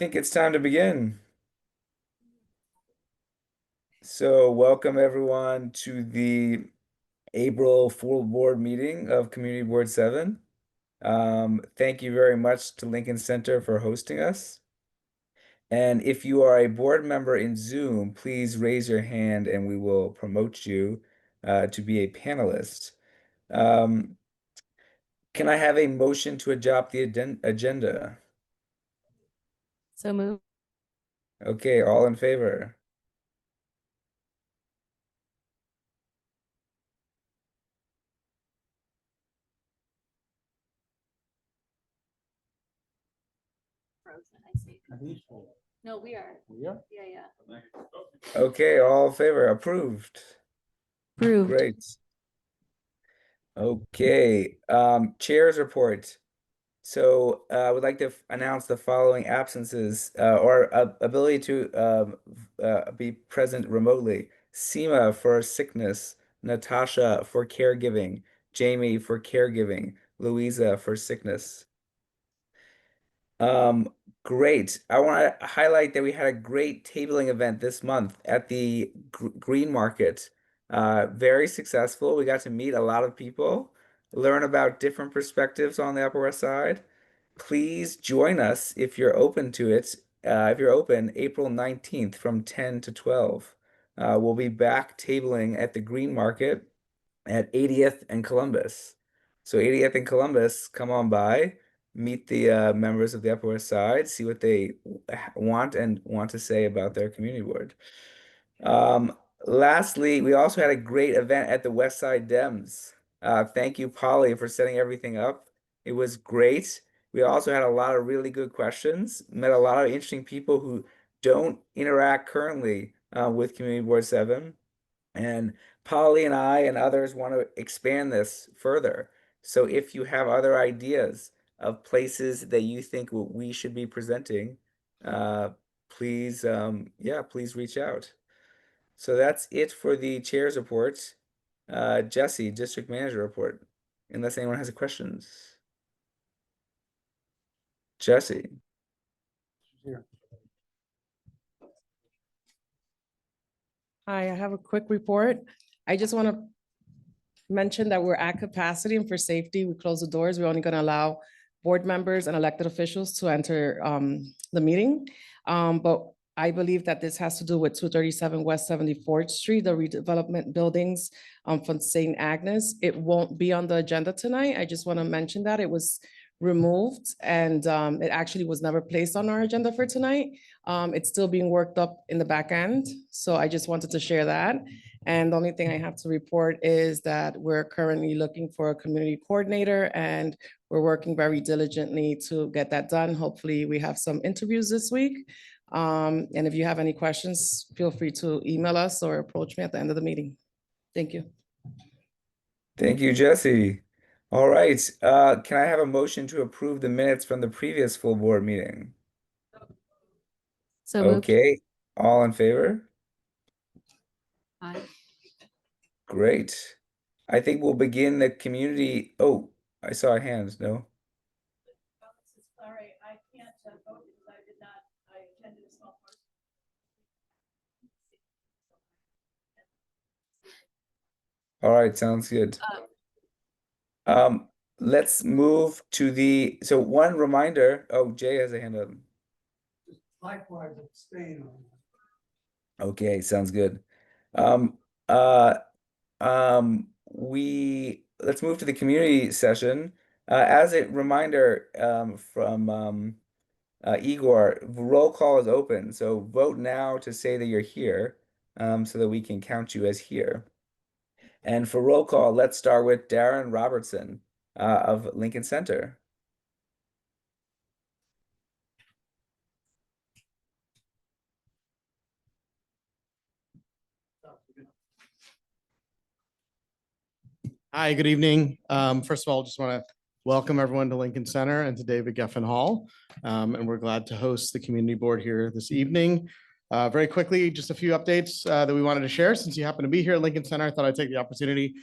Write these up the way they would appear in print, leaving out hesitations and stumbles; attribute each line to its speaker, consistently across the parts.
Speaker 1: Think it's time to begin. So welcome everyone to the April full board meeting of Community Board 7. Thank you very much to Lincoln Center for hosting us. And if you are a board member in Zoom, please raise your hand and we will promote you to be a panelist. Um, can I have a motion to adopt the agenda?
Speaker 2: So move.
Speaker 1: Okay, all in favor?
Speaker 2: Frozen, I see. No, we are. Yeah, yeah.
Speaker 1: Okay, all in favor, approved.
Speaker 2: Approved.
Speaker 1: Great. Okay, chair's report. So I would like to announce the following absences or ability to be present remotely. Seema for sickness, Natasha for caregiving, Jamie for caregiving, Louisa for sickness. Um, great. I want to highlight that we had a great tabling event this month at the Green Market. Very successful. We got to meet a lot of people, learn about different perspectives on the Upper West Side. Please join us if you're open to it. If you're open, April 19th from 10 to 12. We'll be back tabling at the Green Market at 80th and Columbus. So 80th and Columbus, come on by, meet the members of the Upper West Side, see what they want to say about their community board. Lastly, we also had a great event at the West Side Dems. Thank you, Polly, for setting everything up. It was great. We also had a lot of really good questions, met a lot of interesting people who don't interact currently with Community Board 7. And Polly and I and others want to expand this further. So if you have other ideas of places that you think we should be presenting, please, please reach out. So that's it for the chair's report. Jesse, district manager report, unless anyone has questions. Jesse.
Speaker 3: Hi, I have a quick report. I just want to mention that we're at capacity and for safety, we close the doors. We're only going to allow board members and elected officials to enter the meeting. But I believe that this has to do with 237 West 74th Street, the redevelopment buildings from St. Agnes. It won't be on the agenda tonight. I just want to mention that it was removed and it actually was never placed on our agenda for tonight. It's still being worked up in the back end. So I just wanted to share that. And the only thing I have to report is that we're currently looking for a community coordinator and we're working very diligently to get that done. Hopefully we have some interviews this week. And if you have any questions, feel free to email us or approach me at the end of the meeting. Thank you.
Speaker 1: Thank you, Jesse. All right, can I have a motion to approve the minutes from the previous full board meeting?
Speaker 2: So moved.
Speaker 1: Okay, all in favor?
Speaker 2: Aye.
Speaker 1: Great. I think we'll begin the community. Oh, I saw a hand, no?
Speaker 3: Sorry, I can't vote because I did not, I attended a small part.
Speaker 1: All right, sounds good. Let's move to so one reminder. Oh, Jay has a hand up.
Speaker 4: Likewise, abstain on that.
Speaker 1: Okay, sounds good. Let's move to the community session. As a reminder, from Igor, roll call is open, so vote now to say that you're here, so that we can count you as here. And for roll call, let's start with Darren Robertson of Lincoln Center.
Speaker 5: Hi, good evening. First of all, just want to welcome everyone to Lincoln Center and to David Geffen Hall. And we're glad to host the community board here this evening. Very quickly, just a few updates that we wanted to share. Since you happen to be here at Lincoln Center, I thought I'd take the opportunity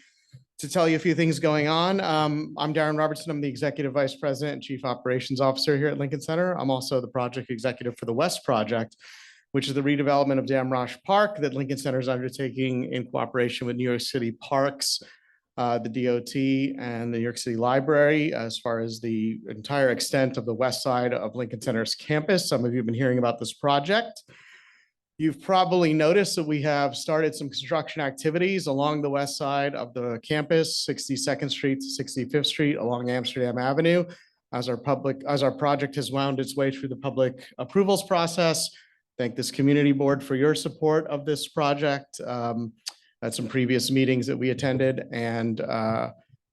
Speaker 5: to tell you a few things going on. I'm Darren Robertson. I'm the Executive Vice President and Chief Operations Officer here at Lincoln Center. I'm also the project executive for the West Project, which is the redevelopment of Damrosch Park that Lincoln Center is undertaking in cooperation with New York City Parks, the DOT, and the New York City Library, as far as the entire extent of the west side of Lincoln Center's campus. Some of you have been hearing about this project. You've probably noticed that we have started some construction activities along the west side of the campus, 62nd Street to 65th Street along Amsterdam Avenue. As our project has wound its way through the public approvals process. Thank this community board for your support of this project at some previous meetings that we attended. And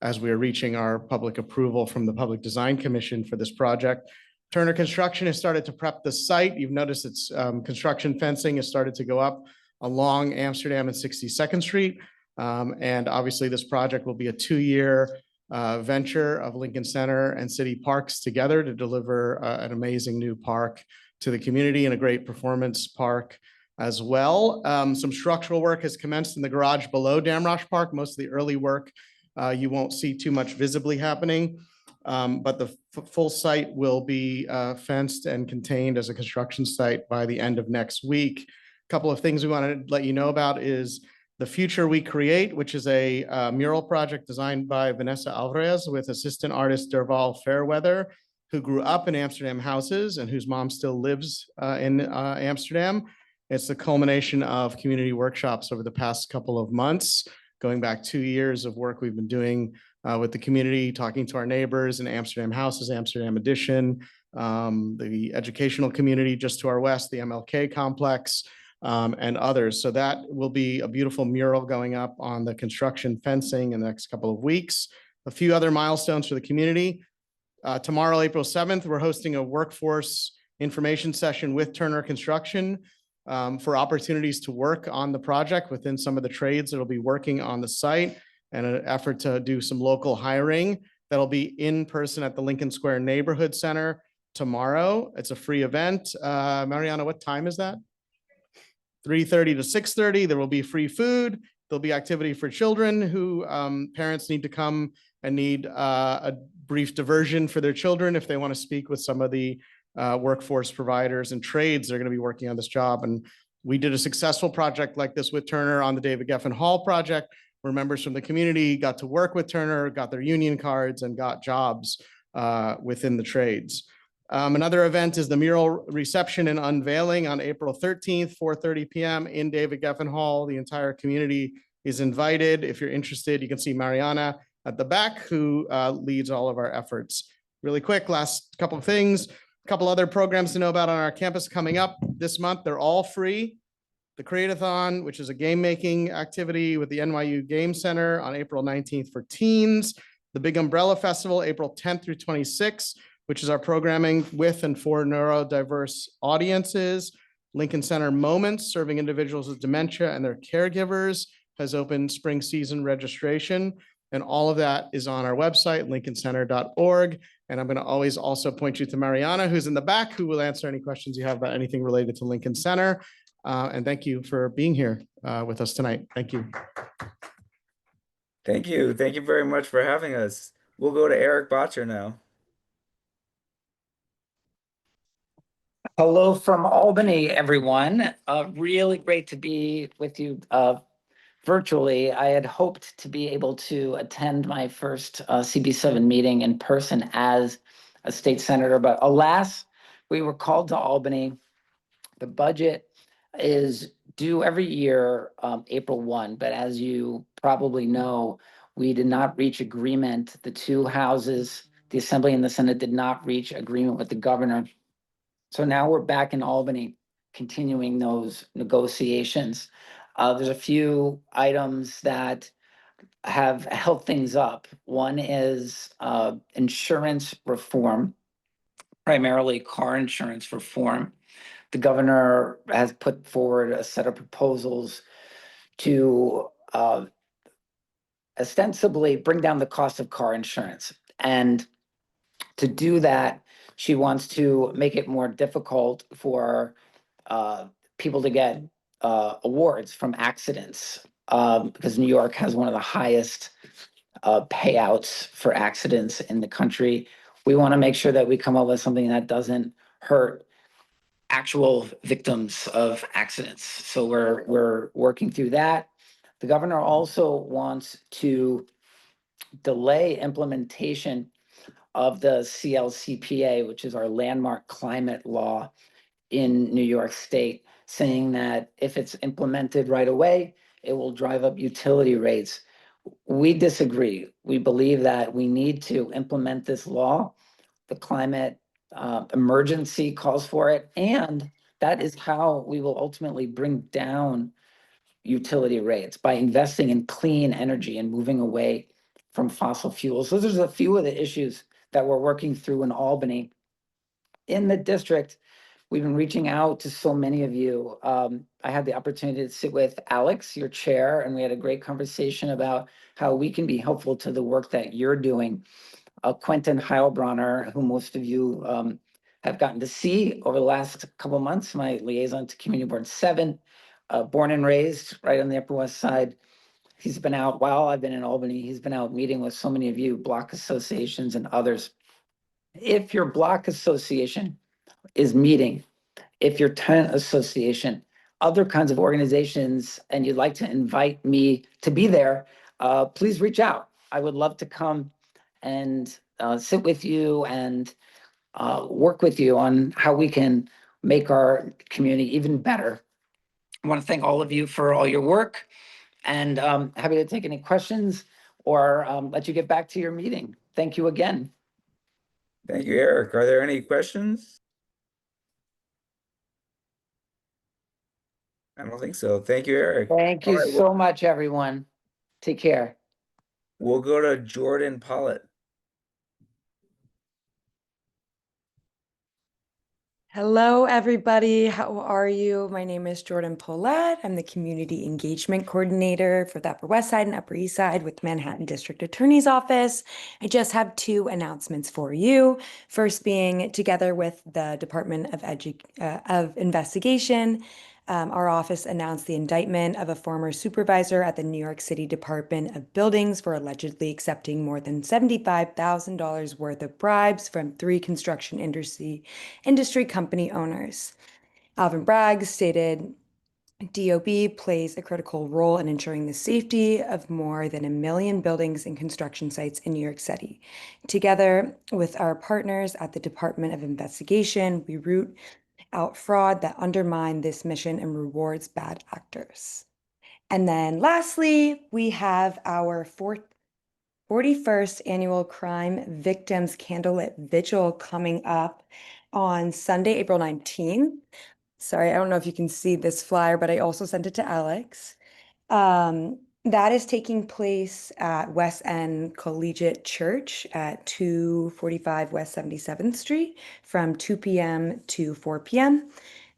Speaker 5: as we are reaching our public approval from the Public Design Commission for this project, Turner Construction has started to prep the site. You've noticed its construction fencing has started to go up along Amsterdam and 62nd Street. And obviously this project will be a 2-year venture of Lincoln Center and City Parks together to deliver an amazing new park to the community and a great performance park as well. Some structural work has commenced in the garage below Damrosch Park. Most of the early work you won't see too much visibly happening. But the full site will be fenced and contained as a construction site by the end of next week. A couple of things we want to let you know about is the Future We Create, which is a mural project designed by Vanessa Alvarez with assistant artist Derval Fairweather, who grew up in Amsterdam houses and whose mom still lives in Amsterdam. It's the culmination of community workshops over the past couple of months, going back 2 years of work we've been doing with the community, talking to our neighbors in Amsterdam Houses, Amsterdam Edition, the educational community just to our west, the MLK complex, and others. So that will be a beautiful mural going up on the construction fencing in the next couple of weeks. A few other milestones for the community. Tomorrow, April 7th, we're hosting a workforce information session with Turner Construction for opportunities to work on the project within some of the trades that will be working on the site, and an effort to do some local hiring that'll be in person at the Lincoln Square Neighborhood Center tomorrow. It's a free event. Mariana, what time is that? 3:30 to 6:30. There will be free food. There'll be activity for children who parents need to come and need a brief diversion for their children if they want to speak with some of the workforce providers and trades that are going to be working on this job. And we did a successful project like this with Turner on the David Geffen Hall project, where members from the community got to work with Turner, got their union cards, and got jobs within the trades. Another event is the mural reception and unveiling on April 13th, 4:30 p.m. in David Geffen Hall. The entire community is invited. If you're interested, you can see Mariana at the back, who leads all of our efforts. Really quick, last couple of things. A couple other programs to know about on our campus coming up this month. They're all free. The Create-a-thon, which is a game making activity with the NYU Game Center on April 19th for teens. The Big Umbrella Festival, April 10th through 26th, which is our programming with and for neurodiverse audiences. Lincoln Center Moments, serving individuals with dementia and their caregivers, has opened spring season registration. And all of that is on our website, lincolncenter.org. And I'm going to always also point you to Mariana, who's in the back, who will answer any questions you have about anything related to Lincoln Center. And thank you for being here with us tonight. Thank you.
Speaker 1: Thank you. Thank you very much for having us. We'll go to Eric Botcher now.
Speaker 6: Hello from Albany, everyone. Really great to be with you virtually. I had hoped to be able to attend my first CB7 meeting in person as a state senator, but alas, we were called to Albany. The budget is due every year, April 1, but as you probably know, we did not reach agreement. The two houses, the Assembly and the Senate, did not reach agreement with the governor. So now we're back in Albany, continuing those negotiations. There's a few items that have held things up. One is insurance reform, primarily car insurance reform. The governor has put forward a set of proposals to ostensibly bring down the cost of car insurance. And to do that, she wants to make it more difficult for people to get awards from accidents, because New York has one of the highest payouts for accidents in the country. We want to make sure that we come up with something that doesn't hurt actual victims of accidents. So we're working through that. The governor also wants to delay implementation of the CLCPA, which is our landmark climate law in New York State, saying that if it's implemented right away, it will drive up utility rates. We disagree. We believe that we need to implement this law. The climate emergency calls for it, and that is how we will ultimately bring down utility rates, by investing in clean energy and moving away from fossil fuels. So there's a few of the issues that we're working through in Albany. In the district, we've been reaching out to so many of you. I had the opportunity to sit with Alex, your chair, and we had a great conversation about how we can be helpful to the work that you're doing. Quentin Heilbronner, who most of you have gotten to see over the last couple of months, my liaison to Community Board 7, born and raised right on the Upper West Side. He's been out while I've been in Albany. He's been out meeting with so many of you, block associations and others. If your block association is meeting, if your tenant association, other kinds of organizations, and you'd like to invite me to be there, please reach out. I would love to come and sit with you and work with you on how we can make our community even better. I want to thank all of you for all your work, and happy to take any questions or let you get back to your meeting. Thank you again.
Speaker 1: Thank you, Eric. Are there any questions? I don't think so. Thank you, Eric.
Speaker 6: Thank you
Speaker 1: All right,
Speaker 6: so much, everyone. Take care.
Speaker 1: we'll go to Jordan Pollitt.
Speaker 7: Hello, everybody. How are you? My name is Jordan Paulette. I'm the Community Engagement Coordinator for the Upper West Side and Upper East Side with Manhattan District Attorney's Office. I just have two announcements for you. First being, together with the Department of Investigation, our office announced the indictment of a former supervisor at the New York City Department of Buildings for allegedly accepting more than $75,000 worth of bribes from 3 construction industry company owners. Alvin Bragg stated, DOB plays a critical role in ensuring the safety of more than 1 million buildings and construction sites in New York City. Together with our partners at the Department of Investigation, we root out fraud that undermine this mission and rewards bad actors. And then lastly, we have our 41st annual Crime Victims Candlelit Vigil coming up on Sunday, April 19th. Sorry, I don't know if you can see this flyer, but I also sent it to Alex. That is taking place at West End Collegiate Church at 245 West 77th Street from 2 p.m. to 4 p.m.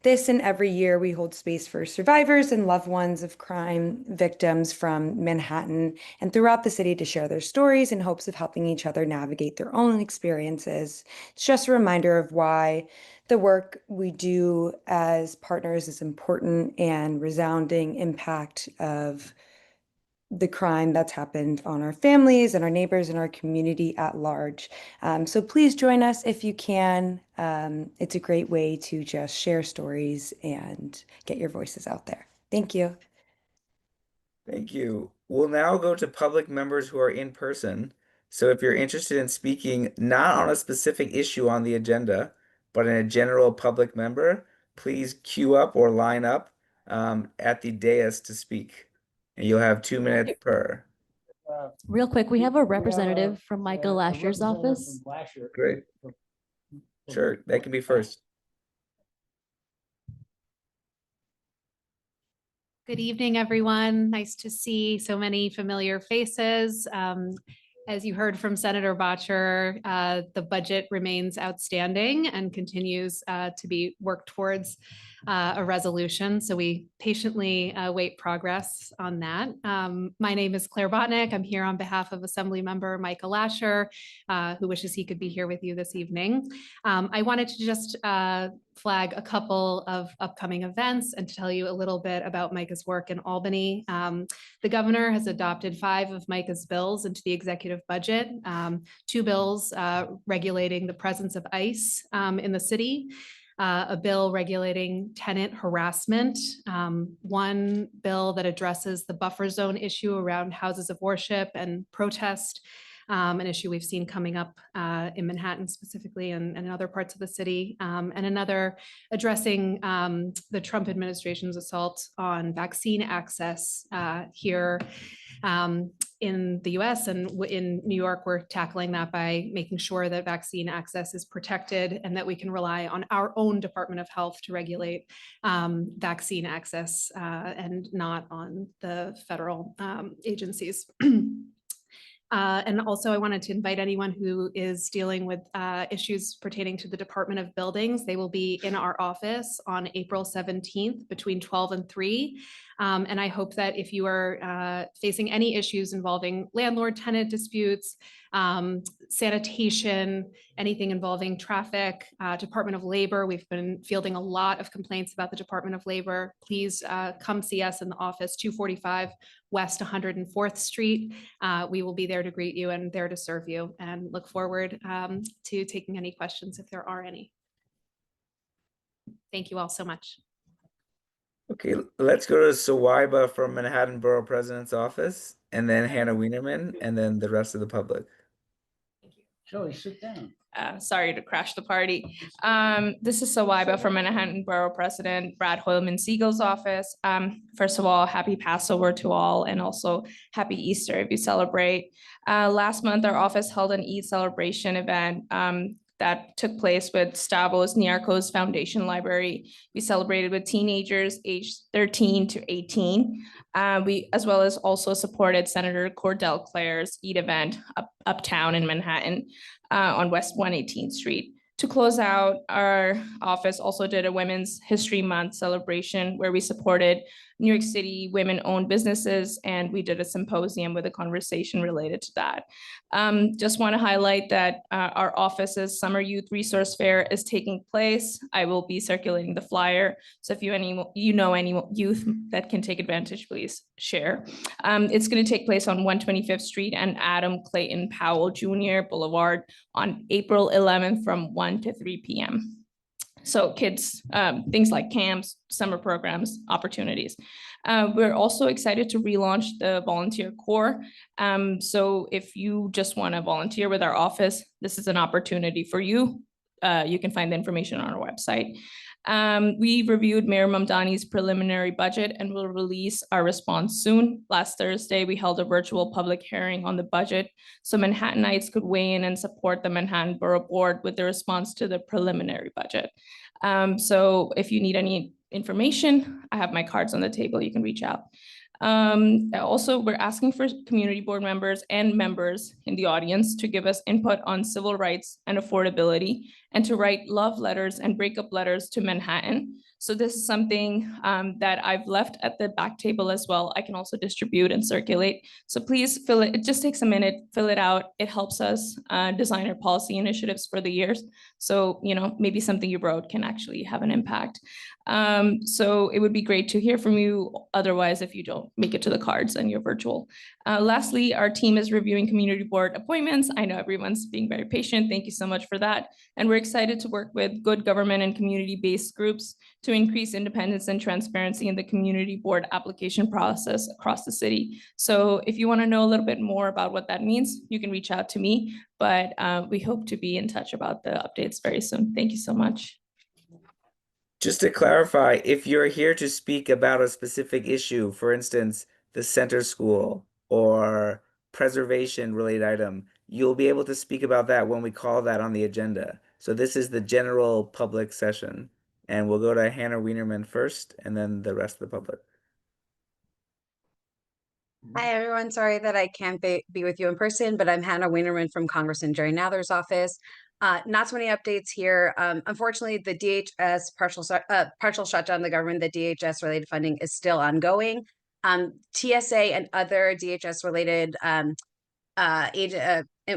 Speaker 7: This and every year we hold space for survivors and loved ones of crime victims from Manhattan and throughout the city to share their stories in hopes of helping each other navigate their own experiences. It's just a reminder of why the work we do as partners is important and resounding impact of the crime that's happened on our families and our neighbors and our community at large. So please join us if you can. It's a great way to just share stories and get your voices out there. Thank you.
Speaker 1: Thank you. We'll now go to public members who are in person. So if you're interested in speaking not on a specific issue on the agenda, but in a general public member, please queue up or line up at the dais to speak. And you'll have 2 minutes per.
Speaker 2: Real quick, we have a representative from Michael Lasher's office.
Speaker 1: Great. Sure, that can be first.
Speaker 8: Good evening, everyone. Nice to see so many familiar faces. As you heard from Senator Bottcher, the budget remains outstanding and continues to be worked towards a resolution. So we patiently await progress on that. My name is Claire Botnick. I'm here on behalf of Assembly Member Michael Lasher, who wishes he could be here with you this evening. I wanted to just flag a couple of upcoming events and to tell you a little bit about MICA's work in Albany. The governor has adopted 5 of MICA's bills into the executive budget. 2 bills regulating the presence of ICE in the city, a bill regulating tenant harassment, 1 bill that addresses the buffer zone issue around houses of worship and protest, an issue we've seen coming up in Manhattan specifically and in other parts of the city, and another addressing the Trump administration's assault on vaccine access here in the US and in New York. We're tackling that by making sure that vaccine access is protected and that we can rely on our own Department of Health to regulate vaccine access and not on the federal agencies. And also I wanted to invite anyone who is dealing with issues pertaining to the Department of Buildings. They will be in our office on April 17th between 12 and 3. And I hope that if you are facing any issues involving landlord-tenant disputes, sanitation, anything involving traffic, Department of Labor, we've been fielding a lot of complaints about the Department of Labor. Please come see us in the office, 245 West 104th Street. We will be there to greet you and there to serve you, and look forward to taking any questions if there are any. Thank you all so much.
Speaker 1: Okay, let's go to Sawaiba from Manhattan Borough President's Office, and then Hannah Wienerman, and then the rest of the public.
Speaker 4: Joey, sit down.
Speaker 9: Sorry to crash the party. This is Sawaiba from Manhattan Borough President Brad Hoylman Siegel's office. First of all, happy Passover to all, and also happy Easter if you celebrate. Last month, our office held an Eid celebration event that took place with Stavros Niarchos Foundation Library. We celebrated with teenagers aged 13 to 18. We, as well as also supported Senator Cordell Clare's Eid event uptown in Manhattan on West 118th Street. To close out, our office also did a Women's History Month celebration where we supported New York City women-owned businesses, and we did a symposium with a conversation related to that. Just want to highlight that our office's Summer Youth Resource Fair is taking place. I will be circulating the flyer, so if you know any youth that can take advantage, please share. It's going to take place on 125th Street and Adam Clayton Powell Jr. Boulevard on April 11th from 1 to 3 p.m. So kids, things like camps, summer programs, opportunities. We're also excited to relaunch the Volunteer Corps. So if you just want to volunteer with our office, this is an opportunity for you. You can find the information on our website. We reviewed Mayor Mamdani's preliminary budget and will release our response soon. Last Thursday, we held a virtual public hearing on the budget so Manhattanites could weigh in and support the Manhattan Borough Board with the response to the preliminary budget. So if you need any information, I have my cards on the table. You can reach out. Also, we're asking for community board members and members in the audience to give us input on civil rights and affordability, and to write love letters and breakup letters to Manhattan. So this is something that I've left at the back table as well. I can also distribute and circulate. So please fill it. It just takes a minute, fill it out. It helps us design our policy initiatives for the years. So, you know, maybe something you wrote can actually have an impact. So it would be great to hear from you. Otherwise, if you don't make it to the cards and you're virtual. Lastly, our team is reviewing community board appointments. I know everyone's being very patient. Thank you so much for that. And we're excited to work with good government and community-based groups to increase independence and transparency in the community board application process across the city. So if you want to know a little bit more about what that means, you can reach out to me, but we hope to be in touch about the updates very soon. Thank you so much.
Speaker 1: Just to clarify, if you're here to speak about a specific issue, for instance, the center school or preservation related item, you'll be able to speak about that when we call that on the agenda. So this is the general public session, and we'll go to Hannah Wienerman first and then the rest of the public.
Speaker 10: Hi, everyone. Sorry that I can't be with you in person, but I'm Hannah Wienerman from Congressman Jerry Nather's office. Not so many updates here. Unfortunately, the DHS partial shutdown of the government, the DHS related funding is still ongoing. TSA and other DHS related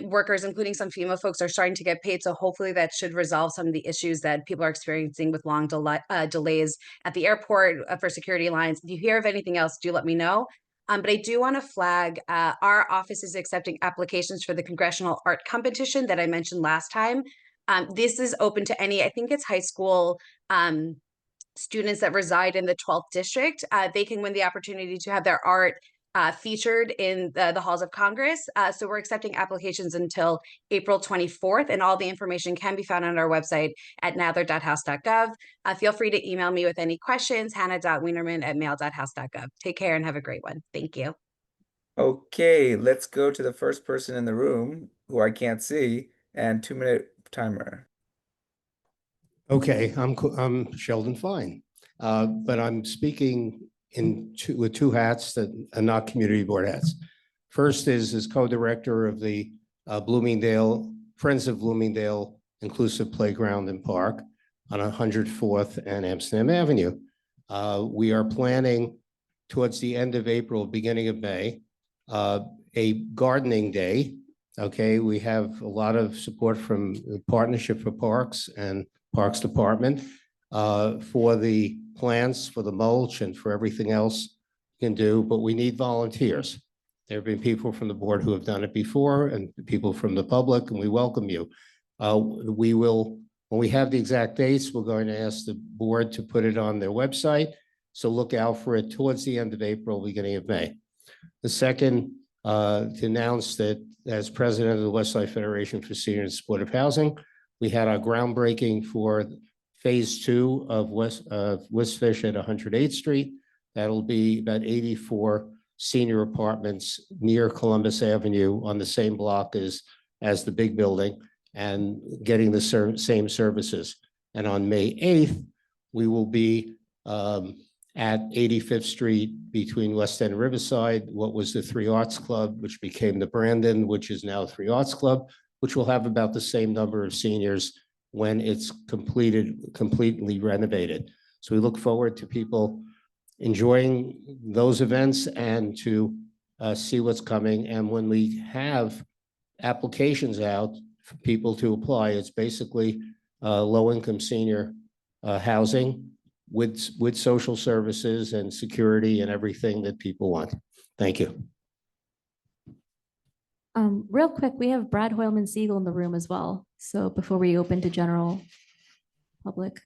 Speaker 10: workers, including some FEMA folks, are starting to get paid. So hopefully that should resolve some of the issues that people are experiencing with long delays at the airport for security lines. If you hear of anything else, do let me know. But I do want to flag our office is accepting applications for the Congressional Art Competition that I mentioned last time. This is open to any, I think it's high school students that reside in the 12th district. They can win the opportunity to have their art featured in the halls of Congress. So we're accepting applications until April 24th, and all the information can be found on our website at nadler.house.gov. Feel free to email me with any questions, hannah.wienerman@mail.house.gov. Take care and have a great one. Thank you.
Speaker 1: Okay, let's go to the first person in the room who I can't see, and 2-minute timer.
Speaker 11: Okay, I'm Sheldon Fine, but I'm speaking with two hats that are not community board hats. First is as co-director of the Bloomingdale Friends of Bloomingdale Inclusive Playground and Park on 104th and Amsterdam Avenue. We are planning towards the end of April, beginning of May, a gardening day. Okay, we have a lot of support from the Partnership for Parks and Parks Department for the plants, for the mulch, and for everything else you can do, but we need volunteers. There have been people from the board who have done it before and people from the public, and we welcome you. We will, when we have the exact dates, we're going to ask the board to put it on their website. So look out for it towards the end of April, beginning of May. The second, to announce that as president of the Westside Federation for Senior and Supportive Housing, we had our groundbreaking for phase 2 of Westfish at 108th Street. That'll be about 84 senior apartments near Columbus Avenue on the same block as the big building and getting the same services. And on May 8th, we will be at 85th Street between West End and Riverside, what was the Three Arts Club, which became the Brandon, which is now Three Arts Club, which will have about the same number of seniors when it's completely renovated. So we look forward to people enjoying those events and to see what's coming. And when we have applications out for people to apply, it's basically low-income senior housing with social services and security and everything that people want. Thank you.
Speaker 2: Real quick, we have Brad Hoylman Siegel in the room as well. So before we open to general public.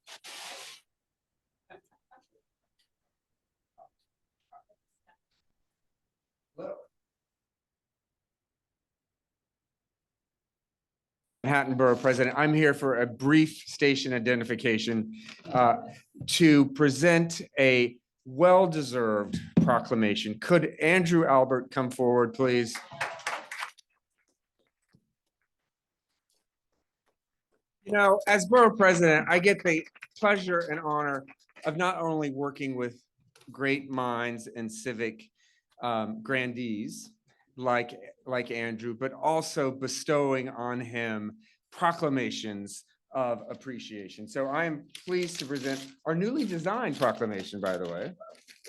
Speaker 12: Manhattan Borough President. I'm here for a brief station identification to present a well-deserved proclamation. Could Andrew Albert come forward, please? You know, as Borough President, I get the pleasure and honor of not only working with great minds and civic grandees like Andrew, but also bestowing on him proclamations of appreciation. So I am pleased to present our newly designed proclamation, by the way.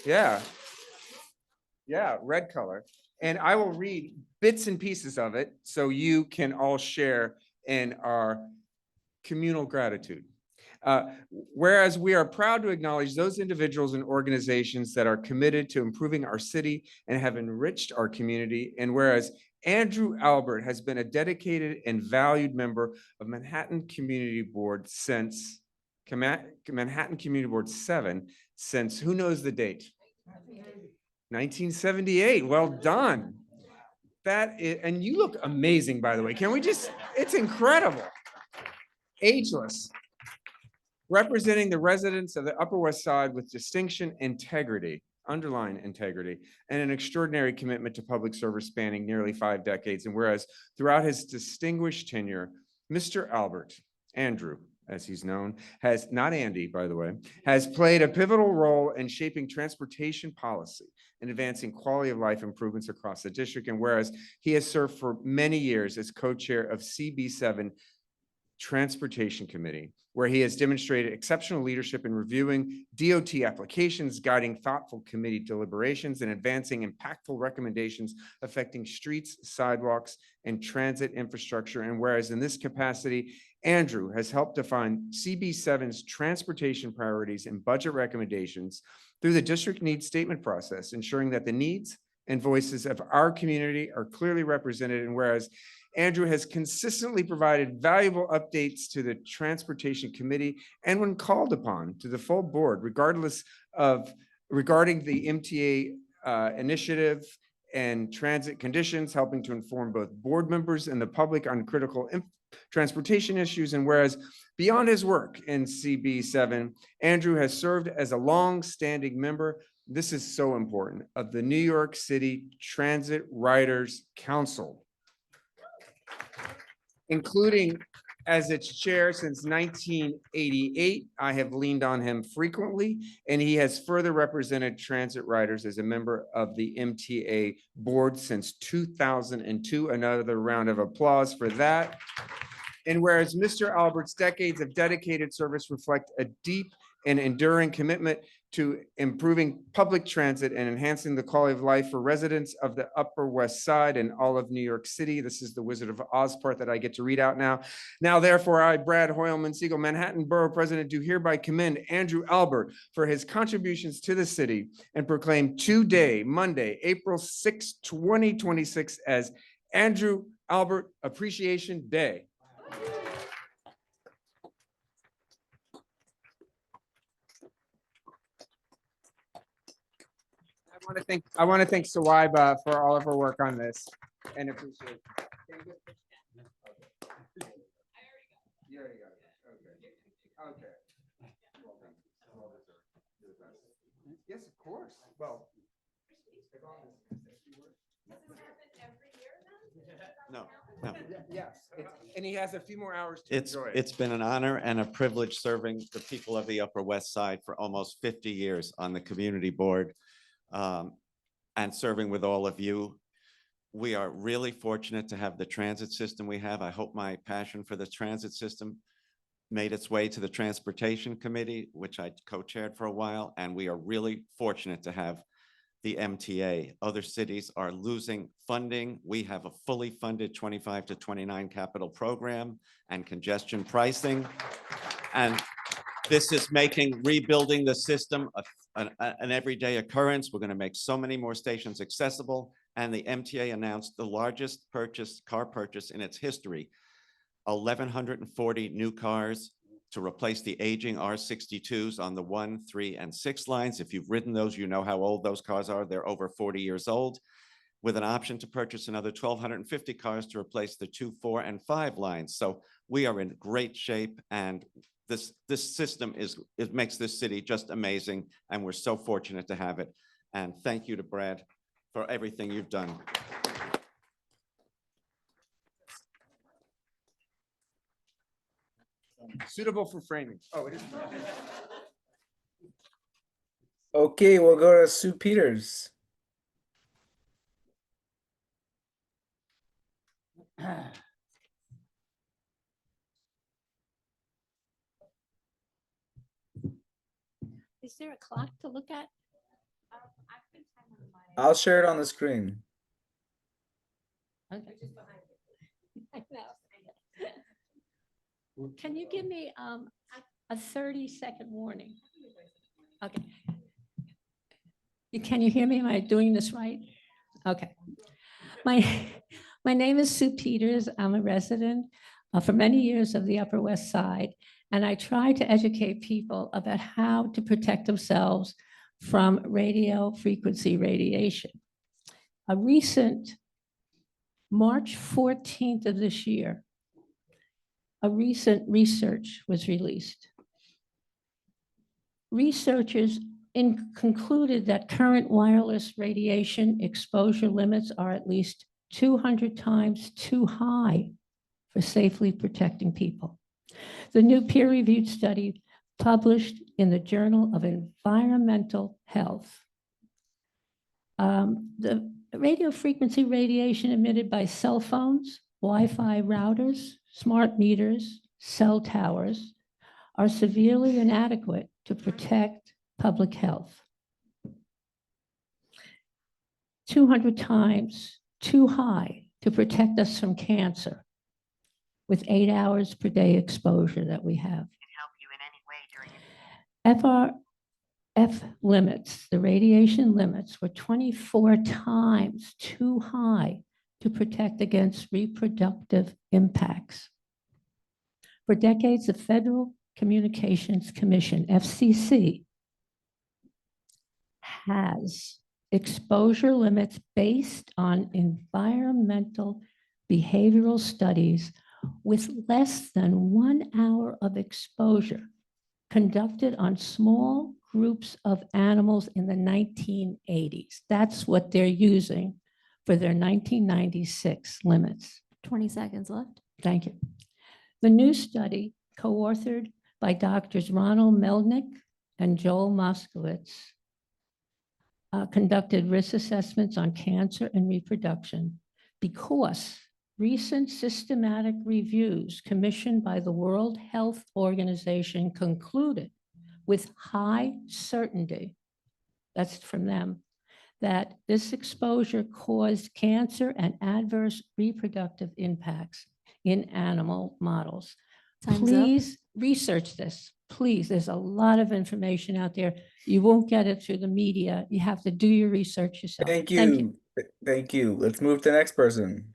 Speaker 12: Yeah, red color. And I will read bits and pieces of it so you can all share in our communal gratitude. Whereas we are proud to acknowledge those individuals and organizations that are committed to improving our city and have enriched our community, and whereas Andrew Albert has been a dedicated and valued member of Manhattan Community Board since Manhattan Community Board 7 since, who knows the date? 1978. Well done. That is, and you look amazing, by the way. Can we just, it's incredible. Ageless. Representing the residents of the Upper West Side with distinction, integrity, underline integrity, and an extraordinary commitment to public service spanning nearly 5 decades. And whereas throughout his distinguished tenure, Mr. Albert, Andrew, as he's known, has, not Andy, by the way, has played a pivotal role in shaping transportation policy and advancing quality of life improvements across the district. And whereas he has served for many years as co-chair of CB7 Transportation Committee, where he has demonstrated exceptional leadership in reviewing DOT applications, guiding thoughtful committee deliberations, and advancing impactful recommendations affecting streets, sidewalks, and transit infrastructure. And whereas in this capacity, Andrew has helped define CB7's transportation priorities and budget recommendations through the district needs statement process, ensuring that the needs and voices of our community are clearly represented. And whereas Andrew has consistently provided valuable updates to the Transportation Committee and when called upon to the full board, regarding the MTA initiative and transit conditions, helping to inform both board members and the public on critical transportation issues. And whereas beyond his work in CB7, Andrew has served as a long-standing member, this is so important, of the New York City Transit Riders Council, including as its chair since 1988. I have leaned on him frequently, and he has further represented transit riders as a member of the MTA board since 2002. Another round of applause for that. And whereas Mr. Albert's decades of dedicated service reflect a deep and enduring commitment to improving public transit and enhancing the quality of life for residents of the Upper West Side and all of New York City. This is the Wizard of Oz part that I get to read out now. Now, therefore, I, Brad Hoylman Siegel, Manhattan Borough President, do hereby commend Andrew Albert for his contributions to the city and proclaim today, Monday, April 6, 2026, as Andrew Albert Appreciation Day. I want to thank Sawaiba for all of her work on this and appreciate it. You already got it. Okay. Yes, of course. Well.
Speaker 13: No.
Speaker 12: Yes, and he has a few more hours to enjoy it.
Speaker 13: It's been an honor and a privilege serving the people of the Upper West Side for almost 50 years on the community board, and serving with all of you. We are really fortunate to have the transit system we have. I hope my passion for the transit system made its way to the Transportation Committee, which I co-chaired for a while, and we are really fortunate to have the MTA. Other cities are losing funding. We have a fully funded 25 to 29 capital program and congestion pricing. And this is making rebuilding the system an everyday occurrence. We're going to make so many more stations accessible. And the MTA announced the largest car purchase in its history, 1,140 new cars to replace the aging R62s on the 1, 3, and 6 lines. If you've ridden those, you know how old those cars are. They're over 40 years old, with an option to purchase another 1,250 cars to replace the 2, 4, and 5 lines. So we are in great shape, and this system it makes this city just amazing, and we're so fortunate to have it. And thank you to Brad for everything you've done.
Speaker 12: Suitable for framing. Oh, it is.
Speaker 1: Okay, we'll go to Sue Peters.
Speaker 14: Is there a clock to look at?
Speaker 1: I'll share it on the screen.
Speaker 14: Okay. I know. Can you give me a 30-second warning? Okay. Can you hear me? Am I doing this right? Okay. My name is Sue Peters. I'm a resident for many years of the Upper West Side, and I try to educate people about how to protect themselves from radio frequency radiation. A recent March 14th of this year, a recent research was released. Researchers concluded that current wireless radiation exposure limits are at least 200 times too high for safely protecting people. The new peer-reviewed study published in the Journal of Environmental Health. The radio frequency radiation emitted by cell phones, Wi-Fi routers, smart meters, cell towers are severely inadequate to protect public health. 200 times too high to protect us from cancer with 8 hours per day exposure that we have. FRF limits, the radiation limits were 24 times too high to protect against reproductive impacts. For decades, the Federal Communications Commission, FCC, has exposure limits based on environmental behavioral studies with less than 1 hour of exposure conducted on small groups of animals in the 1980s. That's what they're using for their 1996 limits.
Speaker 2: 20 seconds left.
Speaker 14: Thank you. The new study, co-authored by Doctors Ronald Melnick and Joel Moskowitz, conducted risk assessments on cancer and reproduction because recent systematic reviews commissioned by the World Health Organization concluded with high certainty, that's from them, that this exposure caused cancer and adverse reproductive impacts in animal models.
Speaker 2: Time's up.
Speaker 14: Please research this. Please, there's a lot of information out there. You won't get it through the media. You have to do your research yourself.
Speaker 1: Thank you. Thank you. Let's move to the next person.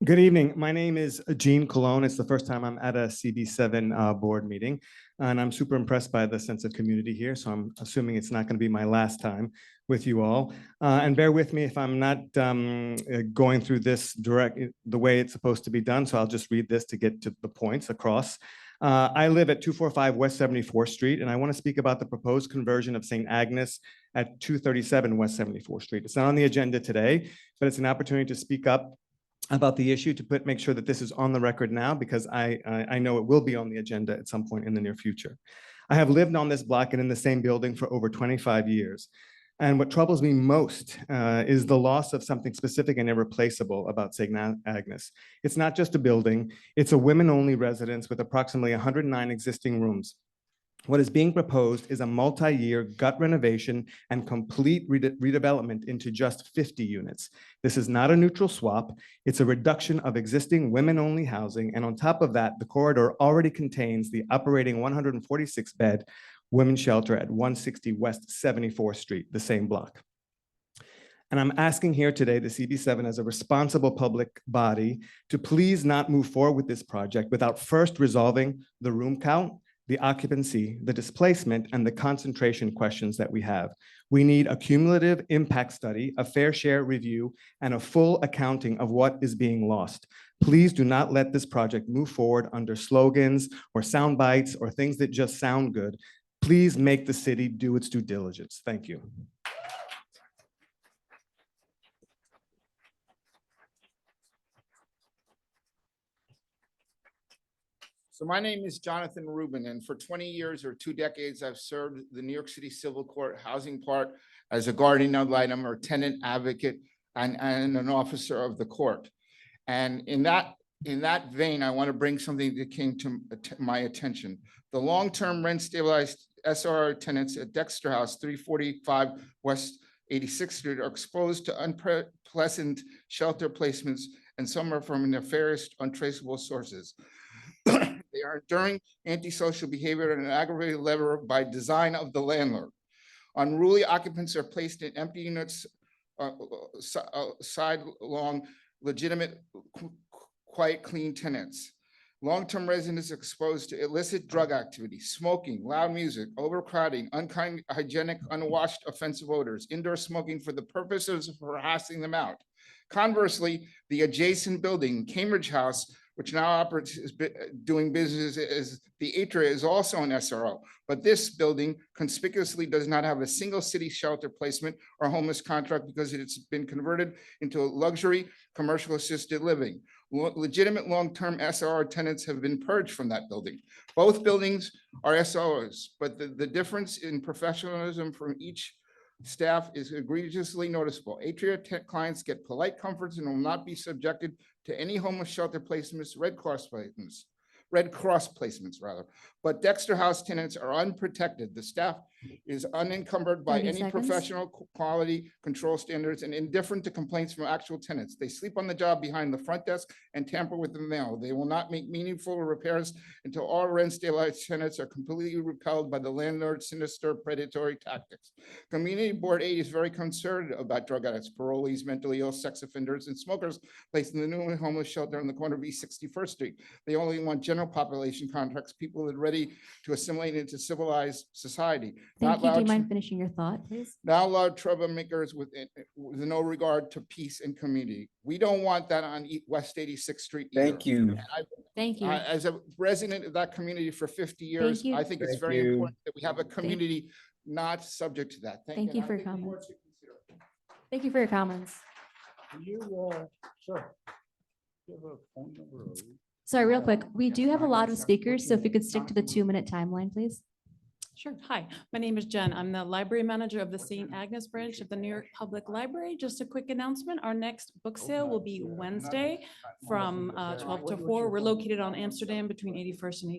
Speaker 5: Good evening. My name is Gene Colon. It's the first time I'm at a CB7 board meeting, and I'm super impressed by the sense of community here. So I'm assuming it's not going to be my last time with you all. And bear with me if I'm not going through this the way it's supposed to be done. So I'll just read this to get to the points across. I live at 245 West 74th Street, and I want to speak about the proposed conversion of St. Agnes at 237 West 74th Street. It's not on the agenda today, but it's an opportunity to speak up about the issue, to make sure that this is on the record now, because I know it will be on the agenda at some point in the near future. I have lived on this block and in the same building for over 25 years. And what troubles me most is the loss of something specific and irreplaceable about St. Agnes. It's not just a building, it's a women-only residence with approximately 109 existing rooms. What is being proposed is a multi-year gut renovation and complete redevelopment into just 50 units. This is not a neutral swap. It's a reduction of existing women-only housing. And on top of that, the corridor already contains the operating 146-bed women's shelter at 160 West 74th Street, the same block. And I'm asking here today, the CB7 as a responsible public body, to please not move forward with this project without first resolving the room count, the occupancy, the displacement, and the concentration questions that we have. We need a cumulative impact study, a fair share review, and a full accounting of what is being lost. Please do not let this project move forward under slogans or sound bites or things that just sound good. Please make the city do its due diligence. Thank you.
Speaker 15: So my name is Jonathan Rubin, and for 20 years or 2 decades, I've served the New York City Civil Court Housing Part as a guardian ad litem or tenant advocate and an officer of the court. And in that vein, I want to bring something that came to my attention. The long-term rent stabilized SRO tenants at Dexter House, 345 West 86th Street, are exposed to unpleasant shelter placements, and some are from nefarious, untraceable sources. They are enduring antisocial behavior at an aggravated level by design of the landlord. Unruly occupants are placed in empty units sidelong legitimate, quiet, clean tenants. Long-term residents exposed to illicit drug activity, smoking, loud music, overcrowding, unkind, hygienic, unwashed, offensive odors, indoor smoking for the purposes of harassing them out. Conversely, the adjacent building, Cambridge House, which now operates doing business as the Atria, is also an SRO. But this building conspicuously does not have a single city shelter placement or homeless contract because it's been converted into a luxury commercial assisted living. Legitimate long-term SRO tenants have been purged from that building. Both buildings are SROs, but the difference in professionalism from each staff is egregiously noticeable. Atria clients get polite comforts and will not be subjected to any homeless shelter placements, Red Cross placements rather. But Dexter House tenants are unprotected. The staff is unencumbered by
Speaker 2: 30
Speaker 15: any
Speaker 2: seconds.
Speaker 15: professional quality control standards and indifferent to complaints from actual tenants. They sleep on the job behind the front desk and tamper with the mail. They will not make meaningful repairs until all rent stabilized tenants are completely repelled by the landlord's sinister predatory tactics. Community Board 8 is very concerned about drug addicts, parolees, mentally ill, sex offenders, and smokers placed in the new homeless shelter on the corner of East 61st Street. They only want general population contracts, people that are ready to assimilate into civilized society.
Speaker 2: Thank you. Do you
Speaker 15: loud-
Speaker 2: mind finishing your thought, please?
Speaker 15: Not allowed troublemakers with no regard to peace and community. We don't want that on West 86th Street. either.
Speaker 1: Thank you.
Speaker 15: And
Speaker 2: Thank you.
Speaker 15: As a resident of that community for 50 years,
Speaker 2: you.
Speaker 15: I think it's
Speaker 1: Thank
Speaker 15: very
Speaker 1: you.
Speaker 15: important that we have a community not subject to that.
Speaker 2: Thank you
Speaker 15: and I
Speaker 2: for your
Speaker 15: think the board
Speaker 2: comments.
Speaker 15: should consider it.
Speaker 2: Thank you for your comments.
Speaker 4: You, sir. You have a phone number or?
Speaker 2: Sorry, real quick, we do have a lot of speakers, so if you could stick to the 2-minute timeline, please.
Speaker 16: Sure. Hi, my name is Jen. I'm the library manager of the St. Agnes branch of the New York Public Library. Just a quick announcement. Our next book sale will be Wednesday from 12 to 4. We're located on Amsterdam between 81st and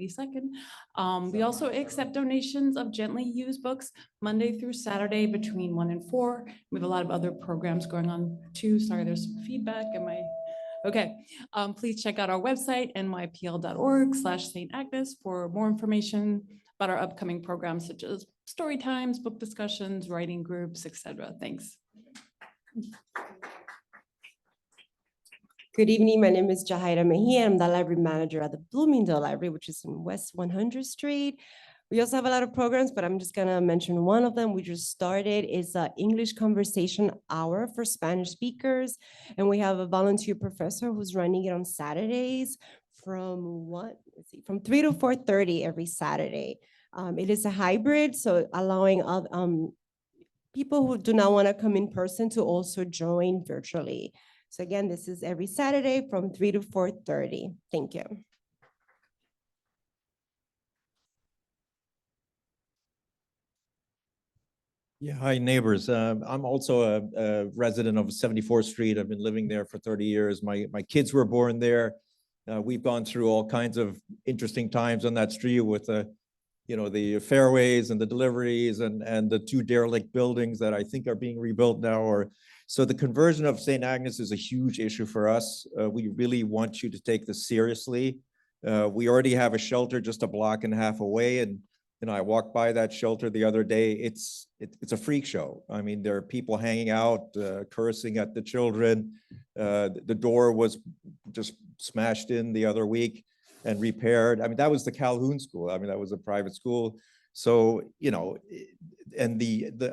Speaker 16: 82nd. We also accept donations of gently used books Monday through Saturday between 1 and 4. We have a lot of other programs going on too. Sorry, there's some feedback in my. Okay, please check out our website, nypl.org/St. Agnes for more information about our upcoming programs such as story times, book discussions, writing groups, etc. Thanks.
Speaker 17: Good evening. My name is Jahaira Mejia. I'm the library manager at the Bloomingdale Library, which is in West 100th Street. We also have a lot of programs, but I'm just gonna mention one of them. We just started is a English conversation hour for Spanish speakers. And we have a volunteer professor who's running it on Saturdays from 3 to 4:30 every Saturday. It is a hybrid, so allowing people who do not want to come in person to also join virtually. So again, this is every Saturday from 3 to 4:30. Thank you.
Speaker 18: Yeah, hi neighbors. I'm also a resident of 74th Street. I've been living there for 30 years. My kids were born there. We've gone through all kinds of interesting times on that street with the fairways and the deliveries and the 2 derelict buildings that I think are being rebuilt now. So the conversion of St. Agnes is a huge issue for us. We really want you to take this seriously. We already have a shelter just a block and a half away, and I walked by that shelter the other day. It's a freak show. I mean, there are people hanging out, cursing at the children. The door was just smashed in the other week and repaired. I mean, that was the Calhoun School. I mean, that was a private school. So, and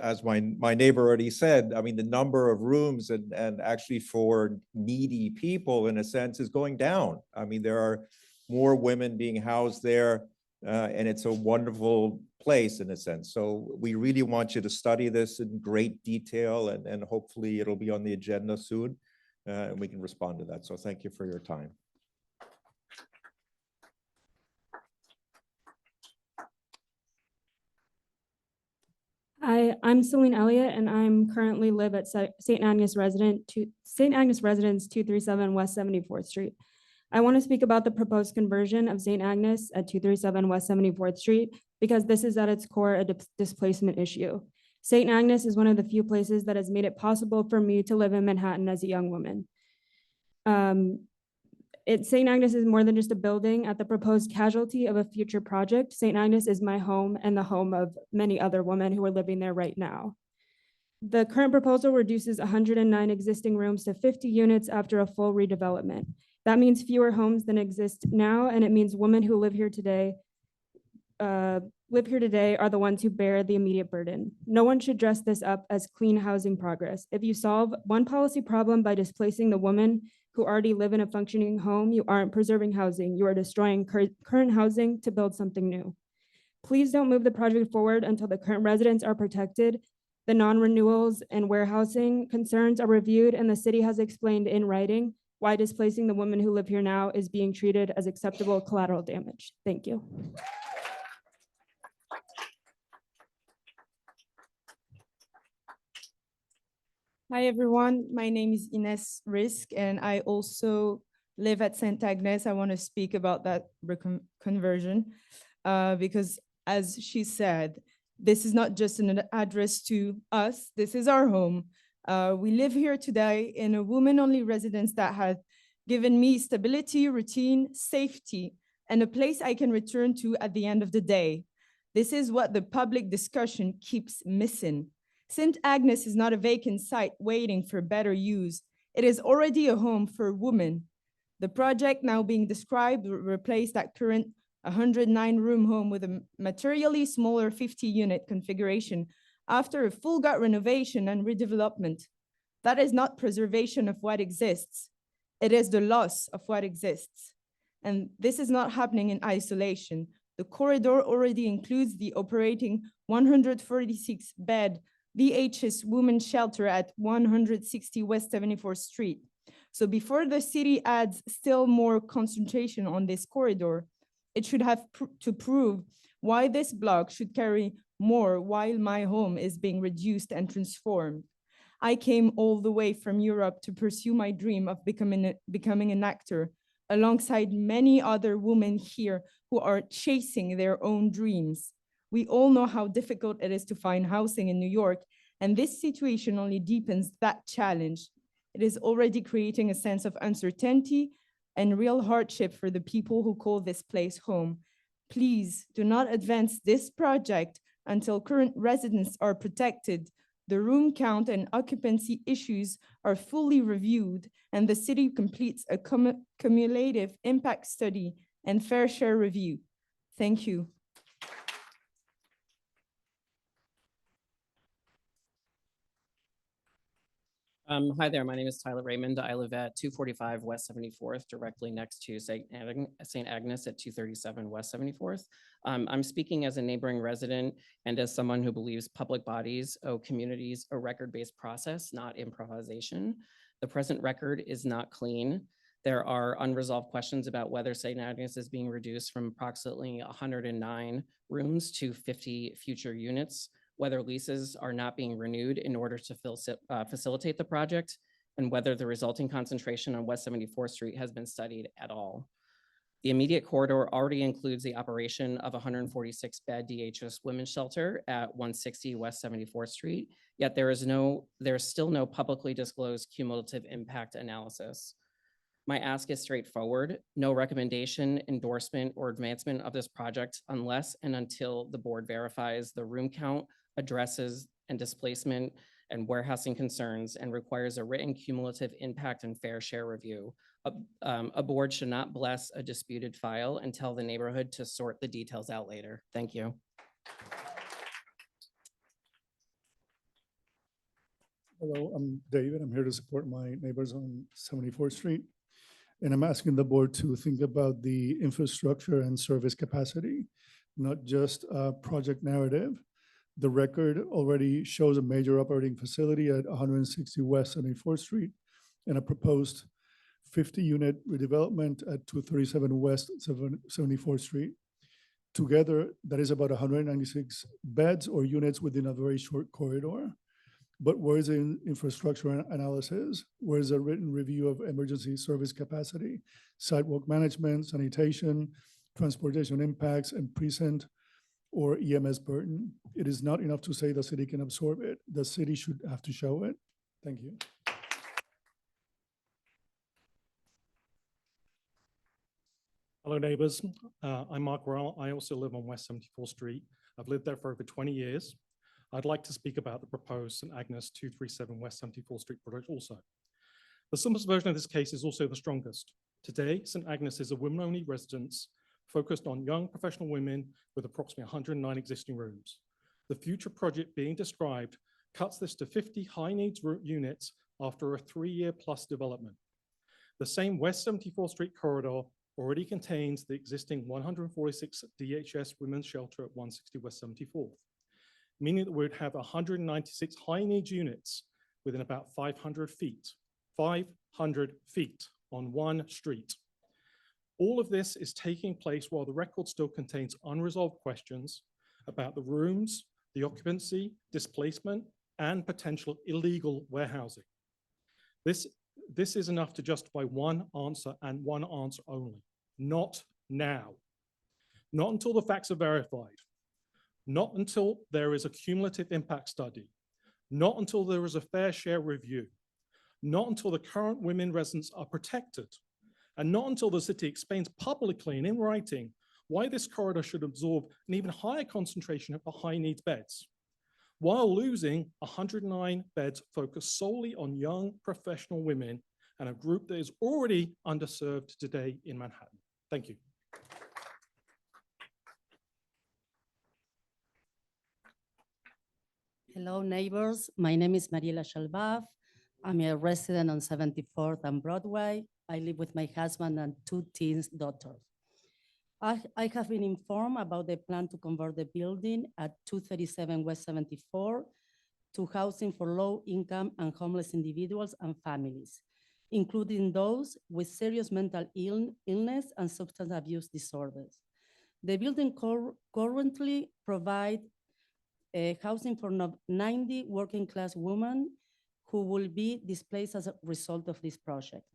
Speaker 18: as my neighbor already said, I mean, the number of rooms and actually for needy people, in a sense, is going down. I mean, there are more women being housed there. And it's a wonderful place in a sense. So we really want you to study this in great detail and hopefully it'll be on the agenda soon and we can respond to that. So thank you for your time.
Speaker 19: Hi, I'm Celine Elliott, and I'm currently live at St. Agnes Residence 237 West 74th Street. I want to speak about the proposed conversion of St. Agnes at 237 West 74th Street because this is at its core a displacement issue. St. Agnes is one of the few places that has made it possible for me to live in Manhattan as a young woman. St. Agnes is more than just a building at the proposed casualty of a future project. St. Agnes is my home and the home of many other women who are living there right now. The current proposal reduces 109 existing rooms to 50 units after a full redevelopment. That means fewer homes than exist now, and it means women who live here today are the ones who bear the immediate burden. No one should dress this up as clean housing progress. If you solve one policy problem by displacing the women who already live in a functioning home, you aren't preserving housing. You are destroying current housing to build something new. Please don't move the project forward until the current residents are protected, the non-renewals and warehousing concerns are reviewed, and the city has explained in writing why displacing the women who live here now is being treated as acceptable collateral damage. Thank you. Hi, everyone. My name is Ines Risk, and I also live at St. Agnes. I want to speak about that conversion because, as she said, this is not just an address to us. This is our home. We live here today in a woman-only residence that has given me stability, routine, safety, and a place I can return to at the end of the day. This is what the public discussion keeps missing. St. Agnes is not a vacant site waiting for better use. It is already a home for women. The project now being described will replace that current 109-room home with a materially smaller 50-unit configuration after a full gut renovation and redevelopment. That is not preservation of what exists. It is the loss of what exists. And this is not happening in isolation. The corridor already includes the operating 146-bed VHS Women's Shelter at 160 West 74th Street. So before the city adds still more concentration on this corridor, it should have to prove why this block should carry more while my home is being reduced and transformed. I came all the way from Europe to pursue my dream of becoming an actor, alongside many other women here who are chasing their own dreams. We all know how difficult it is to find housing in New York, and this situation only deepens that challenge. It is already creating a sense of uncertainty and real hardship for the people who call this place home. Please do not advance this project until current residents are protected, the room count and occupancy issues are fully reviewed, and the city completes a cumulative impact study and fair share review. Thank you.
Speaker 20: Hi there, my name is Tyler Raymond. I live at 245 West 74th, directly next to St. Agnes at 237 West 74th. I'm speaking as a neighboring resident and as someone who believes public bodies owe communities a record-based process, not improvisation. The present record is not clean. There are unresolved questions about whether St. Agnes is being reduced from approximately 109 rooms to 50 future units, whether leases are not being renewed in order to facilitate the project, and whether the resulting concentration on West 74th Street has been studied at all. The immediate corridor already includes the operation of a 146-bed DHS women's shelter at 160 West 74th Street, yet there is still no publicly disclosed cumulative impact analysis. My ask is straightforward: no recommendation, endorsement, or advancement of this project unless and until the board verifies the room count, addresses, and displacement and warehousing concerns, and requires a written cumulative impact and fair share review. A board should not bless a disputed file and tell the neighborhood to sort the details out later. Thank you.
Speaker 4: Hello, I'm David. I'm here to support my neighbors on 74th Street. And I'm asking the board to think about the infrastructure and service capacity, not just a project narrative. The record already shows a major operating facility at 160 West 74th Street and a proposed 50-unit redevelopment at 237 West 74th Street. Together, that is about 196 beds or units within a very short corridor. But where is the infrastructure analysis? Where is a written review of emergency service capacity, sidewalk management, sanitation, transportation impacts, and precinct or EMS burden? It is not enough to say the city can absorb it. The city should have to show it. Thank you.
Speaker 21: Hello, neighbors. I'm Mark Royal. I also live on West 74th Street. I've lived there for over 20 years. I'd like to speak about the proposed St. Agnes 237 West 74th Street project also. The simplest version of this case is also the strongest. Today, St. Agnes is a women-only residence focused on young professional women with approximately 109 existing rooms. The future project being described cuts this to 50 high-needs units after a 3-year plus development. The same West 74th Street corridor already contains the existing 146 DHS women's shelter at 160 West 74th, meaning that we would have 196 high-needs units within about 500 feet. 500 feet on one street. All of this is taking place while the record still contains unresolved questions about the rooms, the occupancy, displacement, and potential illegal warehousing. This is enough to justify one answer and one answer only. Not now. Not until the facts are verified. Not until there is a cumulative impact study. Not until there is a fair share review. Not until the current women residents are protected. And not until the city explains publicly and in writing why this corridor should absorb an even higher concentration of high needs beds, while losing 109 beds focused solely on young professional women and a group that is already underserved today in Manhattan. Thank you.
Speaker 3: Hello, neighbors. My name is Mariela Shalbaf. I'm a resident on 74th and Broadway. I live with my husband and 2 teens daughters. I have been informed about the plan to convert the building at 237 West 74 to housing for low-income and homeless individuals and families, including those with serious mental illness and substance abuse disorders. The building currently provides housing for 90 working-class women who will be displaced as a result of this project.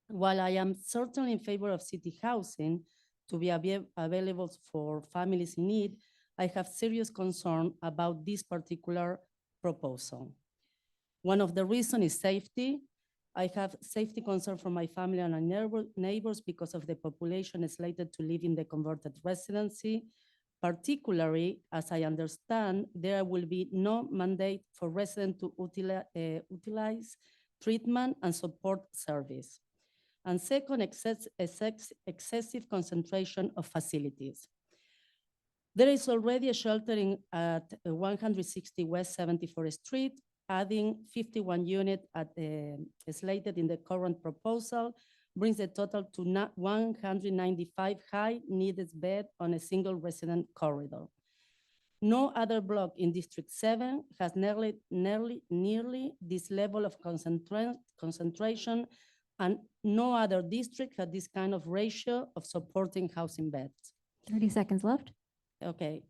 Speaker 3: While I am certainly in favor of city housing to be available for families in need, I have serious concern about this particular proposal. One of the reasons is safety. I have safety concern for my family and our neighbors because of the population slated to live in the converted residency. Particularly, as I understand, there will be no mandate for residents to utilize treatment and support service. And second, excessive concentration of facilities. There is already a sheltering at 160 West 74th Street, adding 51 units slated in the current proposal, brings the total to 195 high needed beds on a single resident corridor. No other block in District 7 has nearly this level of concentration, and no other district had this kind of ratio of supporting housing beds.
Speaker 2: 30 seconds left.
Speaker 3: Okay,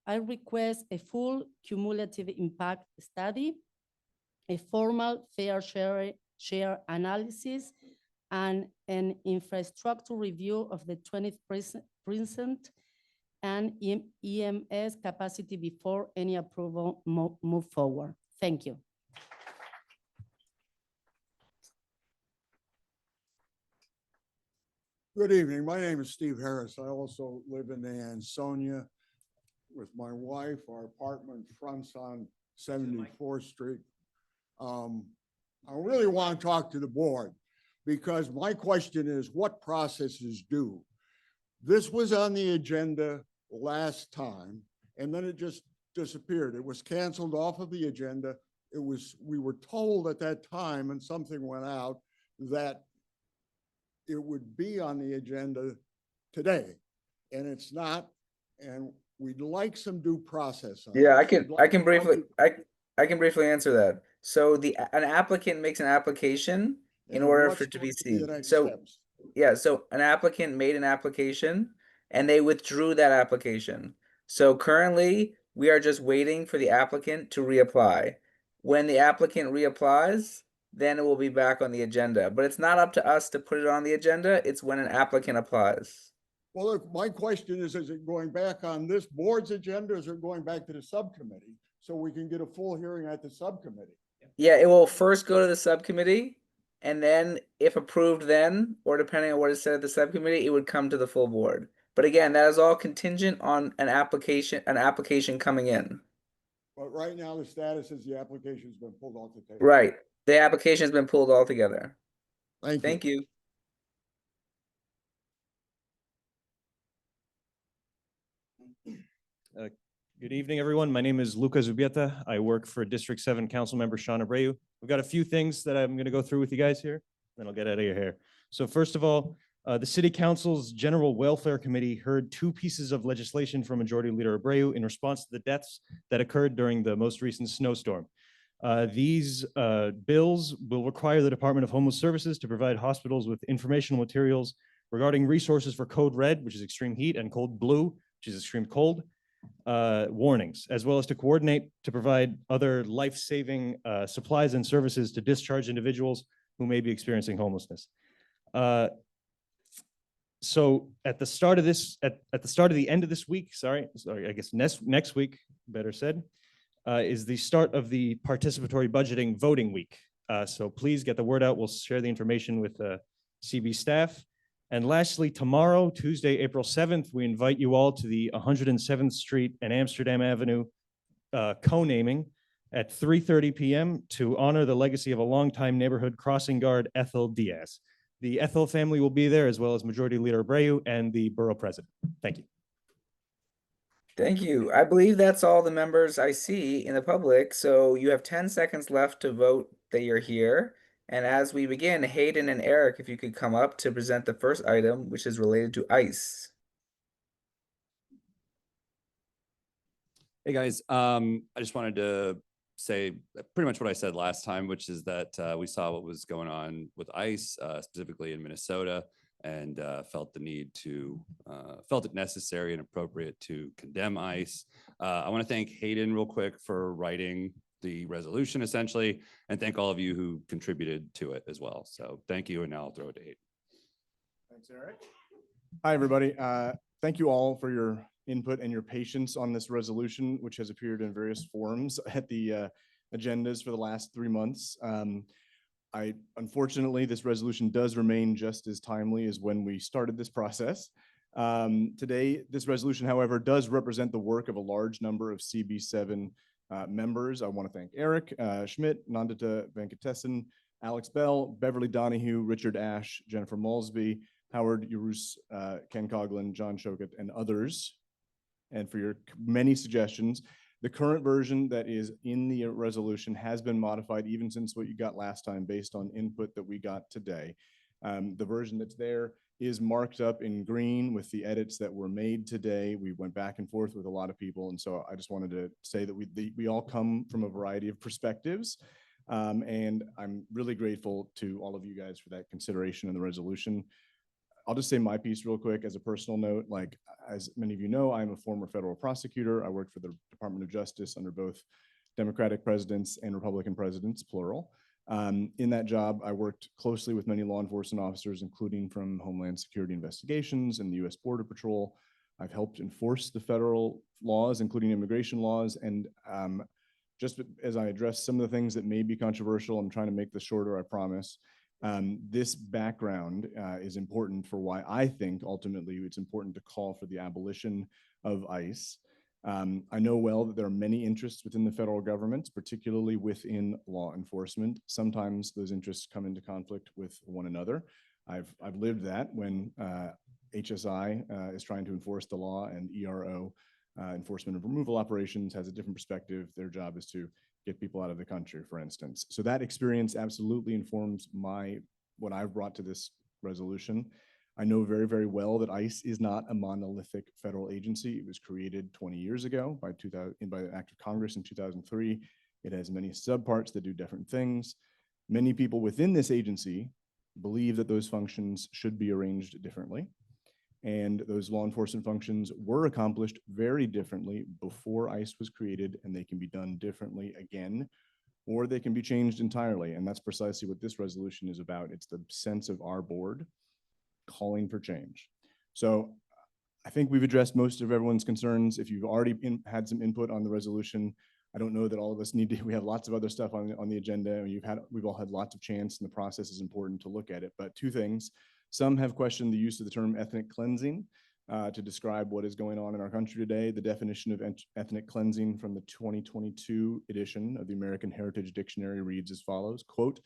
Speaker 3: I request a full cumulative impact study, a formal fair share analysis, and an infrastructure review of the 20th precinct and EMS capacity before any approval move forward. Thank you.
Speaker 22: Good evening. My name is Steve Harris. I also live in the Ansonia with my wife. Our apartment fronts on 74th Street. I really want to talk to the board because my question is, what process is due? This was on the agenda last time, and then it just disappeared. It was canceled off of the agenda. We were told at that time, and something went out, that it would be on the agenda today, and it's not, and we'd like some due process. on
Speaker 1: Yeah,
Speaker 22: this.
Speaker 1: I can briefly answer that. So an applicant makes an application in
Speaker 22: And
Speaker 1: order
Speaker 22: what's
Speaker 1: for it to be
Speaker 22: going to be the
Speaker 1: seen.
Speaker 22: next
Speaker 1: So
Speaker 22: steps?
Speaker 1: yeah, so an applicant made an application and they withdrew that application. So currently we are just waiting for the applicant to reapply. When the applicant reapplies, then it will be back on the agenda. But it's not up to us to put it on the agenda. It's when an applicant applies.
Speaker 22: Well, look, my question is it going back on this board's agenda, or is it going back to the subcommittee? So we can get a full hearing at the subcommittee?
Speaker 1: Yeah, it will first go to the subcommittee, and then if approved then, or depending on what is said at the subcommittee, it would come to the full board. But again, that is all contingent on an application coming in.
Speaker 22: But right now, the status is the application's been pulled off the table.
Speaker 1: Right. The application has been pulled altogether.
Speaker 22: Thank you.
Speaker 23: Good evening, everyone. My name is Luca Zubieta. I work for District 7 Councilmember Sean Abreu. We've got a few things that I'm going to go through with you guys here, then I'll get out of your hair. So first of all, the City Council's General Welfare Committee heard 2 pieces of legislation from Majority Leader Abreu in response to the deaths that occurred during the most recent snowstorm. These bills will require the Department of Homeless Services to provide hospitals with informational materials regarding resources for Code Red, which is extreme heat, and Code Blue, which is extreme cold. warnings, as well as to coordinate to provide other life-saving supplies and services to discharge individuals who may be experiencing homelessness. So at the start of this, at the start of the end of this week, sorry, I guess next week, better said, is the start of the participatory budgeting voting week. So please get the word out. We'll share the information with CB staff. And lastly, tomorrow, Tuesday, April 7th, we invite you all to the 107th Street and Amsterdam Avenue co-naming at 3:30 p.m. to honor the legacy of a longtime neighborhood crossing guard, Ethel Diaz. The Ethel family will be there, as well as Majority Leader Abreu and the borough president. Thank you.
Speaker 1: Thank you. I believe that's all the members I see in the public. So you have 10 seconds left to vote that you're here. And as we begin, Hayden and Eric, if you could come up to present the first item, which is related to ICE.
Speaker 6: Hey guys, I just wanted to say pretty much what I said last time, which is that we saw what was going on with ICE, specifically in Minnesota, and felt the need to, felt it necessary and appropriate to condemn ICE. I want to thank Hayden real quick for writing the resolution essentially, and thank all of you who contributed to it as well. So thank you, and now I'll throw it to Hayden.
Speaker 7: Thanks, Eric. Hi, everybody. Thank you all for your input and your patience on this resolution, which has appeared in various forms at the agendas for the last 3 months. Unfortunately, this resolution does remain just as timely as when we started this process. Today, this resolution, however, does represent the work of a large number of CB7 members. I want to thank Eric Schmidt, Nandita Venkatesan, Alex Bell, Beverly Donahue, Richard Ash, Jennifer Malsby, Howard Urus, Ken Coughlin, John Shokat, and others, and for your many suggestions. The current version that is in the resolution has been modified even since what you got last time based on input that we got today. The version that's there is marked up in green with the edits that were made today. We went back and forth with a lot of people, and so I just wanted to say that we all come from a variety of perspectives, and I'm really grateful to all of you guys for that consideration in the resolution. I'll just say my piece real quick as a personal note. Like, as many of you know, I'm a former federal prosecutor. I worked for the Department of Justice under both Democratic presidents and Republican presidents, plural. In that job, I worked closely with many law enforcement officers, including from Homeland Security Investigations and the U.S. Border Patrol. I've helped enforce the federal laws, including immigration laws. And just as I address some of the things that may be controversial, I'm trying to make this shorter, I promise. This background is important for why I think ultimately it's important to call for the abolition of ICE. I know well that there are many interests within the federal government, particularly within law enforcement. Sometimes those interests come into conflict with one another. I've lived that when HSI is trying to enforce the law, and ERO, enforcement of removal operations, has a different perspective. Their job is to get people out of the country, for instance. So that experience absolutely informs what I've brought to this resolution. I know very, very well that ICE is not a monolithic federal agency. It was created 20 years ago by an act of Congress in 2003. It has many subparts that do different things. Many people within this agency believe that those functions should be arranged differently. And those law enforcement functions were accomplished very differently before ICE was created, and they can be done differently again, or they can be changed entirely. And that's precisely what this resolution is about. It's the sense of our board calling for change. So I think we've addressed most of everyone's concerns. If you've already had some input on the resolution, I don't know that all of us need to. We have lots of other stuff on the agenda, and we've all had lots of chance, and the process is important to look at it. But two things. Some have questioned the use of the term ethnic cleansing to describe what is going on in our country today. The definition of ethnic cleansing from the 2022 edition of the American Heritage Dictionary reads as follows, quote,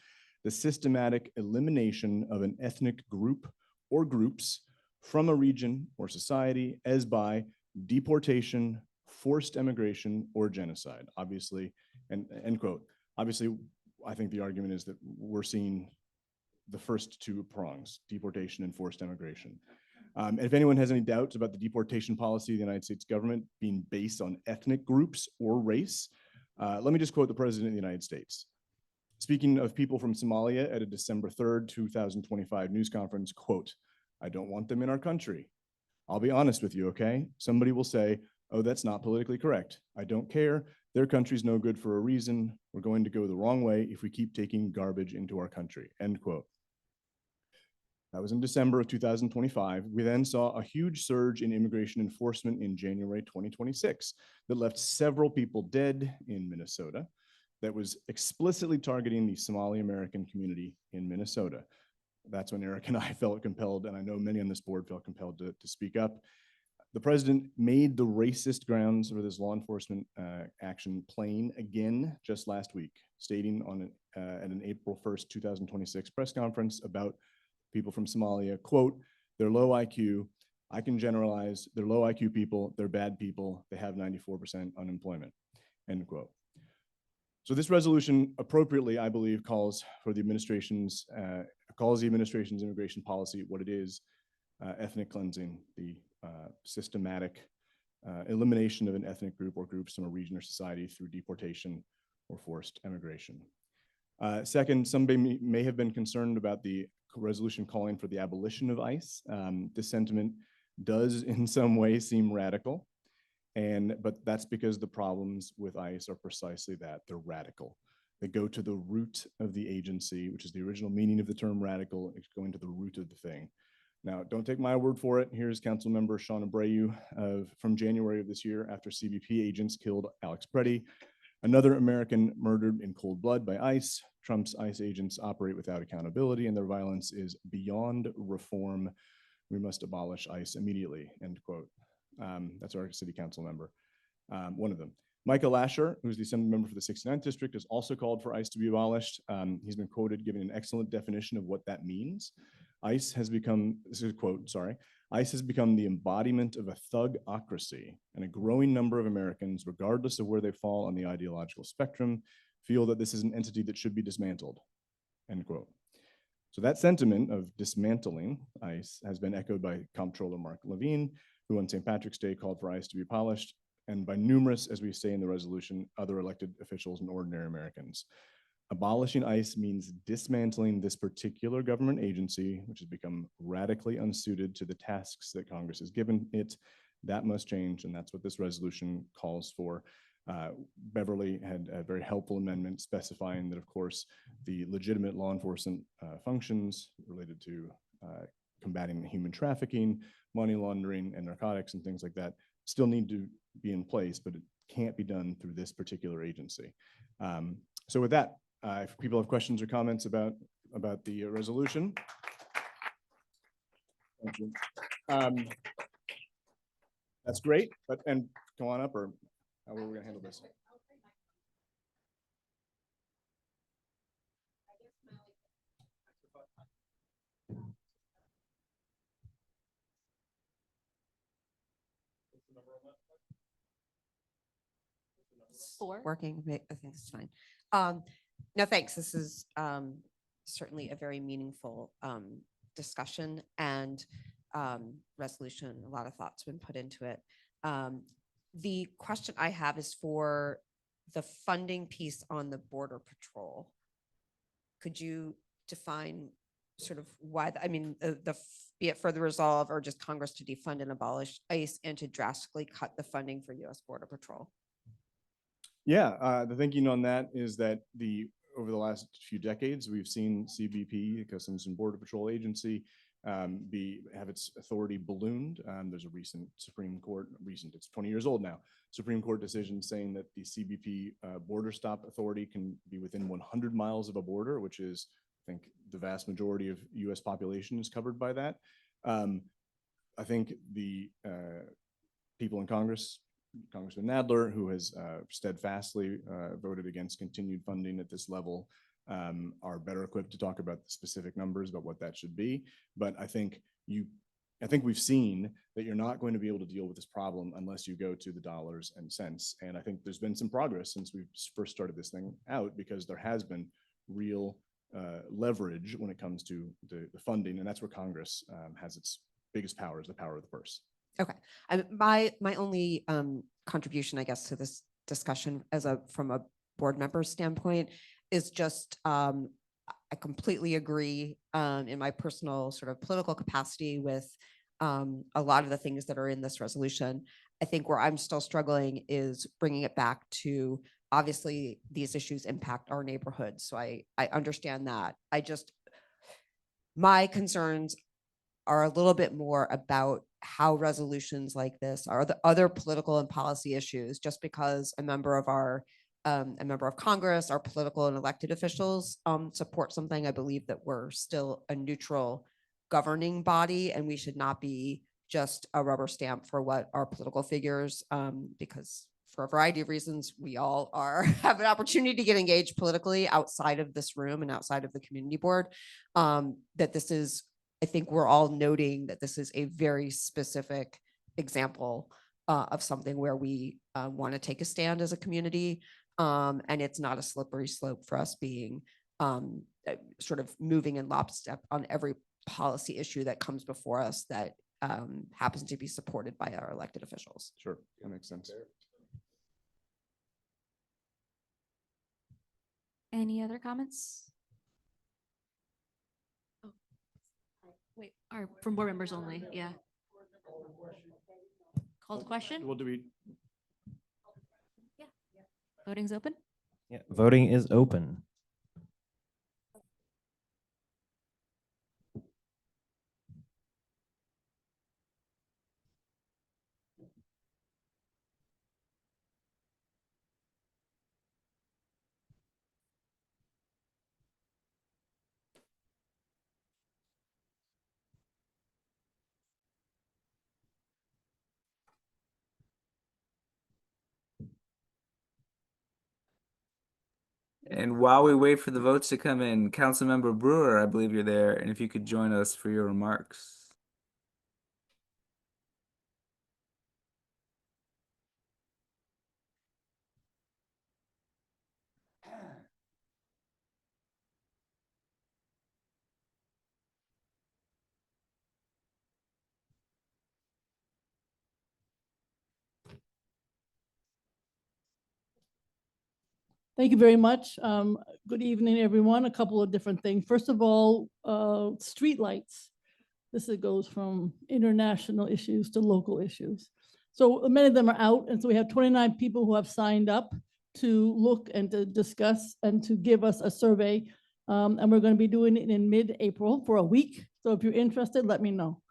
Speaker 7: "The systematic elimination of an ethnic group or groups from a region or society as by deportation, forced emigration, or genocide." Obviously, and end quote. Obviously, I think the argument is that we're seeing the first two prongs, deportation and forced emigration. And if anyone has any doubts about the deportation policy of the United States government being based on ethnic groups or race, let me just quote the President of the United States. Speaking of people from Somalia at a December 3rd, 2025 news conference, quote, "I don't want them in our country. I'll be honest with you, okay? Somebody will say, Oh, that's not politically correct. I don't care. Their country's no good for a reason. We're going to go the wrong way if we keep taking garbage into our country, end quote. That was in December of 2025. We then saw a huge surge in immigration enforcement in January 2026 that left several people dead in Minnesota, that was explicitly targeting the Somali American community in Minnesota. That's when Eric and I felt compelled, and I know many on this board felt compelled to speak up. The president made the racist grounds for this law enforcement action plain again just last week, stating at an April 1st, 2026 press conference about people from Somalia, quote, "They're low IQ. I can generalize. They're low IQ people. They're bad people. They have 94% unemployment," end quote. So this resolution appropriately, I believe, calls the administration's immigration policy what it is, ethnic cleansing, the systematic elimination of an ethnic group or groups from a region or society through deportation or forced emigration. Second, some may have been concerned about the resolution calling for the abolition of ICE. This sentiment does in some way seem radical, but that's because the problems with ICE are precisely that, they're radical. They go to the root of the agency, which is the original meaning of the term radical. It's going to the root of the thing. Now, don't take my word for it. Here's Councilmember Sean Abreu from January of this year, after CBP agents killed Alex Preddy, another American murdered in cold blood by ICE. Trump's ICE agents operate without accountability, and their violence is beyond reform. We must abolish ICE immediately, end quote. That's our city council member, one of them. Michael Lasher, who's the assembly member for the 69th district, has also called for ICE to be abolished. He's been quoted giving an excellent definition of what that means. ICE has become, this is a quote, sorry, ICE has become the embodiment of a thugocracy, and a growing number of Americans, regardless of where they fall on the ideological spectrum, feel that this is an entity that should be dismantled, end quote. So that sentiment of dismantling ICE has been echoed by Comptroller Mark Levine, who on St. Patrick's Day called for ICE to be abolished, and by numerous, as we say in the resolution, other elected officials and ordinary Americans. Abolishing ICE means dismantling this particular government agency, which has become radically unsuited to the tasks that Congress has given it. That must change, and that's what this resolution calls for. Beverly had a very helpful amendment specifying that, of course, the legitimate law enforcement functions related to combating human trafficking, money laundering, and narcotics and things like that still need to be in place, but it can't be done through this particular agency. So with that, if people have questions or comments about the resolution. Thank you. That's great, and go on up, or how are we gonna handle this?
Speaker 8: Working, I think it's fine. No, thanks. This is certainly a very meaningful discussion and resolution. A lot of thought's been put into it. The question I have is for the funding piece on the Border Patrol. Could you define sort of why, be it further resolve or just Congress to defund and abolish ICE and to drastically cut the funding for US Border Patrol?
Speaker 7: Yeah, the thinking on that is that over the last few decades, we've seen CBP, Customs and Border Patrol Agency, have its authority ballooned. There's a recent Supreme Court, it's 20 years old now, Supreme Court decision saying that the CBP border stop authority can be within 100 miles of a border, which is, I think, the vast majority of US population is covered by that. I think the people in Congress, Congressman Nadler, who has steadfastly voted against continued funding at this level, are better equipped to talk about the specific numbers about what that should be. But I think we've seen that you're not going to be able to deal with this problem unless you go to the dollars and cents. And I think there's been some progress since we first started this thing out, because there has been real leverage when it comes to the funding, and that's where Congress has its biggest power, is the power of the purse.
Speaker 8: Okay. My only contribution, I guess, to this discussion from a board member standpoint is just I completely agree in my personal sort of political capacity with a lot of the things that are in this resolution. I think where I'm still struggling is bringing it back to, obviously, these issues impact our neighborhood. So I understand that. My concerns are a little bit more about how resolutions like this are the other political and policy issues, just because a member of Congress, our political and elected officials support something. I believe that we're still a neutral governing body, and we should not be just a rubber stamp for what our political figures, because for a variety of reasons, we all have an opportunity to get engaged politically outside of this room and outside of the community board. That this is, I think we're all noting that this is a very specific example of something where we want to take a stand as a community. And it's not a slippery slope for us being sort of moving in lockstep on every policy issue that comes before us that happens to be supported by our elected officials.
Speaker 7: Sure, that makes sense.
Speaker 2: Any other comments? Oh, wait, are from board members only, yeah. Called question?
Speaker 5: Well, do we?
Speaker 2: Voting's open?
Speaker 9: Yeah, voting is open.
Speaker 1: And while we wait for the votes to come in, Councilmember Brewer, I believe you're there, and if you could join us for your remarks.
Speaker 10: Thank you very much. Good evening, everyone. A couple of different things. First of all, streetlights. This goes from international issues to local issues. So many of them are out, and so we have 29 people who have signed up to look and to discuss and to give us a survey. And we're going to be doing it in mid-April for a week. So if you're interested, let me know.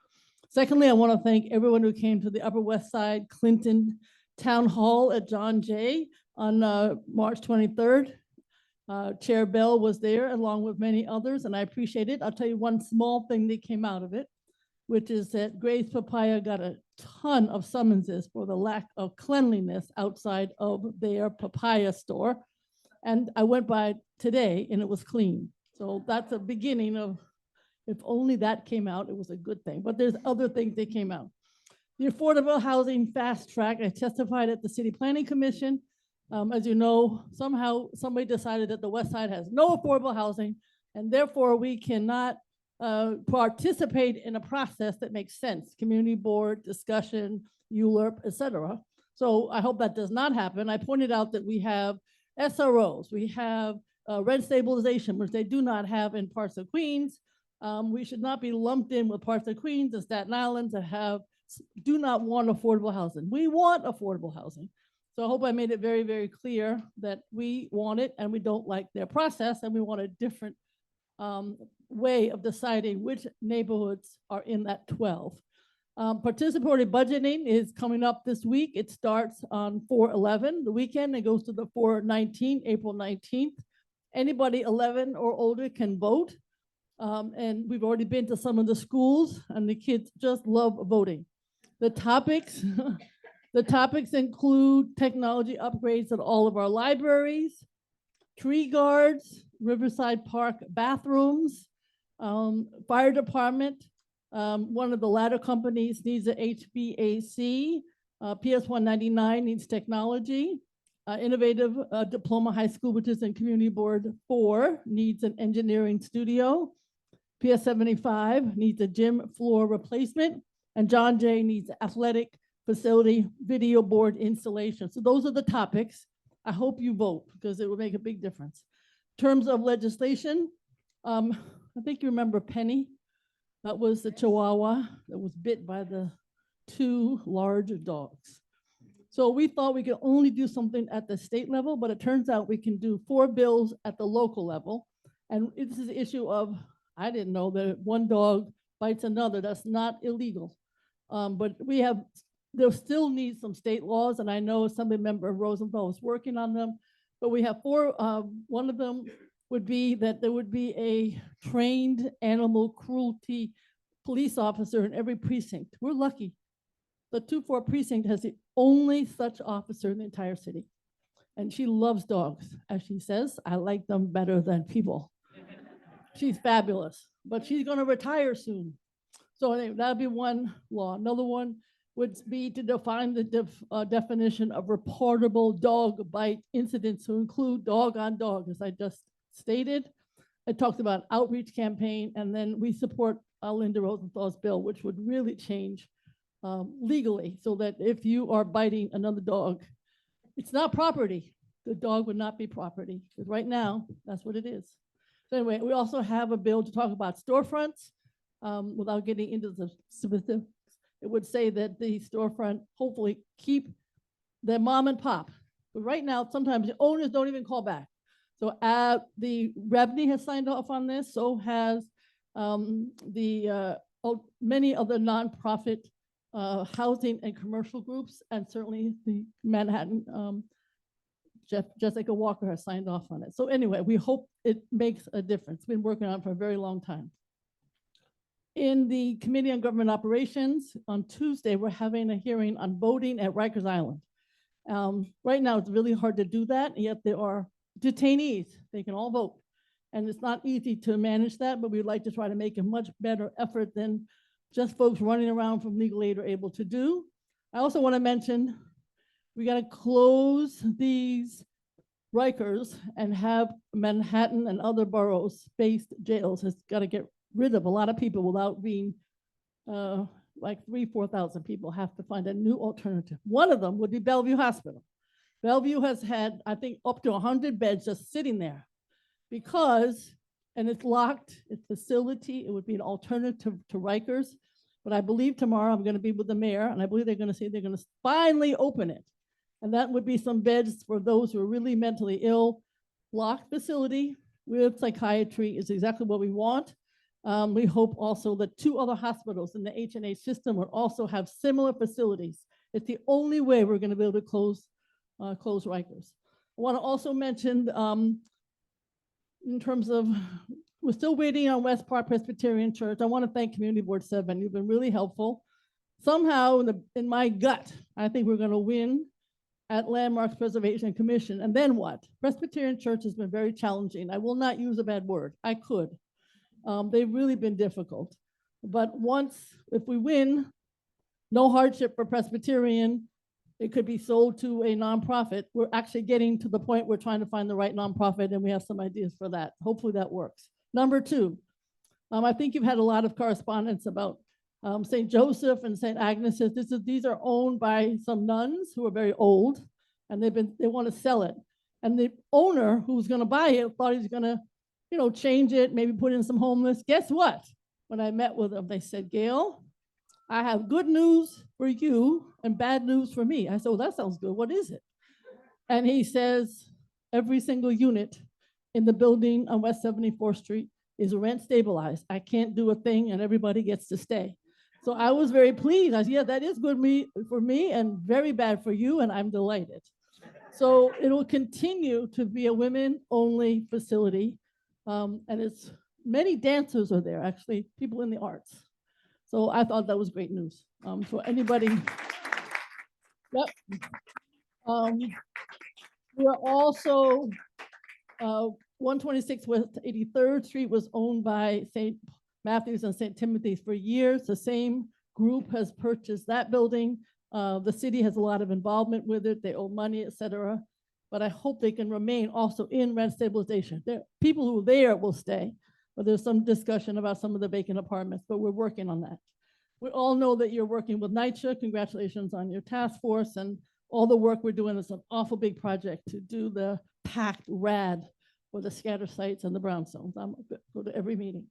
Speaker 10: Secondly, I want to thank everyone who came to the Upper West Side Clinton Town Hall at John Jay on March 23rd. Chair Bell was there along with many others, and I appreciate it. I'll tell you one small thing that came out of it, which is that Grace Papaya got a ton of summonses for the lack of cleanliness outside of their papaya store. And I went by today and it was clean. So that's a beginning of, if only that came out, it was a good thing. But there's other things that came out. The Affordable Housing Fast Track, I testified at the City Planning Commission. As you know, somehow somebody decided that the West Side has no affordable housing, and therefore we cannot participate in a process that makes sense, community board, discussion, ULURP, et cetera. So I hope that does not happen. I pointed out that we have SROs, we have rent stabilization, which they do not have in parts of Queens. We should not be lumped in with parts of Queens and Staten Island that do not want affordable housing. We want affordable housing. So I hope I made it very, very clear that we want it and we don't like their process, and we want a different way of deciding which neighborhoods are in that 12. Participatory budgeting is coming up this week. It starts on 4/11, the weekend. It goes to the 4/19, April 19th. Anybody 11 or older can vote. And we've already been to some of the schools, and the kids just love voting. The topics, the topics include technology upgrades at all of our libraries, tree guards, Riverside Park bathrooms, fire department. One of the ladder companies needs an HVAC. PS 199 needs technology. Innovative Diploma High School, which is in Community Board 4, needs an engineering studio. PS 75 needs a gym floor replacement. And John Jay needs athletic facility video board installation. So those are the topics. I hope you vote because it will make a big difference. In terms of legislation, I think you remember Penny. That was the Chihuahua that was bit by the 2 large dogs. So we thought we could only do something at the state level, but it turns out we can do 4 bills at the local level. And this is the issue of, I didn't know that if one dog bites another, that's not illegal. But there still needs some state laws, and I know Assembly Member Rosenthal is working on them. But we have 4, one of them would be that there would be a trained animal cruelty police officer in every precinct. We're lucky. The 2-4 precinct has the only such officer in the entire city. And she loves dogs. As she says, I like them better than people. She's fabulous, but she's going to retire soon. So anyway, that'd be one law. Another one would be to define the definition of reportable dog bite incidents to include dog on dog, as I just stated. It talks about outreach campaign, and then we support Linda Rosenthal's bill, which would really change legally, so that if you are biting another dog, it's not property. The dog would not be property, because right now, that's what it is. So anyway, we also have a bill to talk about storefronts. Without getting into the specifics, it would say that the storefront hopefully keep their mom and pop. But right now, sometimes the owners don't even call back. So the REBNY has signed off on this, so has many other nonprofit housing and commercial groups, and certainly the Manhattan, Jessica Walker has signed off on it. So anyway, we hope it makes a difference. Been working on it for a very long time. In the Committee on Government Operations, on Tuesday, we're having a hearing on voting at Rikers Island. Right now, it's really hard to do that, and yet there are detainees. They can all vote. And it's not easy to manage that, but we'd like to try to make a much better effort than just folks running around from legal aid are able to do. I also want to mention, we got to close these Rikers and have Manhattan and other boroughs-based jails. It's got to get rid of a lot of people without being like 3,000-4,000 people have to find a new alternative. One of them would be Bellevue Hospital. Bellevue has had, I think, up to 100 beds just sitting there because, and it's locked, it's a facility, it would be an alternative to Rikers. But I believe tomorrow I'm going to be with the mayor, and I believe they're going to say they're going to finally open it. And that would be some beds for those who are really mentally ill. Locked facility with psychiatry is exactly what we want. We hope also that 2 other hospitals in the H&H system would also have similar facilities. It's the only way we're going to be able to close Rikers. I want to also mention, in terms of, we're still waiting on West Park Presbyterian Church. I want to thank Community Board 7. You've been really helpful. Somehow, in my gut, I think we're going to win at Landmarks Preservation Commission. And then what? Presbyterian Church has been very challenging. I will not use a bad word. I could. They've really been difficult. But if we win, no hardship for Presbyterian, it could be sold to a nonprofit. We're actually getting to the point we're trying to find the right nonprofit, and we have some ideas for that. Hopefully that works. Number 2, I think you've had a lot of correspondence about St. Joseph and St. Agnes. These are owned by some nuns who are very old, and they want to sell it. And the owner who's going to buy it thought he's going to, change it, maybe put in some homeless. Guess what? When I met with them, they said, Gail, I have good news for you and bad news for me. I said, well, that sounds good. What is it? And he says, every single unit in the building on West 74th Street is rent stabilized. I can't do a thing and everybody gets to stay. So I was very pleased. I said, yeah, that is good for me and very bad for you, and I'm delighted. So it will continue to be a women-only facility. And it's many dancers are there, actually, people in the arts. So I thought that was great news for anybody. Yep. We are also, 126 West 83rd Street was owned by St. Matthews and St. Timothy's for years. The same group has purchased that building. The city has a lot of involvement with it. They owe money, et cetera. But I hope they can remain also in rent stabilization. People who are there will stay, but there's some discussion about some of the vacant apartments, but we're working on that. We all know that you're working with NYCHA. Congratulations on your task force and all the work we're doing. Is an awful big project to do the packed RAD for the scatter sites and the brownstones. I'm going to go to every meeting.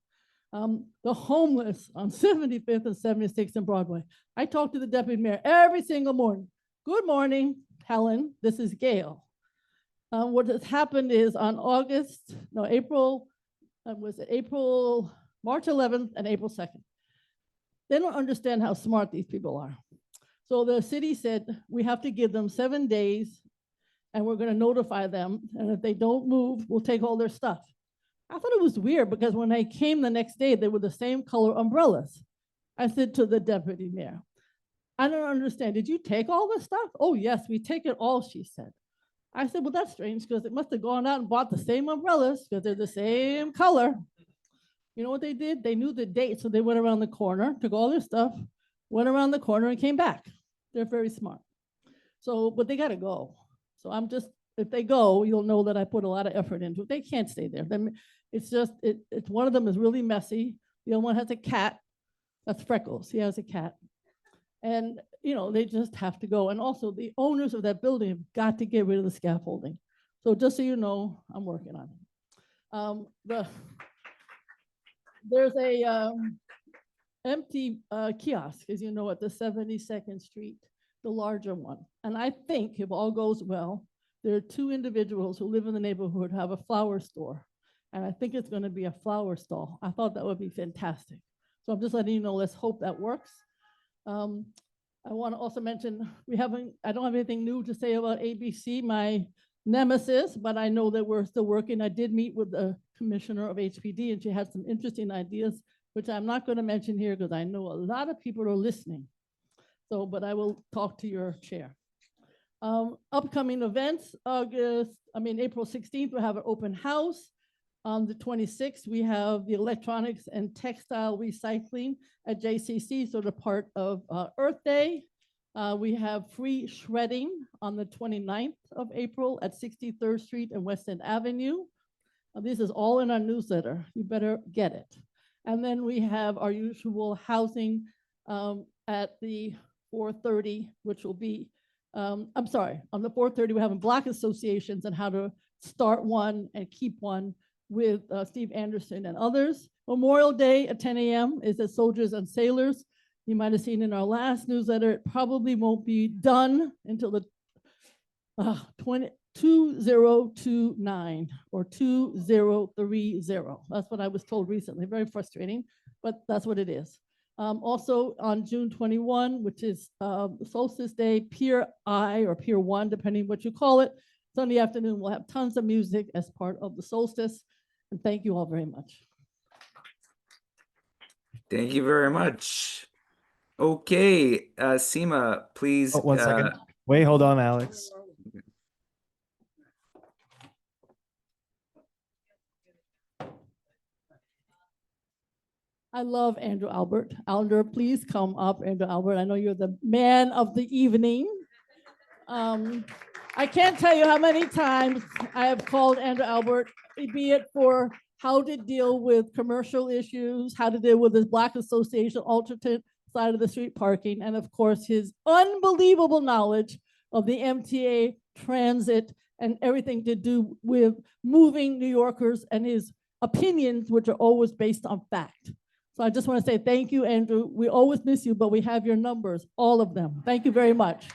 Speaker 10: The homeless on 75th and 76th and Broadway. I talk to the deputy mayor every single morning. Good morning, Helen. This is Gail. What has happened is on March 11th and April 2nd. They don't understand how smart these people are. So the city said, we have to give them 7 days and we're going to notify them. And if they don't move, we'll take all their stuff. I thought it was weird because when I came the next day, they were the same color umbrellas. I said to the deputy mayor, I don't understand. Did you take all the stuff? Oh, yes, we take it all, she said. I said, well, that's strange because it must have gone out and bought the same umbrellas because they're the same color. You know what they did? They knew the date, so they went around the corner, took all their stuff, went around the corner and came back. They're very smart. So, but they got to go. So if they go, you'll know that I put a lot of effort into it. They can't stay there. It's just, it's one of them is really messy. The other one has a cat. That's Freckles. He has a cat. And, they just have to go. And also the owners of that building have got to get rid of the scaffolding. So just so you know, I'm working on it. There's a empty kiosk, as you know, at the 72nd Street, the larger one. And I think if all goes well, there are 2 individuals who live in the neighborhood who have a flower store. And I think it's going to be a flower stall. I thought that would be fantastic. So I'm just letting you know, let's hope that works. I want to also mention, I don't have anything new to say about ABC, my nemesis, but I know that we're still working. I did meet with the commissioner of HPD and she had some interesting ideas, which I'm not going to mention here because I know a lot of people are listening. So, but I will talk to your chair. Upcoming events, April 16th, we'll have an open house. On the 26th, we have the electronics and textile recycling at JCC, so the part of Earth Day. We have free shredding on the 29th of April at 63rd Street and West End Avenue. This is all in our newsletter. You better get it. And then we have our usual housing at the 4:30, which will be, on the 4:30, we're having Black associations and how to start one and keep one with Steve Anderson and others. Memorial Day at 10 a.m. is at Soldiers and Sailors. You might have seen in our last newsletter, it probably won't be done until the 2029 or 2030. That's what I was told recently. Very frustrating, but that's what it is. Also on June 21, which is Solstice Day, Pier I or Pier 1, depending what you call it. Sunday afternoon, we'll have tons of music as part of the solstice. And thank you all very much.
Speaker 1: Thank you very much. Okay, Seema, please.
Speaker 9: Oh, 1 second. Wait, hold on, Alex.
Speaker 10: I love Andrew Albert. Andrew, please come up, Andrew Albert. I know you're the man of the evening. I can't tell you how many times I have called Andrew Albert, be it for how to deal with commercial issues, how to deal with this Black Association alternate side of the street parking, and of course, his unbelievable knowledge of the MTA transit and everything to do with moving New Yorkers and his opinions, which are always based on fact. So I just want to say thank you, Andrew. We always miss you, but we have your numbers, all of them. Thank you very much.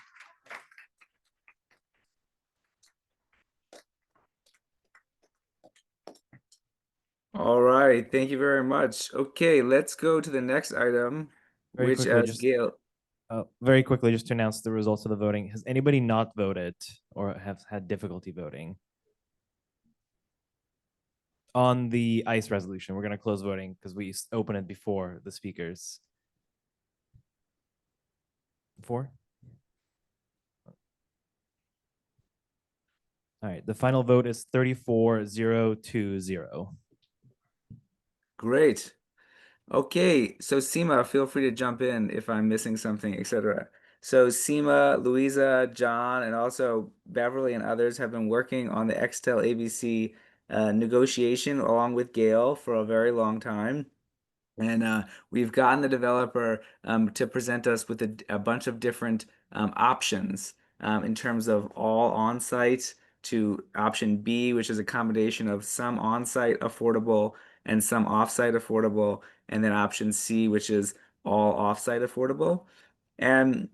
Speaker 1: All right, thank you very much. Okay, let's go to the next item,
Speaker 9: Very
Speaker 1: which
Speaker 9: quickly,
Speaker 1: as
Speaker 9: just-
Speaker 1: Gail.
Speaker 9: Very quickly, just to announce the results of the voting. Has anybody not voted or have had difficulty voting? On the ICE resolution, we're going to close voting because we open it before the speakers. 4? All right, the final vote is 34,020.
Speaker 1: Great. Okay, so Seema, feel free to jump in if I'm missing something, etc. So Seema, Louisa, John, and also Beverly and others have been working on the Extel ABC negotiation along with Gail for a very long time. And we've gotten the developer to present us with a bunch of different options in terms of all on-site to option B, which is a combination of some on-site affordable and some off-site affordable, and then option C, which is all off-site affordable. And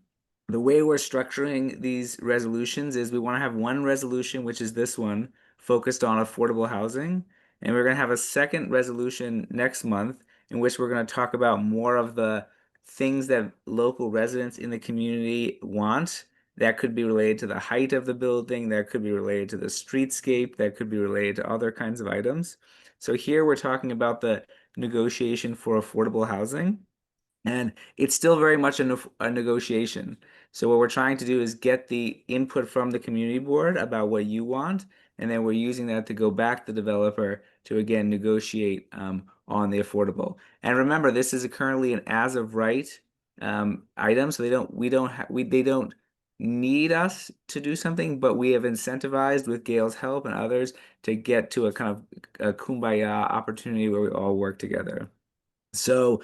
Speaker 1: the way we're structuring these resolutions is we want to have one resolution, which is this one, focused on affordable housing. And we're going to have a second resolution next month in which we're going to talk about more of the things that local residents in the community want. That could be related to the height of the building, that could be related to the streetscape, that could be related to other kinds of items. So here we're talking about the negotiation for affordable housing. And it's still very much a negotiation. So what we're trying to do is get the input from the community board about what you want, and then we're using that to go back to the developer to again negotiate on the affordable. And remember, this is currently an as of right item, so they don't need us to do something, but we have incentivized with Gail's help and others to get to a kind of a kumbaya opportunity where we all work together. So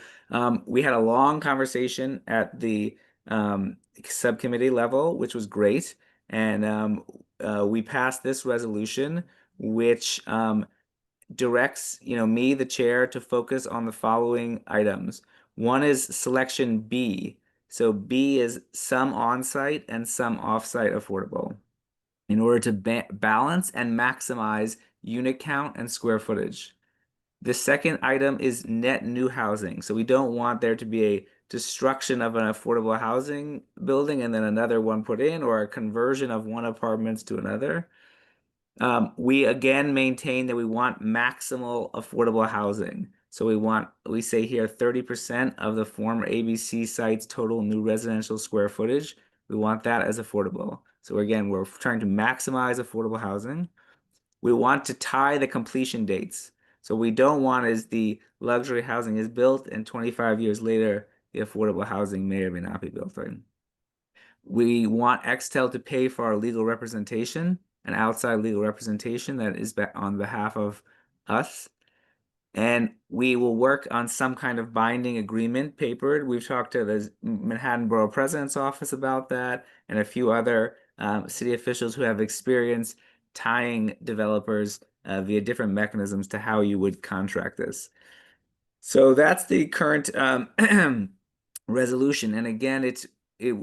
Speaker 1: we had a long conversation at the subcommittee level, which was great. And we passed this resolution, which directs, me, the chair, to focus on the following items. One is selection B. So B is some on-site and some off-site affordable in order to balance and maximize unit count and square footage. The second item is net new housing. So we don't want there to be a destruction of an affordable housing building and then another one put in, or a conversion of one apartments to another. We again maintain that we want maximal affordable housing. So we say here 30% of the former ABC site's total new residential square footage. We want that as affordable. So again, we're trying to maximize affordable housing. We want to tie the completion dates. So we don't want is the luxury housing is built and 25 years later, the affordable housing may or may not be built, right? We want Extel to pay for our legal representation, an outside legal representation that is on behalf of us. And we will work on some kind of binding agreement papered. We've talked to the Manhattan Borough President's Office about that and a few other city officials who have experience tying developers via different mechanisms to how you would contract this. So that's the current resolution. And again, it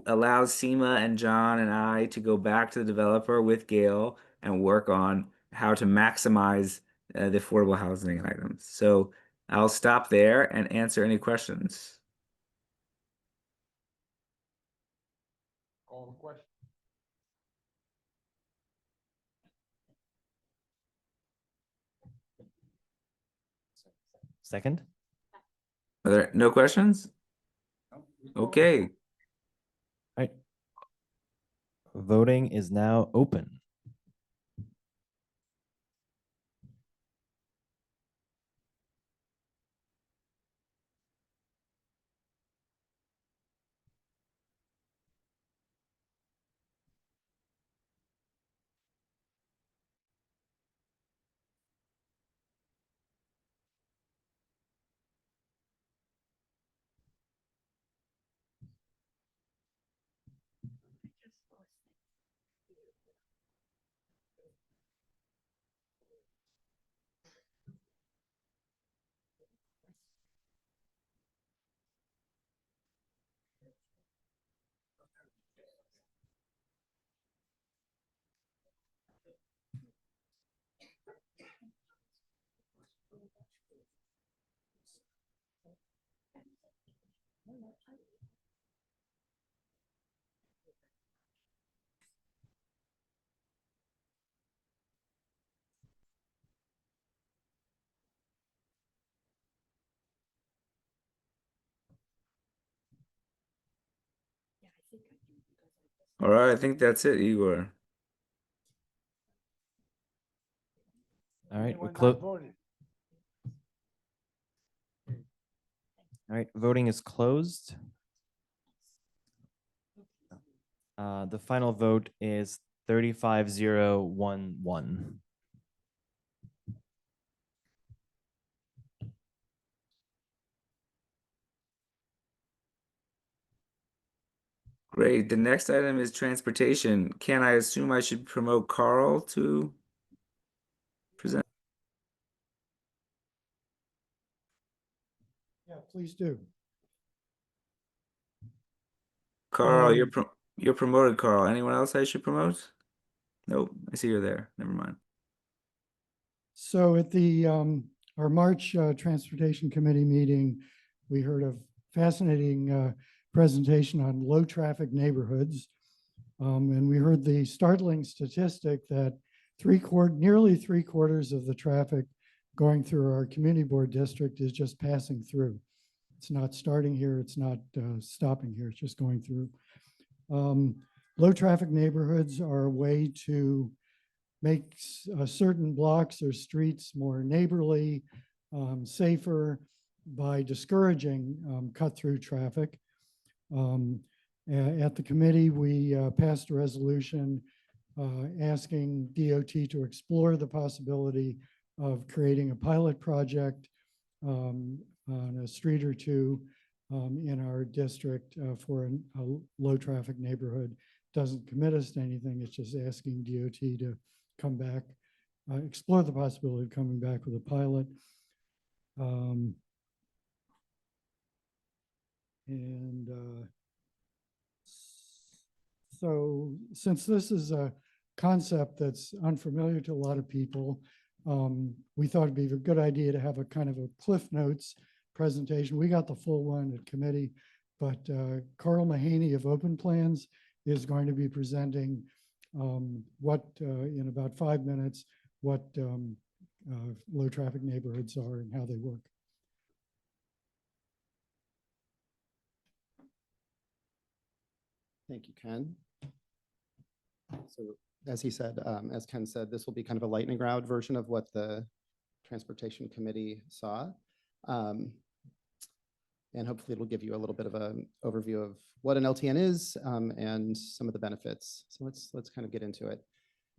Speaker 1: allows Seema and John and I to go back to the developer with Gail and work on how to maximize the affordable housing items. So I'll stop there and answer any questions.
Speaker 15: Call the question.
Speaker 9: Second?
Speaker 1: Are there no questions? Okay.
Speaker 9: All right. Voting is now open.
Speaker 1: All right, I think that's it, Igor.
Speaker 9: All right, we're close. All right, voting is closed. The final vote is 35-0-1-1.
Speaker 1: Great. The next item is transportation. Can I assume I should promote Carl to present?
Speaker 4: Yeah, please do.
Speaker 1: Carl, you're You're promoted, Carl. Anyone else I should promote? Nope, I see you're there. Never mind.
Speaker 11: So at the our March Transportation Committee meeting, we heard a fascinating presentation on low traffic neighborhoods. And we heard the startling statistic that nearly 3/4 of the traffic going through our community board district is just passing through. It's not starting here, it's not stopping here, it's just going through. Low traffic neighborhoods are a way to make certain blocks or streets more neighborly, safer by discouraging cut-through traffic. At the committee, we passed a resolution asking DOT to explore the possibility of creating a pilot project on a street or two in our district for a low traffic neighborhood. Doesn't commit us to anything, it's just asking DOT to come back, explore the possibility of coming back with a pilot. So since this is a concept that's unfamiliar to a lot of people, we thought it'd be a good idea to have a kind of a Cliff Notes presentation. We got the full one at committee, but Carl Mahaney of Open Plans is going to be presenting in about 5 minutes, what low traffic neighborhoods are and how they work.
Speaker 12: Thank you, Ken. So as he said, as Ken said, this will be kind of a lightning round version of what the Transportation Committee saw. And hopefully it'll give you a little bit of an overview of what an LTN is and some of the benefits. So let's kind of get into it.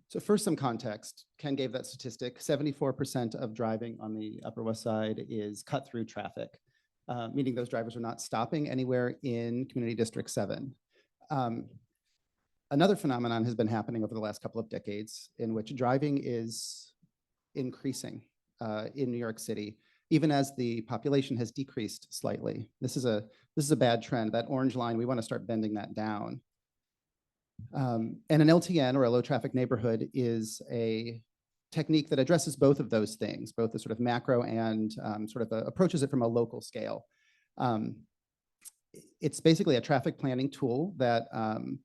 Speaker 12: So first, some context. Ken gave that statistic. 74% of driving on the Upper West Side is cut through traffic, meaning those drivers are not stopping anywhere in Community District 7. Another phenomenon has been happening over the last couple of decades in which driving is increasing in New York City, even as the population has decreased slightly. This is a bad trend. That orange line, we want to start bending that down. And an LTN, or a low traffic neighborhood, is a technique that addresses both of those things, both the sort of macro and sort of approaches it from a local scale. It's basically a traffic planning tool that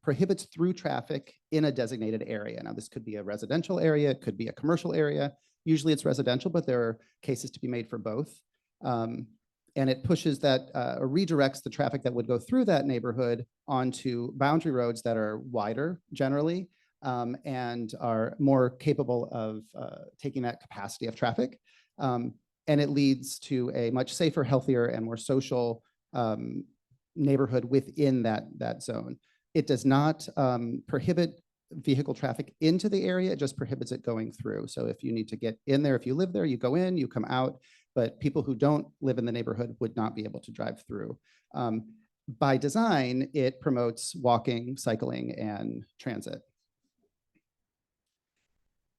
Speaker 12: prohibits through traffic in a designated area. Now, this could be a residential area, it could be a commercial area. Usually it's residential, but there are cases to be made for both. And it pushes that, or redirects the traffic that would go through that neighborhood onto boundary roads that are wider generally, and are more capable of taking that capacity of traffic. And it leads to a much safer, healthier, and more social neighborhood within that zone. It does not prohibit vehicle traffic into the area, it just prohibits it going through. So if you need to get in there, if you live there, you go in, you come out, but people who don't live in the neighborhood would not be able to drive through. By design, it promotes walking, cycling, and transit.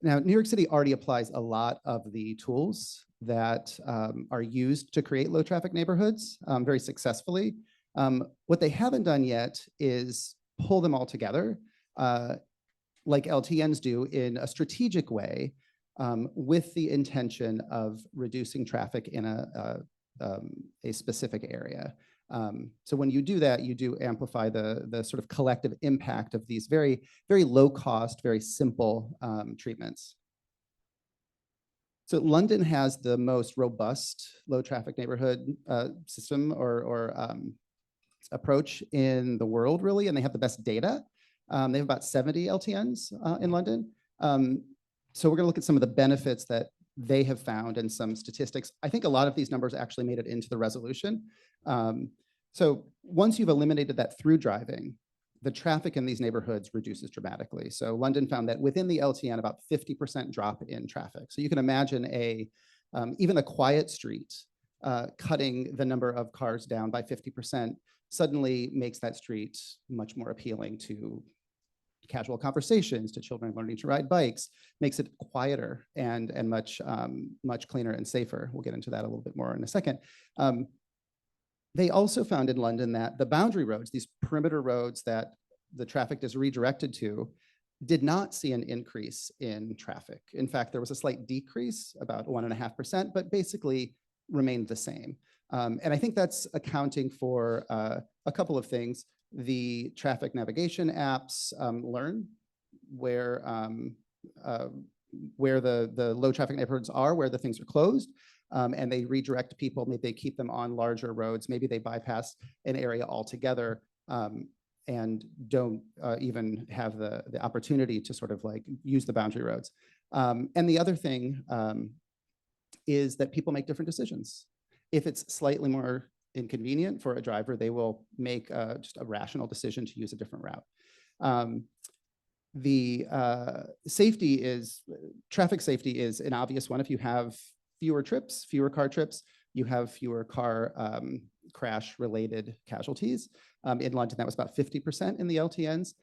Speaker 12: Now, New York City already applies a lot of the tools that are used to create low traffic neighborhoods very successfully. What they haven't done yet is pull them all together like LTNs do in a strategic way with the intention of reducing traffic in a specific area. So when you do that, you do amplify the sort of collective impact of these very, very low cost, very simple treatments. So London has the most robust low traffic neighborhood system or approach in the world, really, and they have the best data. They have about 70 LTNs in London. So we're gonna look at some of the benefits that they have found and some statistics. I think a lot of these numbers actually made it into the resolution. So once you've eliminated that through driving, the traffic in these neighborhoods reduces dramatically. So London found that within the LTN, about 50% drop in traffic. So you can imagine even a quiet street cutting the number of cars down by 50% suddenly makes that street much more appealing to casual conversations, to children learning to ride bikes, makes it quieter and much cleaner and safer. We'll get into that a little bit more in a second. They also found in London that the boundary roads, these perimeter roads that the traffic is redirected to did not see an increase in traffic. In fact, there was a slight decrease, about 1.5%, but basically remained the same. And I think that's accounting for a couple of things. The traffic navigation apps learn where the low traffic neighborhoods are, where the things are closed, and they redirect people. Maybe they keep them on larger roads. Maybe they bypass an area altogether and don't even have the opportunity to sort of like use the boundary roads. And the other thing is that people make different decisions. If it's slightly more inconvenient for a driver, they will make just a rational decision to use a different route. The traffic safety is an obvious one. If you have fewer trips, fewer car trips, you have fewer car crash-related casualties. In London, that was about 50% in the LTNs.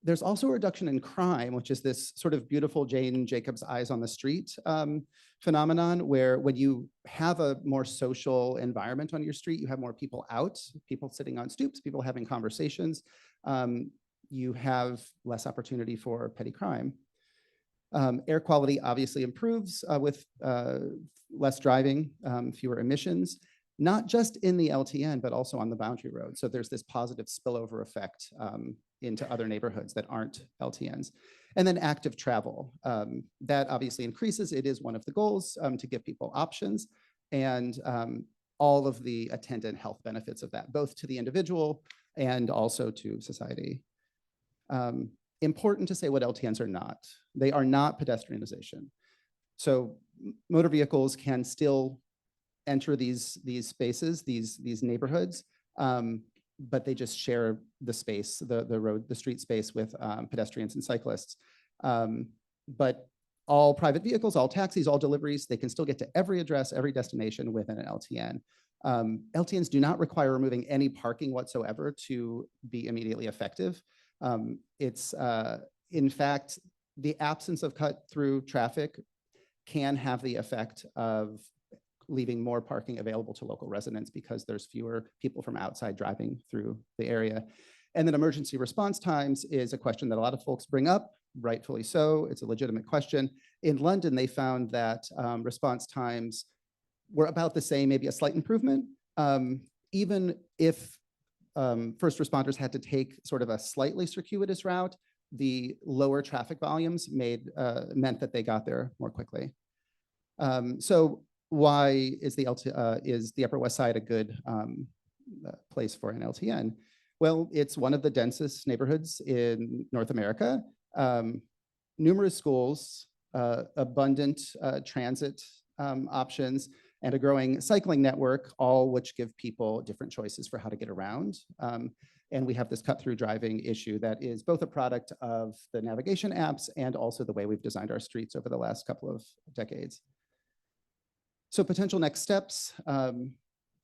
Speaker 12: There's also a reduction in crime, which is this sort of beautiful Jane Jacobs eyes on the street phenomenon, where when you have a more social environment on your street, you have more people out, people sitting on stoops, people having conversations, you have less opportunity for petty crime. Air quality obviously improves with less driving, fewer emissions, not just in the LTN, but also on the boundary road. So there's this positive spillover effect into other neighborhoods that aren't LTNs. And then active travel, that obviously increases. It is one of the goals to give people options and all of the attendant health benefits of that, both to the individual and also to society. Important to say what LTNs are not. They are not pedestrianization. So motor vehicles can still enter these spaces, these neighborhoods, but they just share the space, the street space with pedestrians and cyclists. But all private vehicles, all taxis, all deliveries, they can still get to every address, every destination within an LTN. LTNs do not require removing any parking whatsoever to be immediately effective. It's, in fact, the absence of cut-through traffic can have the effect of leaving more parking available to local residents because there's fewer people from outside driving through the area. And then emergency response times is a question that a lot of folks bring up, rightfully so. It's a legitimate question. In London, they found that response times were about the same, maybe a slight improvement, even if first responders had to take sort of a slightly circuitous route. The lower traffic volumes meant that they got there more quickly. So why is the Upper West Side a good place for an LTN? Well, it's one of the densest neighborhoods in North America. Numerous schools, abundant transit options, and a growing cycling network, all which give people different choices for how to get around. And we have this cut-through driving issue that is both a product of the navigation apps and also the way we've designed our streets over the last couple of decades. So potential next steps,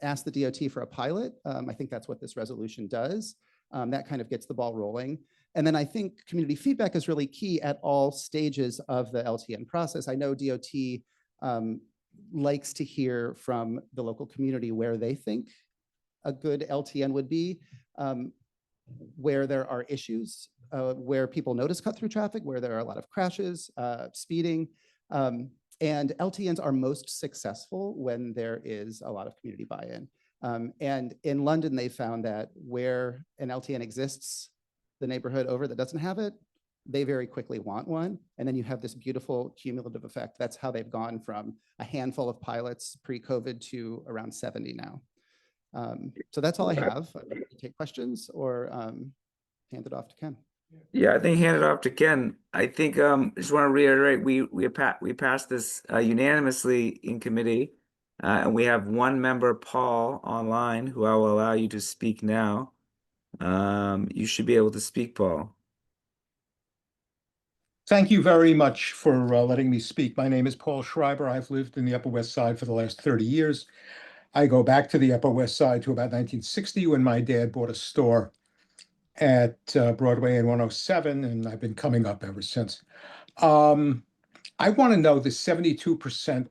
Speaker 12: ask the DOT for a pilot. I think that's what this resolution does. That kind of gets the ball rolling. And then I think community feedback is really key at all stages of the LTN process. I know DOT likes to hear from the local community where they think a good LTN would be, where there are issues, where people notice cut-through traffic, where there are a lot of crashes, speeding. And LTNs are most successful when there is a lot of community buy-in. And in London, they found that where an LTN exists, the neighborhood over that doesn't have it, they very quickly want one. And then you have this beautiful cumulative effect. That's how they've gone from a handful of pilots pre-COVID to around 70 now. So that's all I have. I'd like to take questions or hand it off to Ken.
Speaker 1: Yeah, I think hand it off to Ken. I think just want to reiterate we passed this unanimously in committee, and we have one member, Paul, online, who I will allow you to speak now. You should be able to speak, Paul.
Speaker 13: Thank you very much for letting me speak. My name is Paul Schreiber. I've lived in the Upper West Side for the last 30 years. I go back to the Upper West Side to about 1960 when my dad bought a store at Broadway and 107, and I've been coming up ever since. I want to know the 72%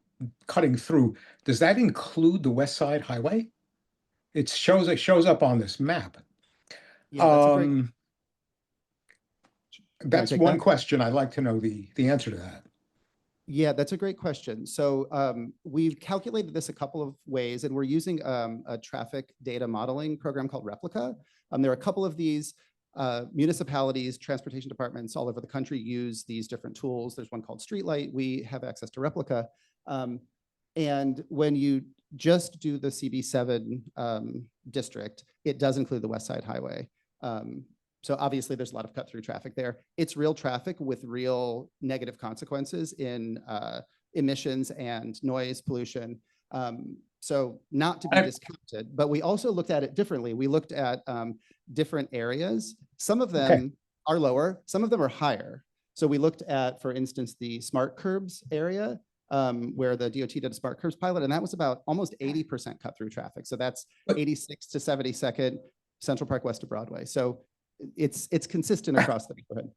Speaker 13: cutting through. Does that include the West Side Highway? It shows up on this map.
Speaker 12: Yeah, that's a great.
Speaker 13: That's
Speaker 12: take
Speaker 13: one
Speaker 12: that?
Speaker 13: question. I'd like to know the answer to that.
Speaker 12: Yeah, that's a great question. So we've calculated this a couple of ways, and we're using a traffic data modeling program called Replica. There are a couple of these municipalities, transportation departments all over the country use these different tools. There's one called Streetlight. We have access to Replica. And when you just do the CB7 district, it does include the West Side Highway. So obviously there's a lot of cut through traffic there. It's real traffic with real negative consequences in emissions and noise pollution. So not to be discounted, but we also looked at it differently. We looked at different areas. Some of them are lower, some of them are higher. So we looked at, for instance, the smart curbs area where the DOT did a smart curbs pilot, and that was about almost 80% cut through traffic. So that's 86 to 72nd Central Park west of Broadway. So it's consistent across the neighborhood.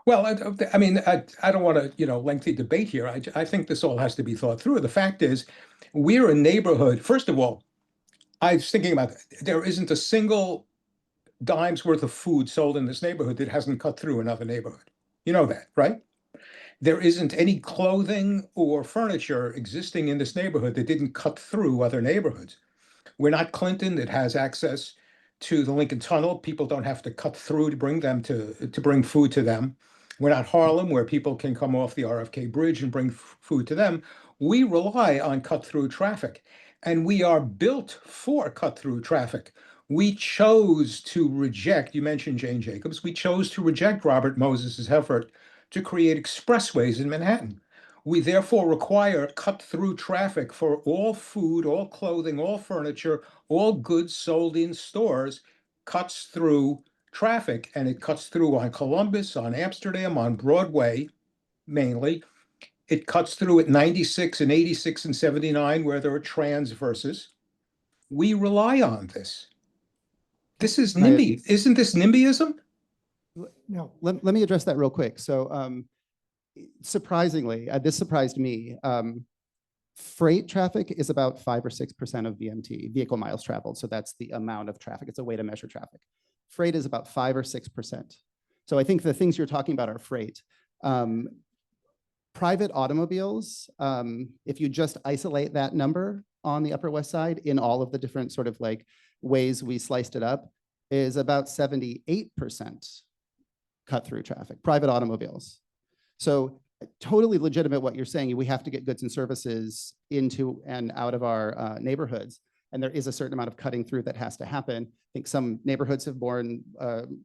Speaker 13: Well, I mean, I don't want to, lengthy debate here. I think this all has to be thought through. The fact is, we're a neighborhood. First of all, I was thinking about there isn't a single dime's worth of food sold in this neighborhood that hasn't cut through another neighborhood. You know that, right? There isn't any clothing or furniture existing in this neighborhood that didn't cut through other neighborhoods. We're not Clinton that has access to the Lincoln Tunnel. People don't have to cut through to bring them to bring food to them. We're not Harlem, where people can come off the RFK Bridge and bring food to them. We rely on cut through traffic, and we are built for cut through traffic. We chose to reject, you mentioned Jane Jacobs, we chose to reject Robert Moses's effort to create expressways in Manhattan. We therefore require cut-through traffic for all food, all clothing, all furniture, all goods sold in stores cuts through traffic, and it cuts through on Columbus, on Amsterdam, on Broadway, mainly. It cuts through at 96 and 86 and 79, where there are transverses. We rely on this. This is NIMBY. Isn't this NIMBYism?
Speaker 12: No. Let me address that real quick. So surprisingly, this surprised me. Freight traffic is about 5 or 6% of VMT, vehicle miles traveled. So that's the amount of traffic. It's a way to measure traffic. Freight is about 5 or 6%. So I think the things you're talking about are freight. Private automobiles, if you just isolate that number on the Upper West Side in all of the different sort of like ways we sliced it up, is about 78% cut through traffic, private automobiles. So totally legitimate what you're saying. We have to get goods and services into and out of our neighborhoods. And there is a certain amount of cutting through that has to happen. I think some neighborhoods have borne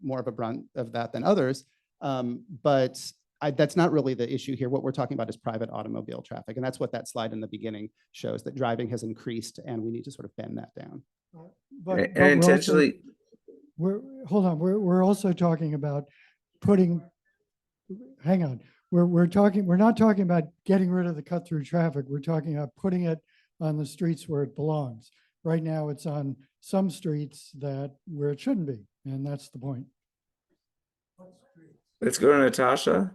Speaker 12: more of a brunt of that than others. But that's not really the issue here. What we're talking about is private automobile traffic. And that's what that slide in the beginning shows, that driving has increased and we need to sort of bend that down.
Speaker 11: But
Speaker 1: And
Speaker 11: we're
Speaker 1: intentionally,
Speaker 11: hold on, we're also talking about putting, hang on, we're not talking about getting rid of the cut through traffic. We're talking about putting it on the streets where it belongs. Right now, it's on some streets where it shouldn't be, and that's the point.
Speaker 1: let's go to Natasha.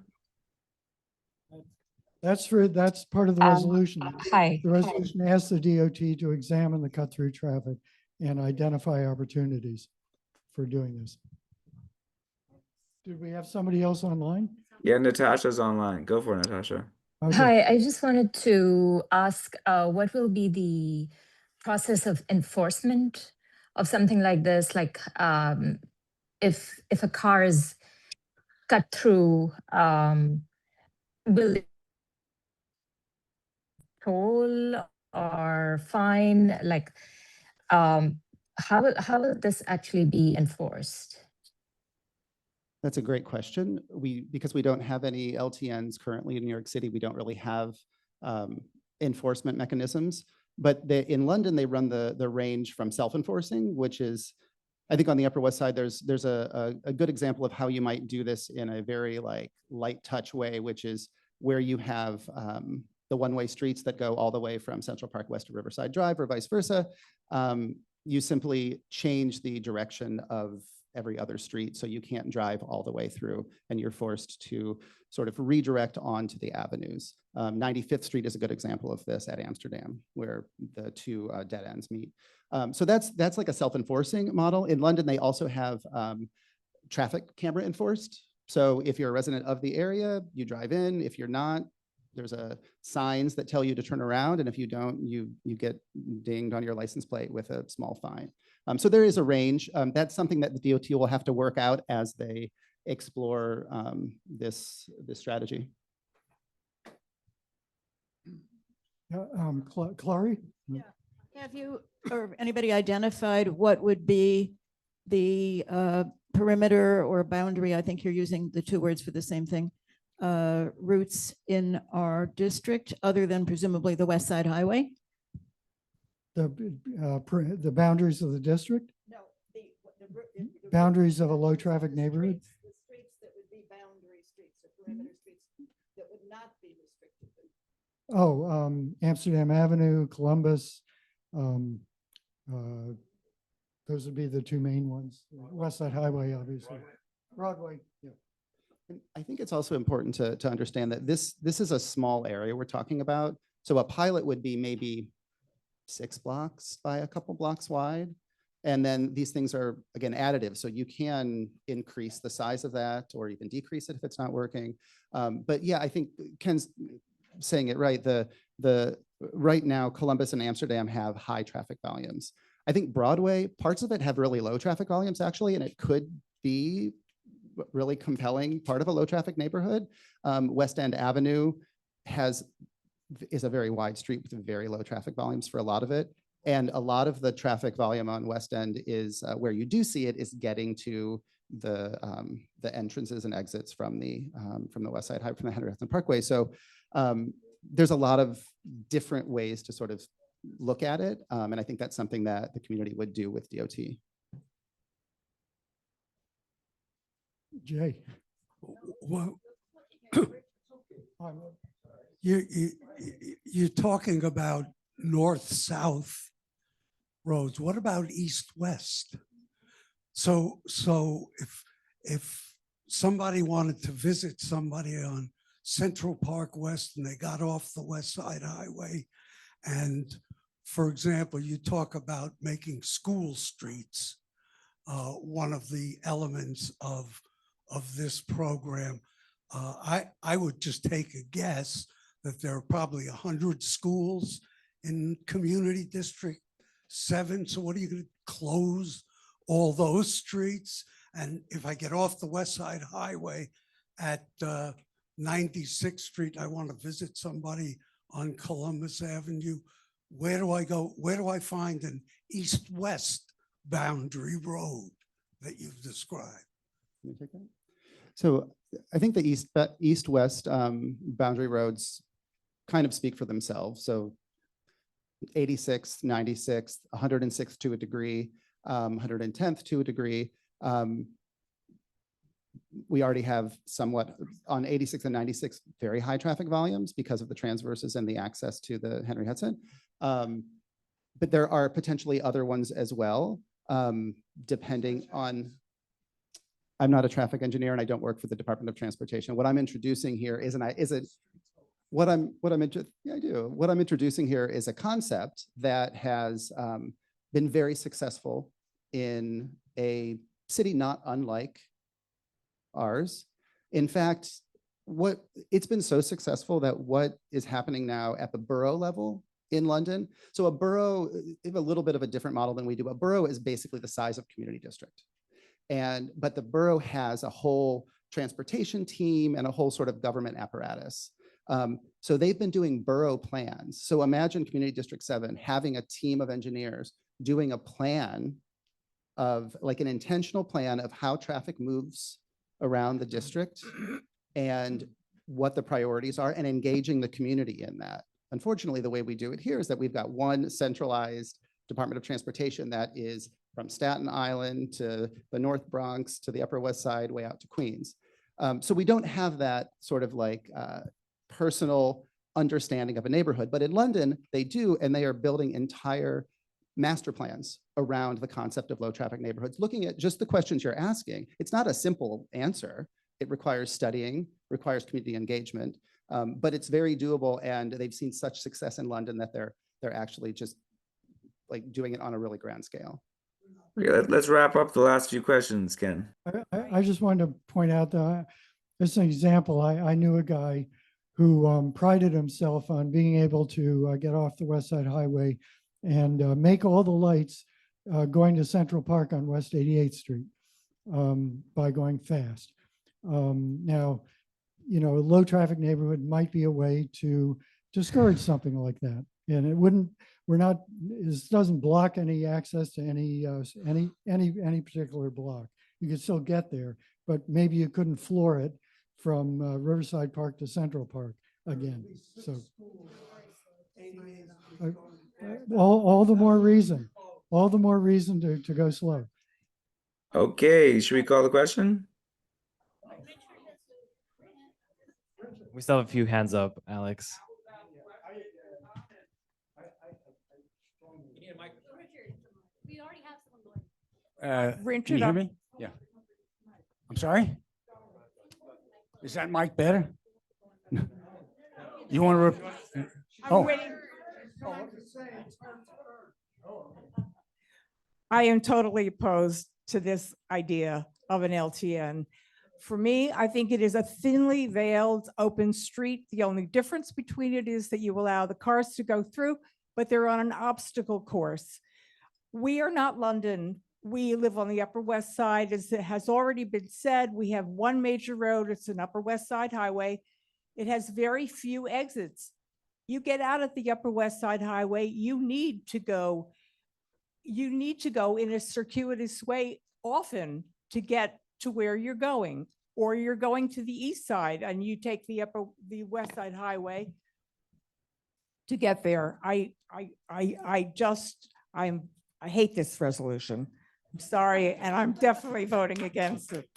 Speaker 11: That's part of the resolution.
Speaker 14: Hi.
Speaker 11: The resolution asks the DOT to examine the cut through traffic and identify opportunities for doing this. Did we have somebody else online?
Speaker 1: Yeah, Natasha's online. Go for it, Natasha.
Speaker 11: Okay.
Speaker 14: Hi, I just wanted to ask what will be the process of enforcement of something like this? Like if a car is cut through, will it toll or fine? Like how will this actually be enforced?
Speaker 12: That's a great question. Because we don't have any LTNs currently in New York City, we don't really have enforcement mechanisms. But in London, they run the range from self-enforcing, which is, I think on the Upper West Side, there's a good example of how you might do this in a very light touch way, which is where you have the one-way streets that go all the way from Central Park west to Riverside Drive or vice versa. You simply change the direction of every other street, so you can't drive all the way through, and you're forced to sort of redirect onto the avenues. 95th Street is a good example of this at Amsterdam, where the two dead ends meet. So that's like a self-enforcing model. In London, they also have traffic camera enforced So if you're a resident of the area, you drive in. If you're not, there's signs that tell you to turn around. And if you don't, you get dinged on your license plate with a small fine. So there is a range. That's something that the DOT will have to work out as they explore this strategy.
Speaker 11: Clary?
Speaker 16: Have you or anybody identified what would be the perimeter or boundary? I think you're using the two words for the same thing. Routes in our district, other than presumably the West Side Highway?
Speaker 11: The boundaries of the district?
Speaker 16: No,
Speaker 11: Boundaries of a low traffic neighborhood?
Speaker 16: The streets that would be boundary streets or perimeter streets that would not be restricted.
Speaker 11: Oh, Amsterdam Avenue, Columbus. Those would be the two main ones. West Side Highway, obviously. Broadway, yeah.
Speaker 12: And I think it's also important to understand that this is a small area we're talking about. So a pilot would be maybe 6 blocks by a couple blocks wide. And then these things are, again, additive. So you can increase the size of that or even decrease it if it's not working. But yeah, I think Ken's saying it right. Right now, Columbus and Amsterdam have high traffic volumes. I think Broadway, parts of it have really low traffic volumes actually, and it could be really compelling part of a low traffic neighborhood. West End Avenue is a very wide street with very low traffic volumes for a lot of it. And a lot of the traffic volume on West End is where you do see it is getting to the entrances and exits from the West Side Highway, from the Henry Hudson Parkway. So there's a lot of different ways to sort of look at it. And I think that's something that the community would do with DOT.
Speaker 11: Jay.
Speaker 17: Well, you're talking about north-south roads. What about east-west? So if somebody wanted to visit somebody on Central Park West and they got off the West Side Highway, and for example, you talk about making school streets one of the elements of this program. I would just take a guess that there are probably 100 schools in Community District 7. So what are you going to close all those streets? And if I get off the West Side Highway at 96th Street, I want to visit somebody on Columbus Avenue, where do I go? Where do I find an east-west boundary road that you've described?
Speaker 12: Can we take that? So I think the east-west boundary roads kind of speak for themselves. So 86th, 96th, 106th to a degree, 110th to a degree. We already have somewhat on 86 and 96 very high traffic volumes because of the transverses and the access to the Henry Hudson. But there are potentially other ones as well, depending on. I'm not a traffic engineer and I don't work for the Department of Transportation. What I'm introducing here what I'm introducing here is a concept that has been very successful in a city not unlike ours. In fact, it's been so successful that what is happening now at the borough level in London, so a borough, they have a little bit of a different model than we do. A borough is basically the size of community district. But the borough has a whole transportation team and a whole sort of government apparatus. So they've been doing borough plans. So imagine Community District 7 having a team of engineers doing a plan of like an intentional plan of how traffic moves around the district and what the priorities are and engaging the community in that. Unfortunately, the way we do it here is that we've got one centralized Department of Transportation that is from Staten Island to the North Bronx to the Upper West Side, way out to Queens. So we don't have that sort of like personal understanding of a neighborhood. But in London, they do, and they are building entire master plans around the concept of low traffic neighborhoods, looking at just the questions you're asking. It's not a simple answer. It requires studying, requires community engagement, but it's very doable. And they've seen such success in London that they're actually just like doing it on a really grand scale.
Speaker 1: Okay, let's wrap up the last few questions, Ken.
Speaker 11: I just wanted to point out that, as an example, I knew a guy who prided himself on being able to get off the West Side Highway and make all the lights going to Central Park on West 88th Street by going fast. Now, you know, a low traffic neighborhood might be a way to discourage something like that. And it wouldn't, this doesn't block any access to any particular block. You could still get there, but maybe you couldn't floor it from Riverside Park to Central Park again. So all the more reason to go slow.
Speaker 1: Okay, should we call the question?
Speaker 9: We still have a few hands up, Alex.
Speaker 18: Can you hear me? Yeah. I'm sorry? Is that mic better? You want to? Oh,
Speaker 19: I am totally opposed to this idea of an LTN. For me, I think it is a thinly veiled open street. The only difference between it is that you allow the cars to go through, but they're on an obstacle course. We are not London. We live on the Upper West Side. As it has already been said, we have one major road. It's an Upper West Side highway. It has very few exits. You get out at the Upper West Side Highway, you need to go in a circuitous way often to get to where you're going, or you're going to the east side and you take the West Side Highway to get there. I hate this resolution. I'm sorry, and I'm definitely voting against it.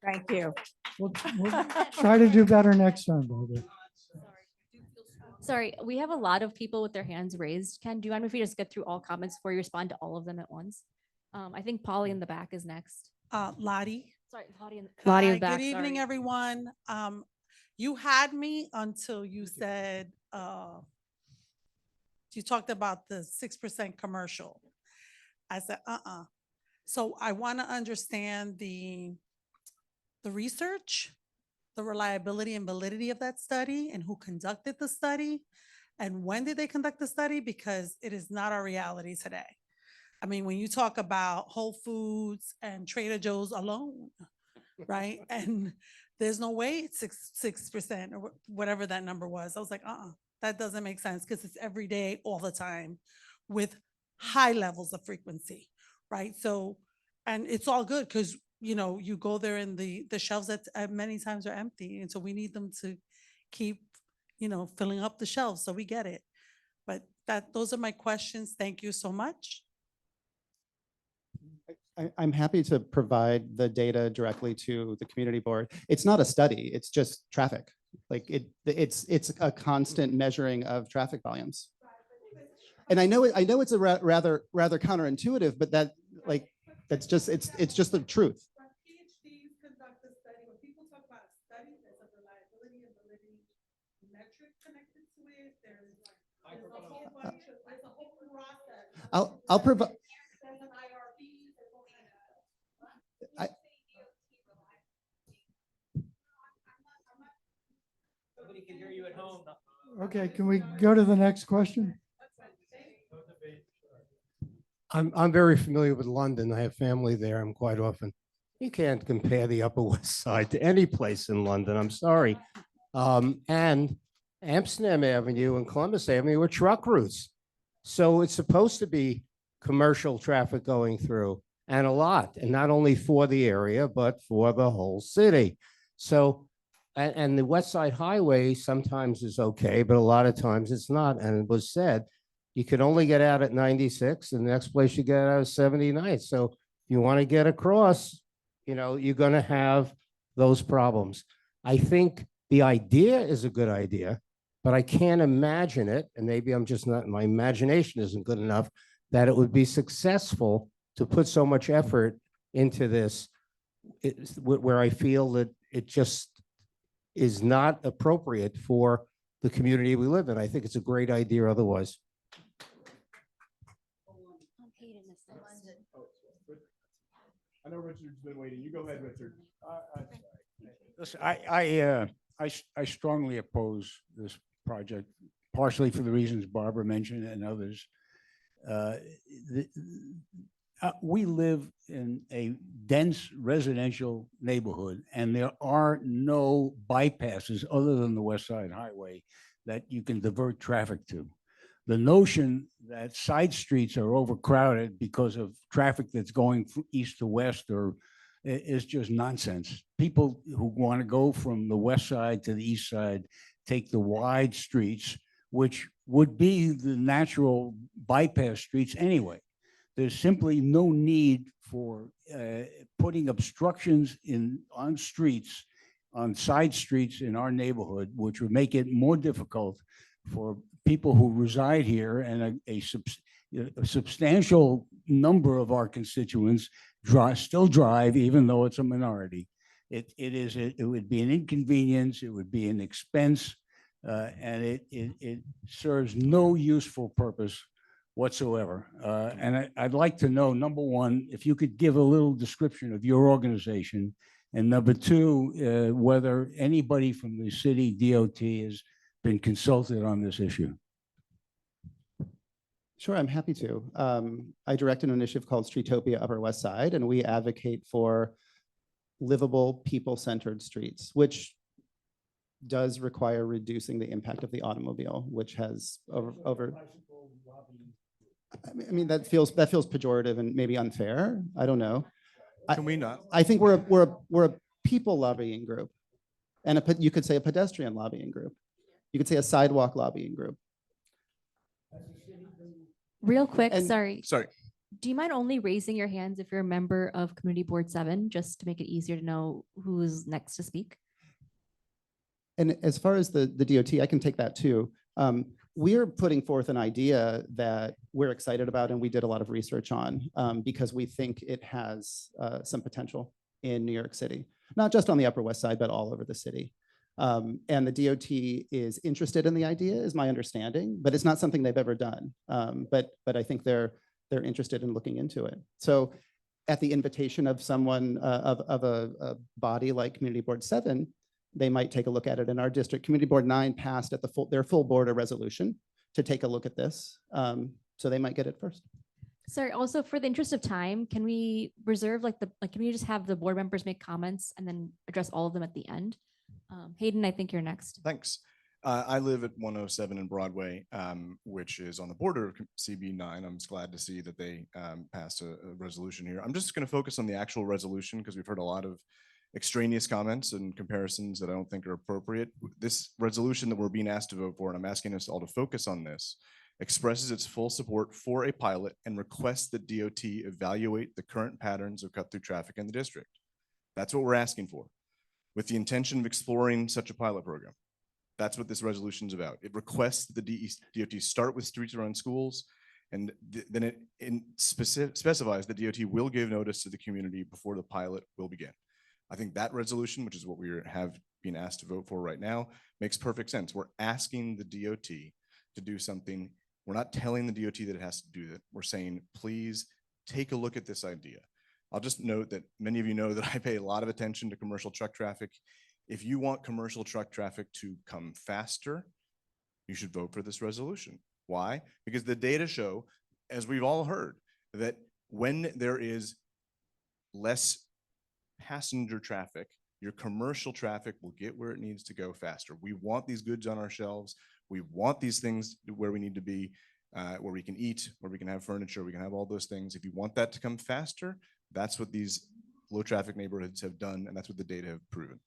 Speaker 19: Thank you.
Speaker 11: We'll try to do better next time, Barbara.
Speaker 2: Sorry, we have a lot of people with their hands raised. Ken, do you mind if we just get through all comments before you respond to all of them at once? I think Polly in the back is next.
Speaker 20: Lottie.
Speaker 2: Sorry, Lottie in the
Speaker 20: Hi,
Speaker 2: back.
Speaker 20: good evening,
Speaker 2: sorry.
Speaker 20: everyone. You had me until you said, you talked about the 6% commercial. I said, So I want to understand the research, the reliability and validity of that study, and who conducted the study, and when did they conduct the study? Because it is not our reality today. I mean, when you talk about Whole Foods and Trader Joe's alone, right? And there's no way it's 6% or whatever that number was. I was like, that doesn't make sense, because it's every day, all the time, with high levels of frequency, right? So, and it's all good because, you know, you go there and the shelves that many times are empty. And so we need them to keep, you know, filling up the shelves. So we get it. But those are my questions. Thank you so much.
Speaker 12: I'm happy to provide the data directly to the community board. It's not a study, it's just traffic. Like it's a constant measuring of traffic volumes. And I know it's a rather counterintuitive, but that's just it's just the truth.
Speaker 20: PhDs conduct a study. When people talk about a study, there's a reliability and validity metric connected to it. There's a whole bunch of, there's a whole process.
Speaker 12: I'll provide.
Speaker 20: There's an IRB.
Speaker 9: Nobody can hear you at home.
Speaker 11: Okay, can we go to the next question?
Speaker 24: I'm very familiar with London. I have family there. I'm quite often. You can't compare the Upper West Side to any place in London. I'm sorry. And Amsterdam Avenue and Columbus Avenue are truck routes. So it's supposed to be commercial traffic going through, and a lot, and not only for the area, but for the whole city. So, and the West Side Highway sometimes is okay, but a lot of times it's not. And it was said, you can only get out at 96, and the next place you get out is 79. So if you want to get across, you know, you're going to have those problems. I think the idea is a good idea, but I can't imagine it, and maybe I'm just not, my imagination isn't good enough, that it would be successful to put so much effort into this, where I feel that it just is not appropriate for the community we live in. I think it's a great idea otherwise.
Speaker 7: I know Richard's been waiting. You go ahead, Richard.
Speaker 18: Listen, I strongly oppose this project, partially for the reasons Barbara mentioned and others. We live in a dense residential neighborhood, and there are no bypasses other than the West Side Highway that you can divert traffic to. The notion that side streets are overcrowded because of traffic that's going from east to west is just nonsense. People who want to go from the west side to the east side take the wide streets, which would be the natural bypass streets anyway. There's simply no need for putting obstructions on streets, on side streets in our neighborhood, which would make it more difficult for people who reside here, and a substantial number of our constituents still drive, even though it's a minority. It would be an inconvenience, it would be an expense, and it serves no useful purpose whatsoever. And I'd like to know, number one, if you could give a little description of your organization, and number two, whether anybody from the city DOT has been consulted on this issue.
Speaker 12: Sure, I'm happy to. I direct an initiative called Streetopia Upper West Side, and we advocate for livable, people-centered streets, which does require reducing the impact of the automobile, which has over I mean, that feels pejorative and maybe unfair. I don't know.
Speaker 7: Can we not?
Speaker 12: I think we're a people lobbying group, and you could say a pedestrian lobbying group. You could say a sidewalk lobbying group.
Speaker 2: Real quick,
Speaker 12: And-
Speaker 2: sorry.
Speaker 7: Sorry.
Speaker 2: Do you mind only raising your hands if you're a member of Community Board 7, just to make it easier to know who's next to speak?
Speaker 12: And as far as the DOT, I can take that too. We're putting forth an idea that we're excited about and we did a lot of research on because we think it has some potential in New York City, not just on the Upper West Side, but all over the city. And the DOT is interested in the idea, is my understanding, but it's not something they've ever done. But I think they're interested in looking into it. So at the invitation of someone of a body like Community Board 7, they might take a look at it in our district. Community Board 9 passed at their full board a resolution to take a look at this. So they might get it first.
Speaker 2: Sorry, also for the interest of time, can we reserve can we just have the board members make comments and then address all of them at the end? Hayden, I think you're next.
Speaker 7: Thanks. I live at 107 in Broadway, which is on the border of CB9. I'm just glad to see that they passed a resolution here. I'm just going to focus on the actual resolution because we've heard a lot of extraneous comments and comparisons that I don't think are appropriate. This resolution that we're being asked to vote for, and I'm asking us all to focus on this, expresses its full support for a pilot and requests that DOT evaluate the current patterns of cut-through traffic in the district. That's what we're asking for, with the intention of exploring such a pilot program. That's what this resolution is about. It requests that the DOT start with streets around schools, and then it specifies that DOT will give notice to the community before the pilot will begin. I think that resolution, which is what we have been asked to vote for right now, makes perfect sense. We're asking the DOT to do something. We're not telling the DOT that it has to do that. We're saying, please take a look at this idea. I'll just note that many of you know that I pay a lot of attention to commercial truck traffic. If you want commercial truck traffic to come faster, you should vote for this resolution. Why? Because the data show, as we've all heard, that when there is less passenger traffic, your commercial traffic will get where it needs to go faster. We want these goods on our shelves. We want these things where we need to be, where we can eat, where we can have furniture, we can have all those things. If you want that to come faster, that's what these low traffic neighborhoods have done, and that's what the data have proven.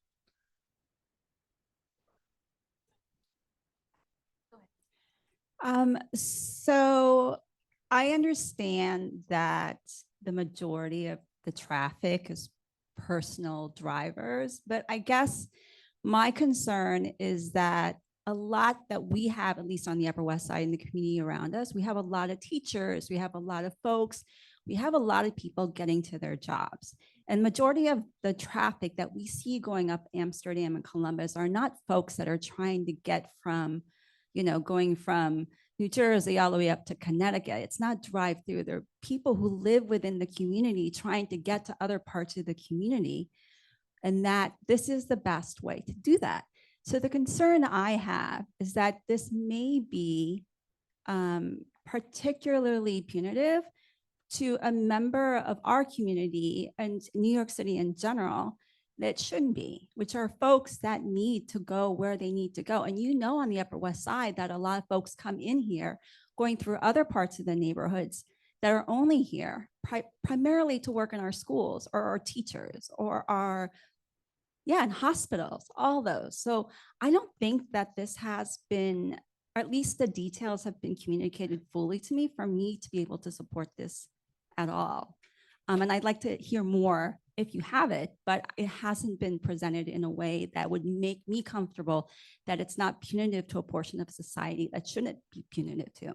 Speaker 3: So I understand that the majority of the traffic is personal drivers, but I guess my concern is that a lot that we have, at least on the Upper West Side in the community around us, we have a lot of teachers, we have a lot of folks, we have a lot of people getting to their jobs. And majority of the traffic that we see going up Amsterdam and Columbus are not folks that are trying to get from, going from New Jersey all the way up to Connecticut. It's not drive through. There are people who live within the community trying to get to other parts of the community, and that this is the best way to do that. So the concern I have is that this may be particularly punitive to a member of our community and New York City in general that shouldn't be, which are folks that need to go where they need to go. And you know, on the Upper West Side, that a lot of folks come in here going through other parts of the neighborhoods that are only here primarily to work in our schools or our teachers or our, in hospitals, all those. So I don't think that this has been, or at least the details have been communicated fully to me for me to be able to support this at all. And I'd like to hear more if you have it, but it hasn't been presented in a way that would make me comfortable that it's not punitive to a portion of society that shouldn't be punitive to.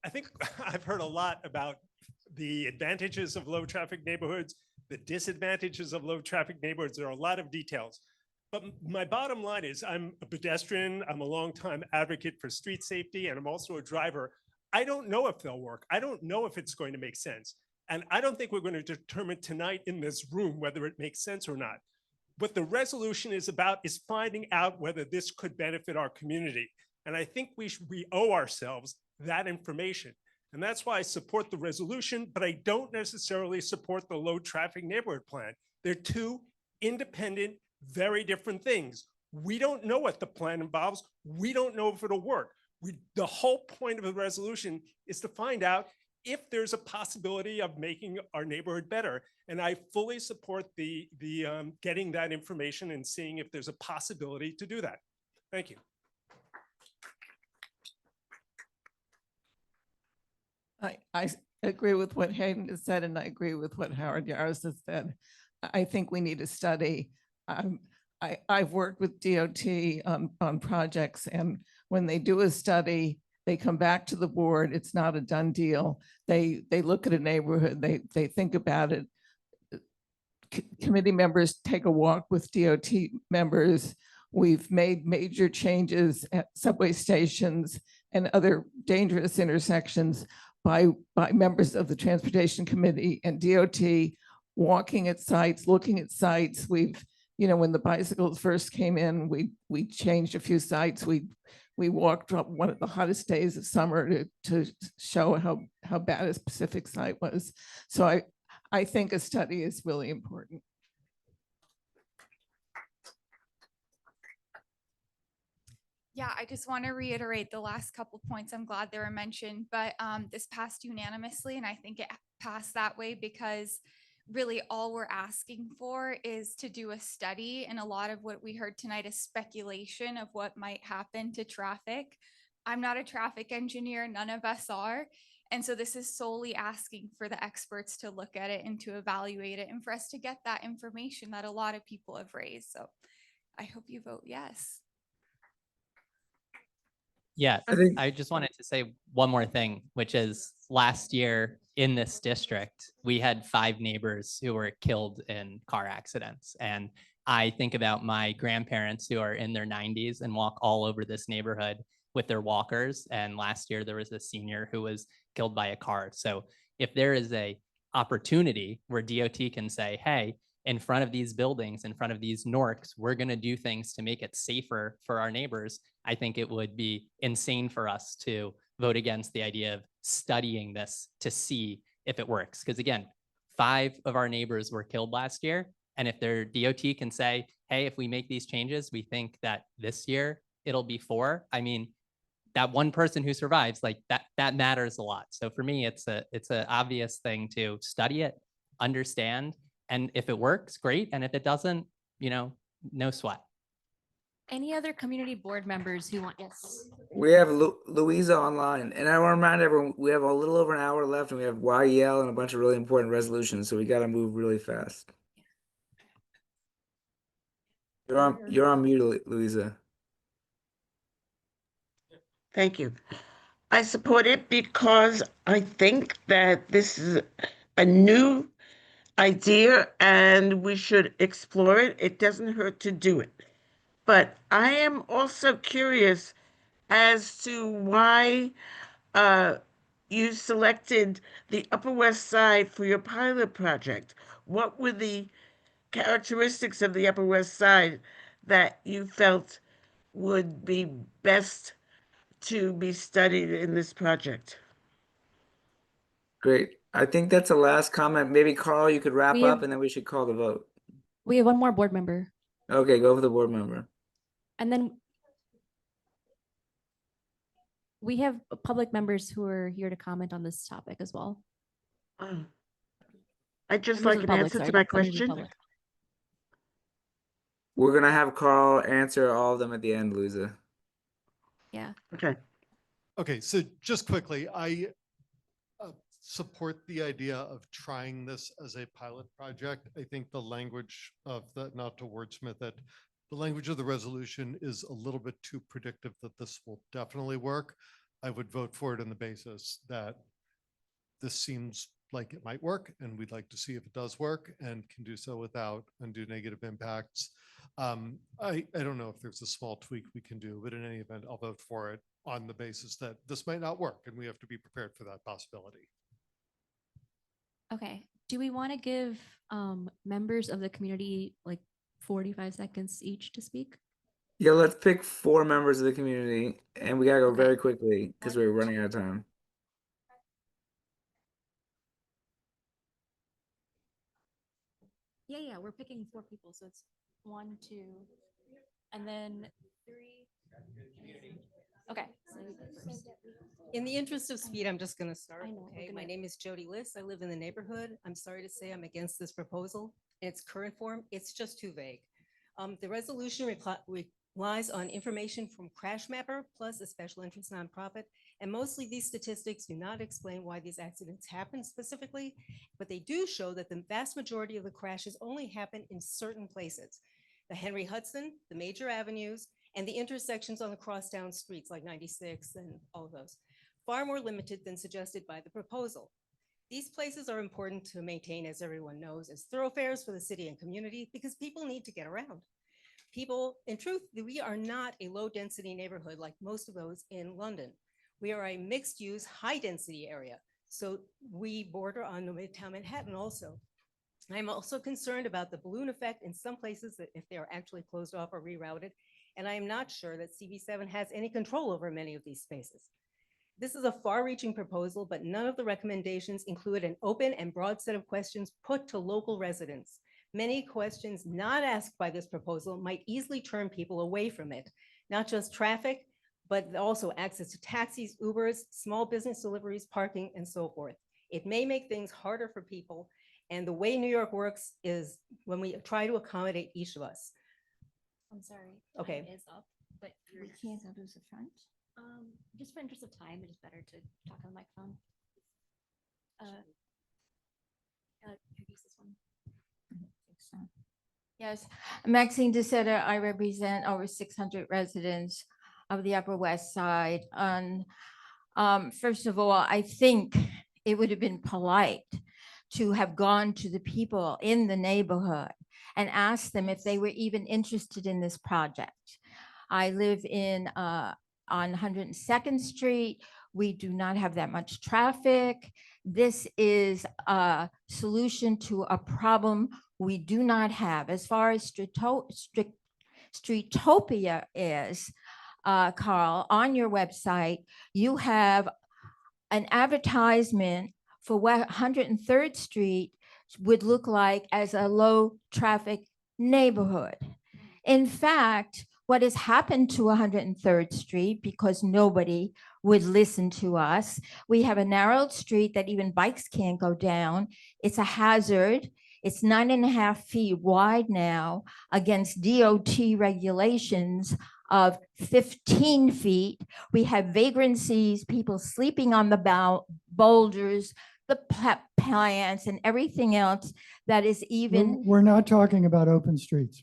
Speaker 6: I think I've heard a lot about the advantages of low traffic neighborhoods, the disadvantages of low traffic neighborhoods. There are a lot of details. But my bottom line is I'm a pedestrian, I'm a longtime advocate for street safety, and I'm also a driver. I don't know if they'll work. I don't know if it's going to make sense. And I don't think we're going to determine tonight in this room whether it makes sense or not. What the resolution is about is finding out whether this could benefit our community. And I think we owe ourselves that information. And that's why I support the resolution, but I don't necessarily support the low traffic neighborhood plan. They're two independent, very different things. We don't know what the plan involves. We don't know if it'll work. The whole point of the resolution is to find out if there's a possibility of making our neighborhood better. And I fully support the getting that information and seeing if there's a possibility to do that. Thank you.
Speaker 21: I agree with what Hayden has said, and I agree with what Howard Yaros has said. I think we need to study. I've worked with DOT on projects, and when they do a study, they come back to the board. It's not a done deal. They look at a neighborhood, they think about it. Committee members take a walk with DOT members. We've made major changes at subway stations and other dangerous intersections by members of the Transportation Committee and DOT walking at sites, looking at sites. We've, when the bicycles first came in, we changed a few sites. We walked up one of the hottest days of summer to show how bad a specific site was. So I think a study is really important.
Speaker 22: Yeah, I just want to reiterate the last couple points. I'm glad they were mentioned, but this passed unanimously, and I think it passed that way because really all we're asking for is to do a study, and a lot of what we heard tonight is speculation of what might happen to traffic. I'm not a traffic engineer, none of us are. And so this is solely asking for the experts to look at it and to evaluate it and for us to get that information that a lot of people have raised. So I hope you vote yes.
Speaker 23: Yeah, I just wanted to say one more thing, which is last year in this district, we had 5 neighbors who were killed in car accidents. And I think about my grandparents who are in their 90s and walk all over this neighborhood with their walkers. And last year there was a senior who was killed by a car. So if there is a opportunity where DOT can say, hey, in front of these buildings, in front of these NORCs, we're going to do things to make it safer for our neighbors, I think it would be insane for us to vote against the idea of studying this to see if it works. Because again, 5 of our neighbors were killed last year. And if their DOT can say, hey, if we make these changes, we think that this year it'll be 4. I mean, that one person who survives, like that matters a lot. So for me, it's a obvious thing to study it, understand, and if it works, great. And if it doesn't, no sweat.
Speaker 2: Any other community board members who want, yes?
Speaker 1: We have Louisa online, and I want to remind everyone, we have a little over an hour left, and we have YEL and a bunch of really important resolutions, so we got to move really fast. You're on mute, Louisa.
Speaker 25: Thank you. I support it because I think that this is a new idea and we should explore it. It doesn't hurt to do it. But I am also curious as to why you selected the Upper West Side for your pilot project. What were the characteristics of the Upper West Side that you felt would be best to be studied in this project?
Speaker 1: Great. I think that's the last comment. Maybe Carl, you could wrap
Speaker 2: We
Speaker 1: up
Speaker 2: have-
Speaker 1: and then we should call the vote.
Speaker 2: We have one more board member,
Speaker 1: Okay, go for the board member.
Speaker 2: and then we have public members who are here to comment on this topic as well.
Speaker 25: I'd just
Speaker 2: Members
Speaker 25: like
Speaker 2: of
Speaker 25: an
Speaker 2: the public,
Speaker 25: answer
Speaker 2: sorry,
Speaker 25: to my
Speaker 2: not members of the
Speaker 25: question.
Speaker 2: public.
Speaker 1: We're gonna have Carl answer all of them at the end, Luza.
Speaker 2: Yeah.
Speaker 25: Okay.
Speaker 4: Okay, so just quickly, I support the idea of trying this as a pilot project. I think the language of the, not to wordsmith it, the language of the resolution is a little bit too predictive that this will definitely work. I would vote for it on the basis that this seems like it might work, and we'd like to see if it does work and can do so without undue negative impacts. I don't know if there's a small tweak we can do, but in any event, I'll vote for it on the basis that this might not work, and we have to be prepared for that possibility.
Speaker 2: Okay, do we want to give members of the community like 45 seconds each to speak?
Speaker 1: Yeah, let's pick 4 members of the community and we gotta go
Speaker 2: Okay.
Speaker 1: very quickly because we're running out of time.
Speaker 2: Yeah, we're picking 4 people, so it's 1, 2, and then 3. Okay. so you go first.
Speaker 5: In the interest of speed, I'm just going to start.
Speaker 2: I know, we're
Speaker 5: Okay, my
Speaker 2: gonna-
Speaker 5: name is Jody Liss. I live in the neighborhood. I'm sorry to say I'm against this proposal. In its current form, it's just too vague. The resolution relies on information from Crash Mapper plus a special interest nonprofit. And mostly these statistics do not explain why these accidents happen specifically, but they do show that the vast majority of the crashes only happen in certain places. The Henry Hudson, the major avenues, and the intersections on the crosstown streets like 96 and all of those, far more limited than suggested by the proposal. These places are important to maintain, as everyone knows, as thoroughfares for the city and community because people need to get around. People, in truth, we are not a low-density neighborhood like most of those in London. We are a mixed-use, high-density area. So we border on the Midtown Manhattan also. I'm also concerned about the balloon effect in some places that if they are actually closed off or rerouted. And I am not sure that CB7 has any control over many of these spaces. This is a far-reaching proposal, but none of the recommendations include an open and broad set of questions put to local residents. Many questions not asked by this proposal might easily turn people away from it, not just traffic, but also access to taxis, Ubers, small business deliveries, parking, and so forth. It may make things harder for people. And the way New York works is when we try to accommodate each of us.
Speaker 2: I'm sorry.
Speaker 5: Okay.
Speaker 2: Time is up, but
Speaker 3: We can't go to the front.
Speaker 2: just for interest of time, it is better to talk on the microphone. Who uses this one?
Speaker 8: Yes, Maxine DeSeta, I represent over 600 residents of the Upper West Side. And first of all, I think it would have been polite to have gone to the people in the neighborhood and asked them if they were even interested in this project. I live on 102nd Street. We do not have that much traffic. This is a solution to a problem we do not have. As far as Streetopia is, Carl, on your website, you have an advertisement for what 103rd Street would look like as a low traffic neighborhood. In fact, what has happened to 103rd Street, because nobody would listen to us, we have a narrowed street that even bikes can't go down. It's a hazard. It's 9.5 feet wide now against DOT regulations of 15 feet. We have vagrancies, people sleeping on the boulders, the plants and everything else that is even.
Speaker 11: We're not talking about open streets,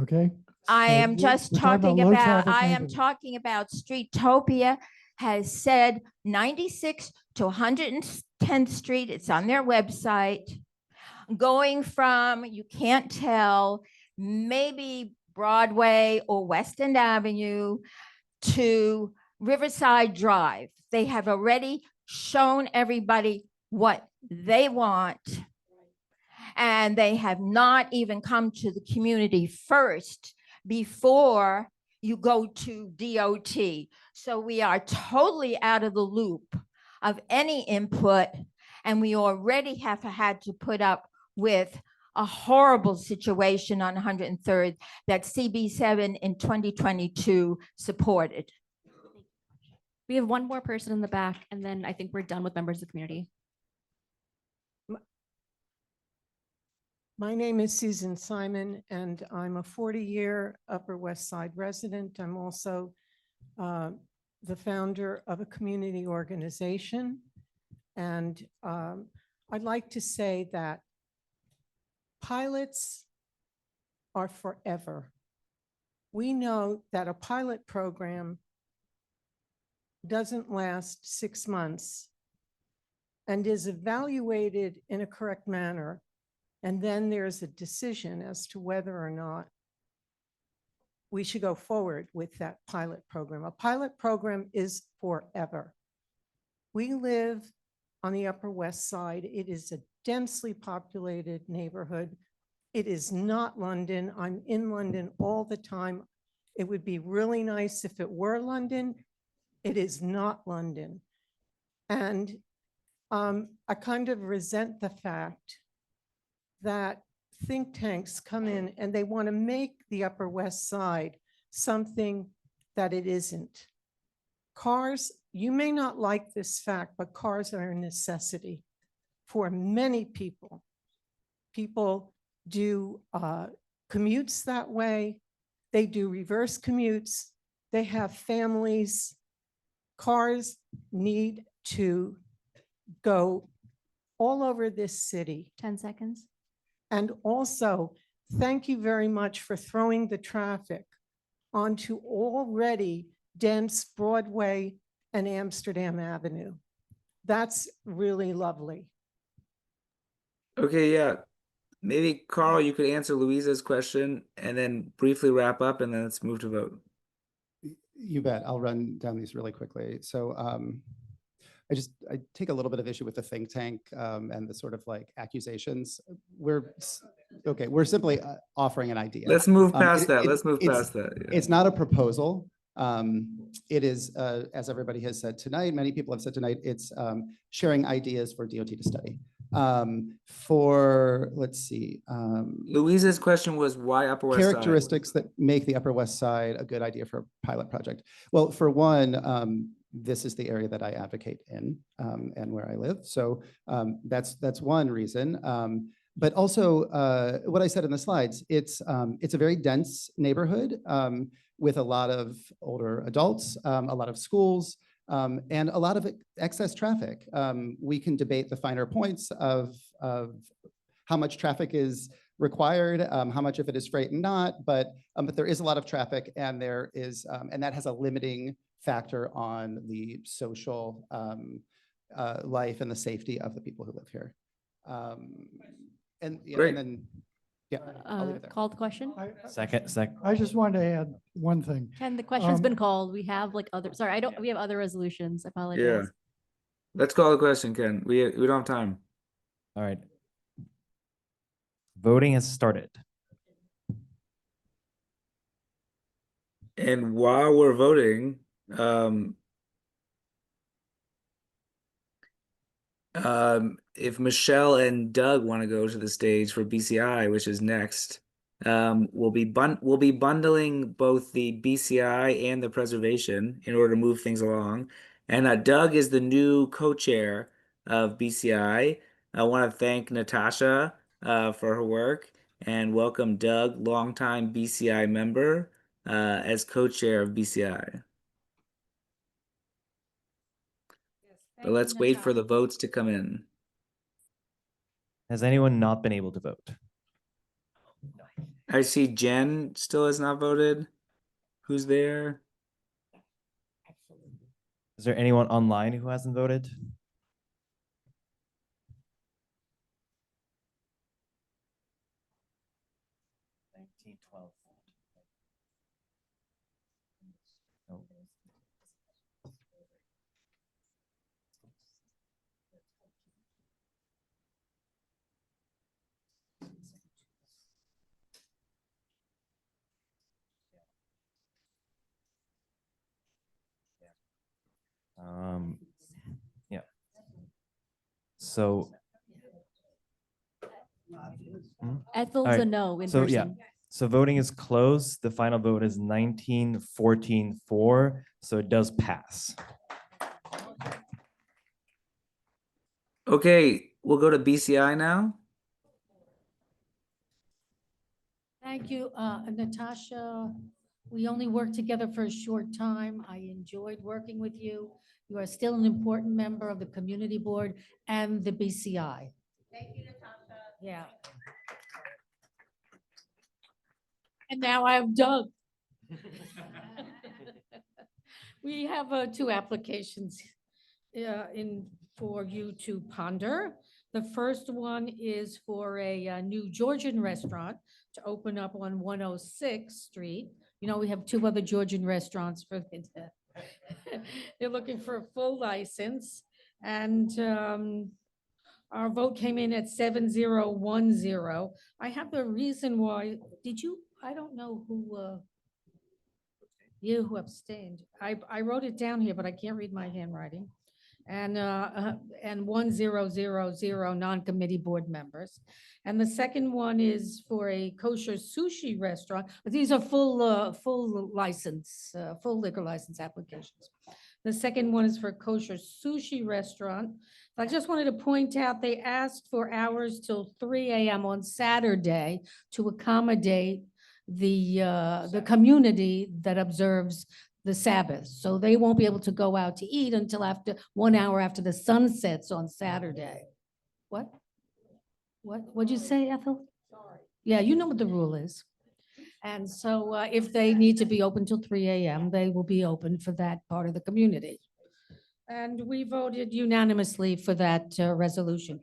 Speaker 11: okay?
Speaker 8: I am
Speaker 11: we're
Speaker 8: just
Speaker 11: talking
Speaker 8: talking
Speaker 11: low
Speaker 8: about,
Speaker 11: traffic
Speaker 8: I am
Speaker 11: neighborhoods.
Speaker 8: talking about Streetopia has said 96 to 110th Street, it's on their website, going from, you can't tell, maybe Broadway or West End Avenue to Riverside Drive. They have already shown everybody what they want. And they have not even come to the community first before you go to DOT. So we are totally out of the loop of any input. And we already have had to put up with a horrible situation on 103rd that CB7 in 2022 supported.
Speaker 2: We have one more person in the back, and then I think we're done with members of the community.
Speaker 19: My name is Susan Simon, and I'm a 40-year Upper West Side resident. I'm also the founder of a community organization. And I'd like to say that pilots are forever. We know that a pilot program doesn't last 6 months and is evaluated in a correct manner. And then there's a decision as to whether or not we should go forward with that pilot program. A pilot program is forever. We live on the Upper West Side. It is a densely populated neighborhood. It is not London. I'm in London all the time. It would be really nice if it were London. It is not London. And I kind of resent the fact that think tanks come in and they want to make the Upper West Side something that it isn't. Cars, you may not like this fact, but cars are a necessity for many people. People do commutes that way. They do reverse commutes. They have families. Cars need to go all over this city.
Speaker 2: 10 seconds.
Speaker 19: And also, thank you very much for throwing the traffic onto already dense Broadway and Amsterdam Avenue. That's really lovely.
Speaker 1: Okay, yeah. Maybe Carl, you could answer Louisa's question and then briefly wrap up, and then let's move to vote.
Speaker 12: You bet. I'll run down these really quickly. So I take a little bit of issue with the think tank and the sort of like accusations. We're simply offering an idea.
Speaker 1: Let's move past
Speaker 12: It-
Speaker 1: that.
Speaker 12: it-
Speaker 1: Let's move
Speaker 12: it's-
Speaker 1: past that. Yeah.
Speaker 12: It's not a proposal. It is, as everybody has said tonight, many people have said tonight, it's sharing ideas for DOT to study. Let's see.
Speaker 1: Louisa's question was why Upper West Side?
Speaker 12: Characteristics that make the Upper West Side a good idea for a pilot project. Well, for one, this is the area that I advocate in and where I live. So that's one reason. But also what I said in the slides, it's a very dense neighborhood with a lot of older adults, a lot of schools, and a lot of excess traffic. We can debate the finer points of how much traffic is required, how much of it is freight and not, but there is a lot of traffic, and there is, and that has a limiting factor on the social life and the safety of the people who live here. And then, yeah, I'll leave it there.
Speaker 2: Call the question.
Speaker 9: Second.
Speaker 11: I just wanted to add one thing.
Speaker 2: Ken, the question's been called. We have like other, sorry, we have other resolutions. I
Speaker 1: Yeah.
Speaker 2: apologize.
Speaker 1: Let's call the question, Ken. We don't have time.
Speaker 9: All right. Voting has started.
Speaker 1: And while we're voting, if Michelle and Doug want to go to the stage for BCI, which is next, we'll be bundling both the BCI and the preservation in order to move things along. And Doug is the new co-chair of BCI. I want to thank Natasha for her work and welcome Doug, longtime BCI member, as co-chair of BCI. But let's wait for the votes to come in.
Speaker 9: Has anyone not been able to vote?
Speaker 1: I see Jen still has not voted. Who's there?
Speaker 9: Is there anyone online who hasn't voted? Yeah. So.
Speaker 2: Ethel's
Speaker 9: All right,
Speaker 2: a no in
Speaker 9: so yeah,
Speaker 2: person.
Speaker 9: so voting is closed. The final vote is 19-14-4, so it does pass.
Speaker 1: Okay, we'll go to BCI now.
Speaker 10: Thank you, Natasha. We only worked together for a short time. I enjoyed working with you. You are still an important member of the community board and the BCI.
Speaker 20: Thank you, Natasha.
Speaker 10: Yeah. And now I have Doug. We have two applications for you to ponder. The first one is for a new Georgian restaurant to open up on 106th Street. You know, we have two other Georgian restaurants for they're looking for a full license. And our vote came in at 7010. I have the reason why. I don't know who abstained. I wrote it down here, but I can't read my handwriting. And 1000 non-committee board members. And the second one is for a kosher sushi restaurant, but these are full liquor license applications. The second one is for a kosher sushi restaurant. I just wanted to point out, they asked for hours till 3 a.m. on Saturday to accommodate the community that observes the Sabbath. So they won't be able to go out to eat until after 1 hour after the sun sets on Saturday. What'd you say, Ethel? Sorry. Yeah, you know what the rule is. And so if they need to be open till 3 a.m., they will be open for that part of the community. And we voted unanimously for that resolution,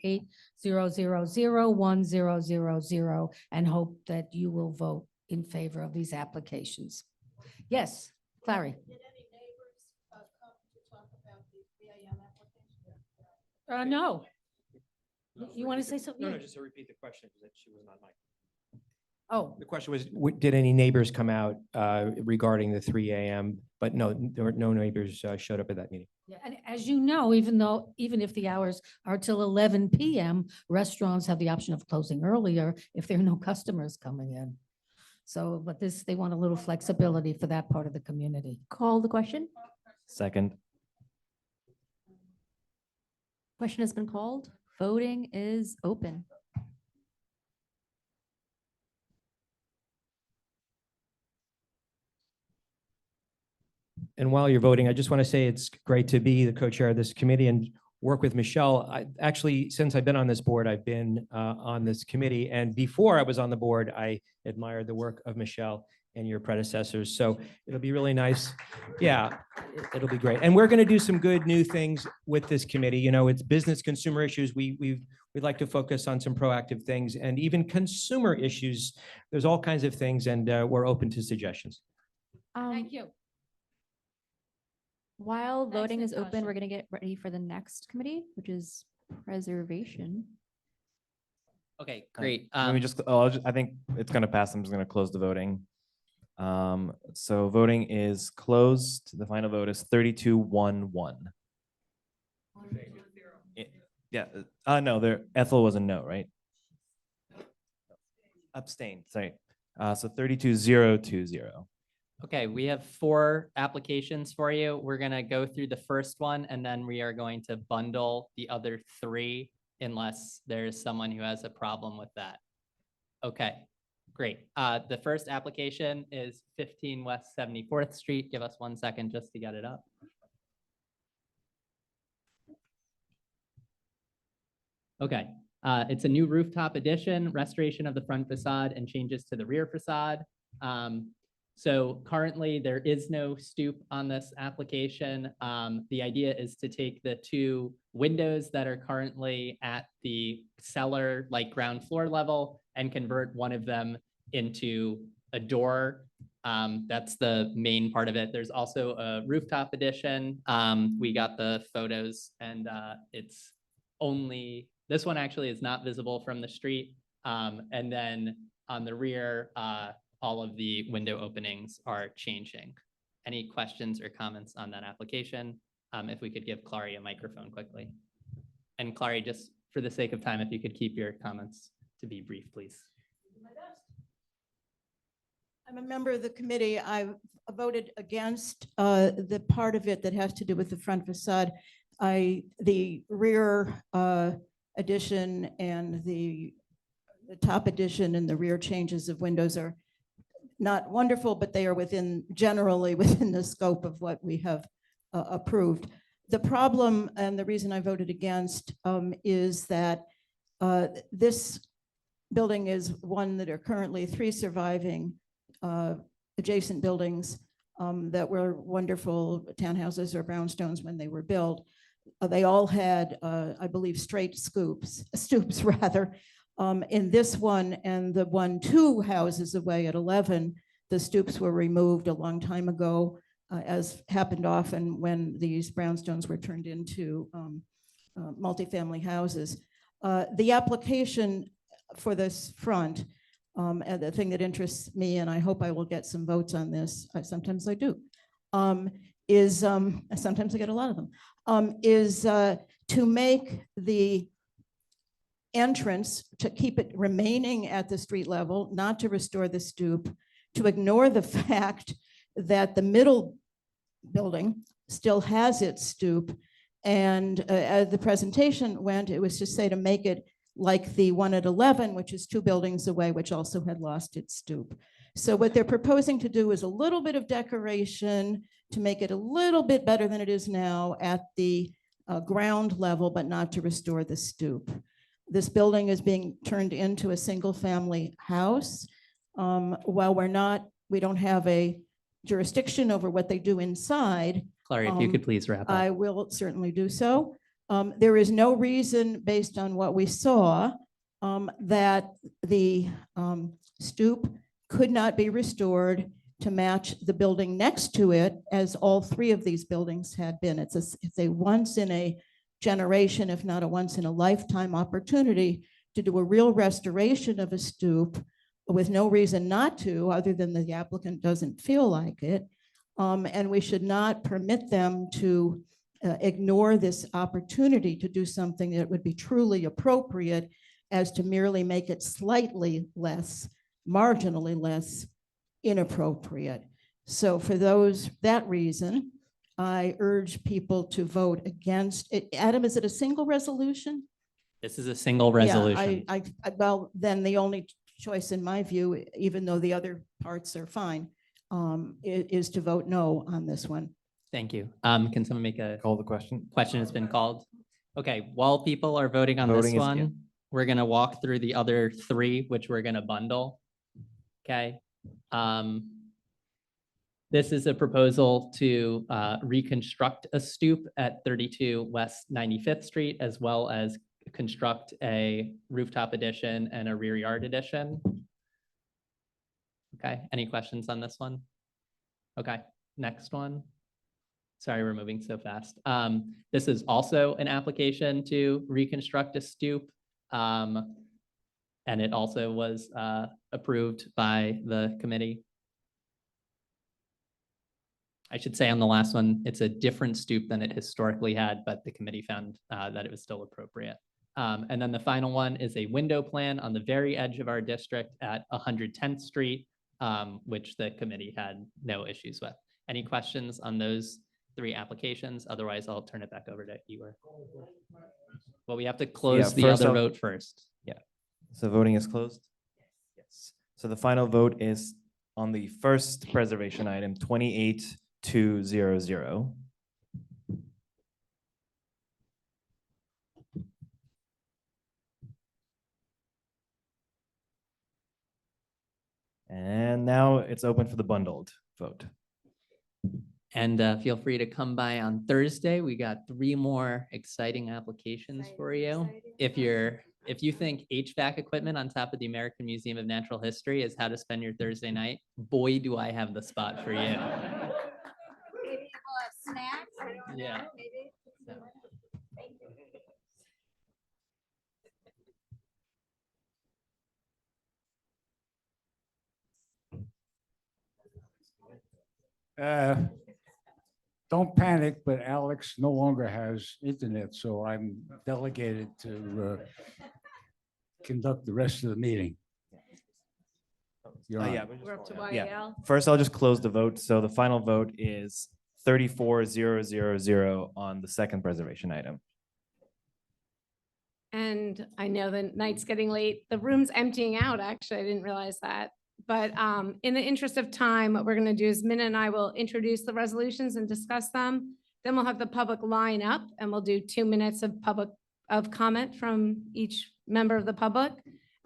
Speaker 10: 80001000, and hope that you will vote in favor of these applications. Yes, Clary.
Speaker 20: Did any neighbors come to talk about the 3 a.m. application?
Speaker 10: No. You want to say something?
Speaker 13: No, just to repeat the question, because she was not mic.
Speaker 10: Oh,
Speaker 13: The question was, did any neighbors come out regarding the 3 a.m.? But no, there were no neighbors showed up at that meeting.
Speaker 10: yeah, and as you know, even if the hours are till 11 p.m., restaurants have the option of closing earlier if there are no customers coming in. So, but they want a little flexibility for that part of the community.
Speaker 2: Call the question.
Speaker 9: Second.
Speaker 2: Question has been called. Voting is open.
Speaker 13: And while you're voting, I just want to say it's great to be the co-chair of this committee and work with Michelle. Actually, since I've been on this board, I've been on this committee. And before I was on the board, I admired the work of Michelle and your predecessors. So it'll be really nice. Yeah, it'll be great. And we're going to do some good new things with this committee. You know, it's business consumer issues. We'd like to focus on some proactive things, and even consumer issues. There's all kinds of things, and we're open to suggestions.
Speaker 10: Thank you.
Speaker 2: While voting is open, we're going to get ready for the next committee, which is preservation.
Speaker 23: Okay, great.
Speaker 9: Let me just, I think it's gonna pass. I'm just gonna close the voting. So voting is closed. The final vote is 32-1-1. Yeah, no, Ethel was a no, right? Abstained, sorry. So 32-0-2-0.
Speaker 23: Okay, we have 4 applications for you. We're gonna go through the first one, and then we are going to bundle the other 3 unless there's someone who has a problem with that. Okay, great. The first application is 15 West 74th Street. Give us 1 second just to get it up. Okay, it's a new rooftop addition, restoration of the front facade and changes to the rear facade. So currently there is no stoop on this application. The idea is to take the 2 windows that are currently at the cellar, like ground floor level, and convert one of them into a door. That's the main part of it. There's also a rooftop addition. We got the photos, and it's only, this one actually is not visible from the street. And then on the rear, all of the window openings are changing. Any questions or comments on that application? If we could give Clary a microphone quickly. And Clary, just for the sake of time, if you could keep your comments to be brief, please.
Speaker 14: I'm a member of the committee. I voted against the part of it that has to do with the front facade. The rear addition and the top addition and the rear changes of windows are not wonderful, but they are generally within the scope of what we have approved. The problem and the reason I voted against is that this building is one that are currently 3 surviving adjacent buildings that were wonderful townhouses or brownstones when they were built. They all had, I believe, straight stoops rather. In this one and the 2 houses away at 11, the stoops were removed a long time ago, as happened often when these brownstones were turned into multifamily houses. The application for this front, and the thing that interests me, and I hope I will get some votes on this, sometimes I do, is, sometimes I get a lot of them, is to make the entrance, to keep it remaining at the street level, not to restore the stoop, to ignore the fact that the middle building still has its stoop. And as the presentation went, it was to say to make it like the one at 11, which is 2 buildings away, which also had lost its stoop. So what they're proposing to do is a little bit of decoration to make it a little bit better than it is now at the ground level, but not to restore the stoop. This building is being turned into a single family house. While we don't have a jurisdiction over what they do inside.
Speaker 23: Clary, if you could please wrap up.
Speaker 14: I will certainly do so. There is no reason, based on what we saw, that the stoop could not be restored to match the building next to it, as all 3 of these buildings had been. It's a once in a generation, if not a once in a lifetime opportunity to do a real restoration of a stoop with no reason not to, other than the applicant doesn't feel like it. And we should not permit them to ignore this opportunity to do something that would be truly appropriate, as to merely make it slightly less, marginally less inappropriate. So for that reason, I urge people to vote against it. Adam, is it a single resolution?
Speaker 23: This is a single resolution.
Speaker 14: Yeah, well, then the only choice in my view, even though the other parts are fine, is to vote no on this one.
Speaker 23: Thank you. Can someone make a
Speaker 9: Call the question.
Speaker 23: question has been called? Okay, while people are voting on this
Speaker 9: Voting is-
Speaker 23: one,
Speaker 9: yeah.
Speaker 23: we're gonna walk through the other 3, which we're gonna bundle. Okay. This is a proposal to reconstruct a stoop at 32 West 95th Street, as well as construct a rooftop addition and a rear yard addition. Okay, any questions on this one? Okay, next one. Sorry, we're moving so fast. This is also an application to reconstruct a stoop. And it also was approved by the committee. I should say on the last one, it's a different stoop than it historically had, but the committee found that it was still appropriate. And then the final one is a window plan on the very edge of our district at 110th Street, which the committee had no issues with. Any questions on those 3 applications? Otherwise, I'll turn it back over to Igor. Well, we have to close the
Speaker 9: first
Speaker 23: other
Speaker 9: off-
Speaker 23: vote first.
Speaker 9: Yeah. So voting is closed? Yes. So the final vote is on the first preservation item, 28200. And now it's open for the bundled vote.
Speaker 23: And feel free to come by on Thursday. We got 3 more exciting applications for you. If you think HVAC equipment on top of the American Museum of Natural History is how to spend your Thursday night, boy, do I have the spot for you.
Speaker 15: Maybe we'll have snacks. I don't
Speaker 23: Yeah.
Speaker 15: know, maybe. Thank you.
Speaker 7: don't panic, but Alex no longer has internet, so I'm delegated to conduct the rest of the meeting. You're on.
Speaker 9: Yeah.
Speaker 2: We're up to
Speaker 9: Yeah.
Speaker 2: YAL.
Speaker 9: First, I'll just close the vote. So the final vote is 34,000 on the second preservation item.
Speaker 16: And I know the night's getting late. The room's emptying out, actually. I didn't realize that. But in the interest of time, what we're going to do is Minna and I will introduce the resolutions and discuss them. Then we'll have the public line up and we'll do 2 minutes of comment from each member of the public.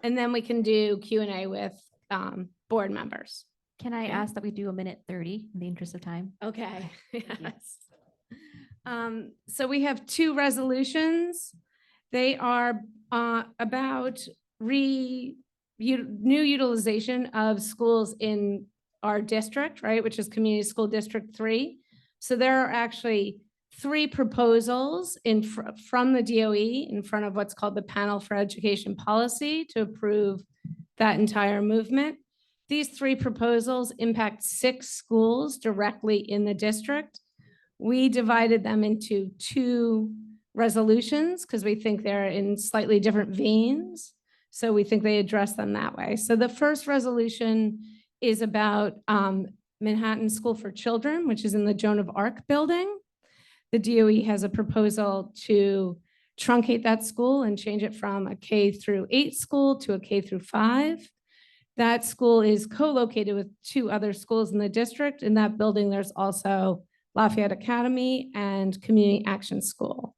Speaker 16: And then we can do Q&A with board members.
Speaker 2: Can I
Speaker 16: Okay.
Speaker 2: ask that we do 1:30 in the interest of time?
Speaker 16: Okay, yes. So we have 2 resolutions. They are about new utilization of schools in our district, right, which is Community School District 3. So there are actually 3 proposals from the DOE in front of what's called the Panel for Education Policy to approve that entire movement. These 3 proposals impact 6 schools directly in the district. We divided them into 2 resolutions because we think they're in slightly different veins. So we think they address them that way. So the first resolution is about Manhattan School for Children, which is in the Joan of Arc building. The DOE has a proposal to truncate that school and change it from a K-8 school to a K-5. That school is co-located with 2 other schools in the district. In that building, there's also Lafayette Academy and Community Action School.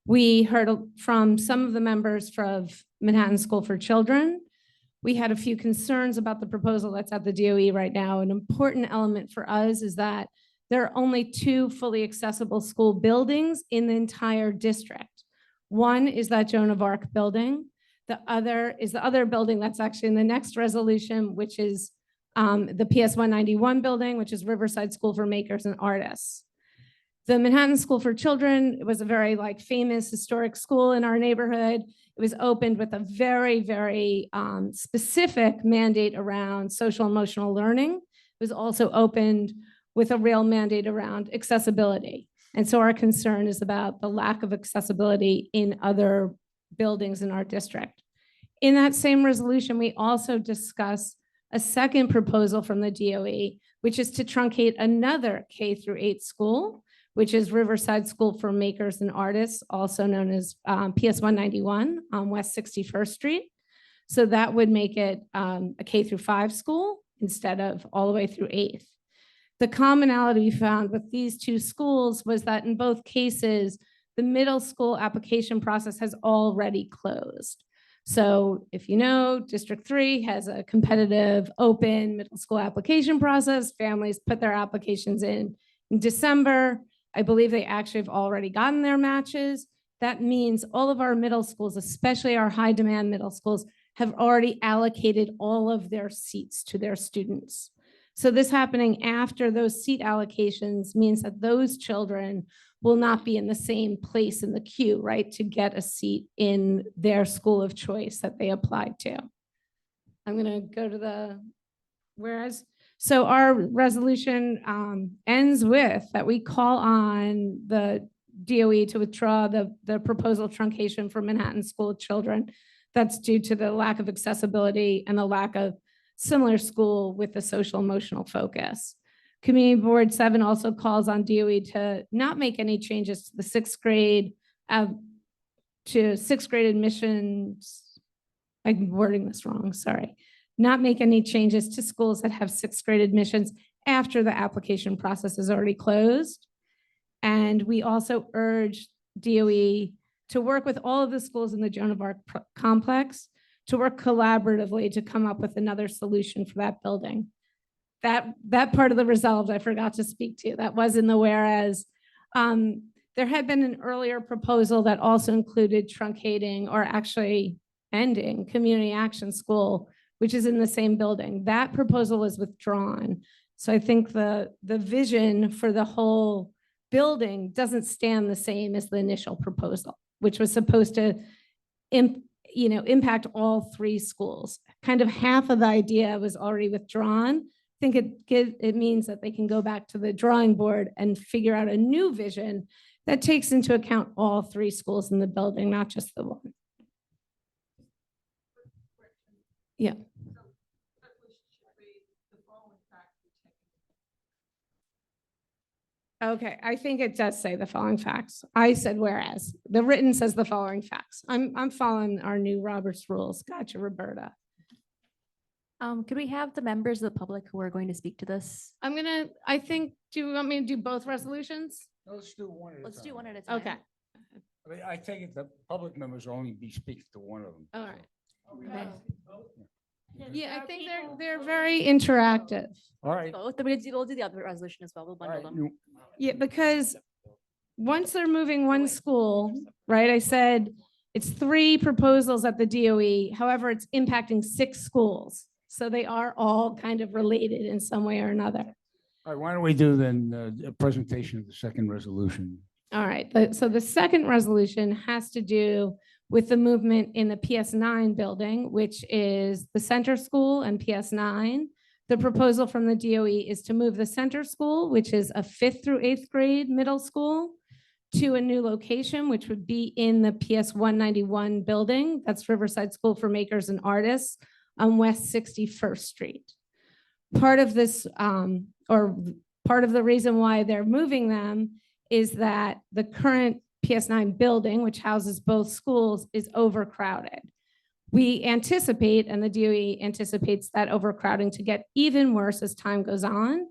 Speaker 16: We heard from some of the members of Manhattan School for Children. We had a few concerns about the proposal that's at the DOE right now. An important element for us is that there are only 2 fully accessible school buildings in the entire district. One is that Joan of Arc building. The other is the other building that's actually in the next resolution, which is the PS 191 building, which is Riverside School for Makers and Artists. The Manhattan School for Children was a very famous historic school in our neighborhood. It was opened with a very, very specific mandate around social emotional learning. It was also opened with a real mandate around accessibility. And so our concern is about the lack of accessibility in other buildings in our district. In that same resolution, we also discuss a second proposal from the DOE, which is to truncate another K-8 school, which is Riverside School for Makers and Artists, also known as PS 191 on West 61st Street. So that would make it a K-5 school instead of all the way through 8th. The commonality we found with these 2 schools was that in both cases, the middle school application process has already closed. So if you know, District 3 has a competitive open middle school application process. Families put their applications in December. I believe they actually have already gotten their matches. That means all of our middle schools, especially our high demand middle schools, have already allocated all of their seats to their students. So this happening after those seat allocations means that those children will not be in the same place in the queue, right, to get a seat in their school of choice that they applied to. I'm going to go to the whereas. So our resolution ends with that we call on the DOE to withdraw the proposal truncation for Manhattan School of Children. That's due to the lack of accessibility and the lack of similar school with a social emotional focus. Community Board 7 also calls on DOE to not make any changes to the 6th grade admissions. I'm wording this wrong, sorry. Not make any changes to schools that have 6th grade admissions after the application process is already closed. And we also urge DOE to work with all of the schools in the Joan of Arc complex to work collaboratively to come up with another solution for that building. That part of the resolved I forgot to speak to. That was in the whereas. There had been an earlier proposal that also included truncating or actually ending Community Action School, which is in the same building. That proposal was withdrawn. So I think the vision for the whole building doesn't stand the same as the initial proposal, which was supposed to impact all 3 schools. Kind of half of the idea was already withdrawn, think it means that they can go back to the drawing board and figure out a new vision that takes into account all 3 schools in the building, not just the one. Yeah. Okay, I think it does say the following facts. I said whereas. The written says the following facts. I'm following our new Robert's rules. Gotcha, Roberta.
Speaker 2: Could we have the members of the public who are going to speak to this?
Speaker 16: I think, do you want me to do both resolutions?
Speaker 7: Let's do one at a time.
Speaker 2: Let's do one at a time.
Speaker 16: Okay,
Speaker 7: I mean, I take it the public members will only be speaking to one of them.
Speaker 16: all right.
Speaker 2: Okay.
Speaker 16: Yeah, I think they're very interactive.
Speaker 7: All right.
Speaker 2: Both, but we'll do the other resolution as well. We'll bundle them.
Speaker 16: Yeah, because once they're moving one school, right, I said it's 3 proposals at the DOE. However, it's impacting 6 schools. So they are all kind of related in some way or another.
Speaker 7: All right, why don't we do then a presentation of the second resolution?
Speaker 16: All right, so the second resolution has to do with the movement in the PS9 building, which is the center school and PS9. The proposal from the DOE is to move the center school, which is a 5th through 8th grade middle school, to a new location, which would be in the PS 191 building. That's Riverside School for Makers and Artists on West 61st Street. Part of this, or part of the reason why they're moving them is that the current PS9 building, which houses both schools, is overcrowded. We anticipate, and the DOE anticipates, that overcrowding to get even worse as time goes on,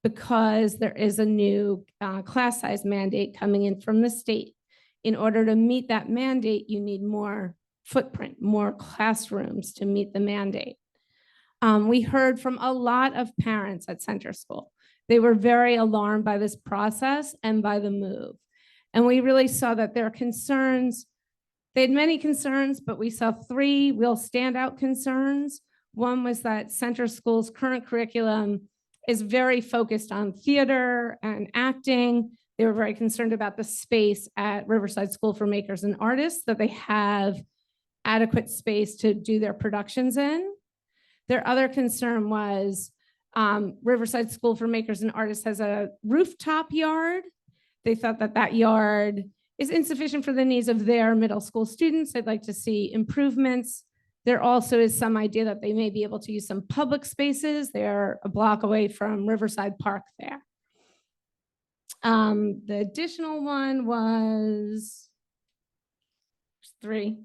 Speaker 16: because there is a new class size mandate coming in from the state. In order to meet that mandate, you need more footprint, more classrooms to meet the mandate. We heard from a lot of parents at Center School. They were very alarmed by this process and by the move. And we really saw that their concerns, they had many concerns, but we saw 3 real standout concerns. One was that Center School's current curriculum is very focused on theater and acting. They were very concerned about the space at Riverside School for Makers and Artists, that they have adequate space to do their productions in. Their other concern was Riverside School for Makers and Artists has a rooftop yard. They thought that that yard is insufficient for the needs of their middle school students. They'd like to see improvements. There also is some idea that they may be able to use some public spaces. They're a block away from Riverside Park there. The additional one was 3.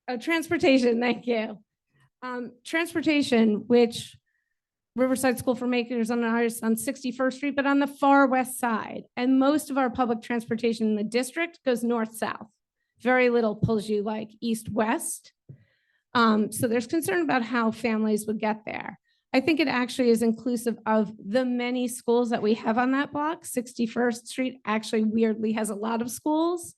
Speaker 16: Oh, transportation, thank you. Transportation, which Riverside School for Makers and Artists on 61st Street, but on the far west side. And most of our public transportation in the district goes north-south. Very little pulls you like east-west. So there's concern about how families would get there. I think it actually is inclusive of the many schools that we have on that block. 61st Street actually weirdly has a lot of schools.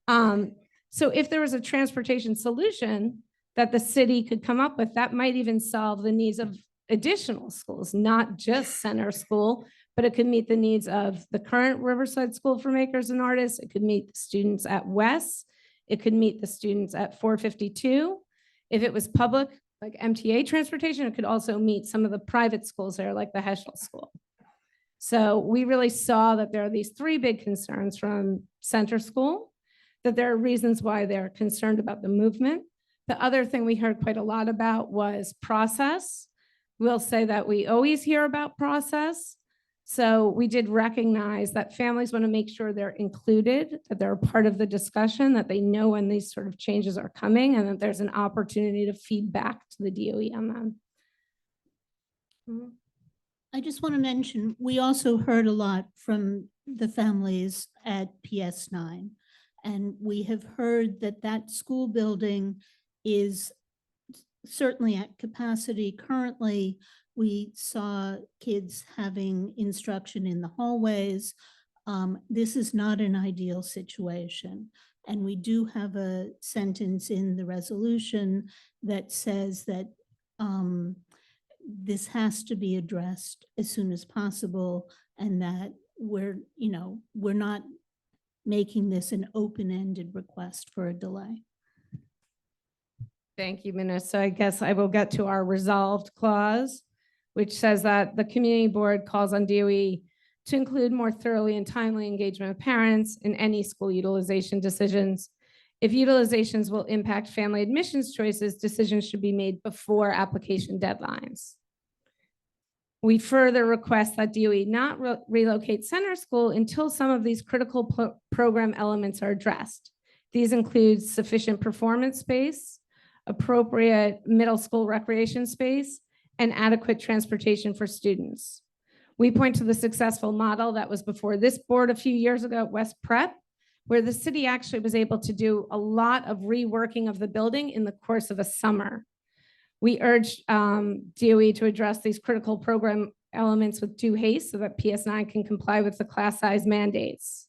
Speaker 16: So if there was a transportation solution that the city could come up with, that might even solve the needs of additional schools, not just Center School, but it could meet the needs of the current Riverside School for Makers and Artists. It could meet the students at West. It could meet the students at 452. If it was public, like MTA transportation, it could also meet some of the private schools there, like the Heschel School. So we really saw that there are these 3 big concerns from Center School, that there are reasons why they're concerned about the movement. The other thing we heard quite a lot about was process. We'll say that we always hear about process. So we did recognize that families want to make sure they're included, that they're a part of the discussion, that they know when these sort of changes are coming, and that there's an opportunity to feed back to the DOE on them.
Speaker 6: I just want to mention, we also heard a lot from the families at PS9. And we have heard that that school building is certainly at capacity. Currently, we saw kids having instruction in the hallways. This is not an ideal situation. And we do have a sentence in the resolution that says that this has to be addressed as soon as possible, and that we're not making this an open-ended request for a delay.
Speaker 16: Thank you, Minister. So I guess I will get to our resolved clause. which says that the community board calls on DOE to include more thoroughly and timely engagement of parents in any school utilization decisions. If utilizations will impact family admissions choices, decisions should be made before application deadlines. We further request that DOE not relocate center school until some of these critical program elements are addressed. These include sufficient performance space, appropriate middle school recreation space, and adequate transportation for students. We point to the successful model that was before this board a few years ago at West Prep, where the city actually was able to do a lot of reworking of the building in the course of a summer. We urge DOE to address these critical program elements with due haste so that PS9 can comply with the class size mandates.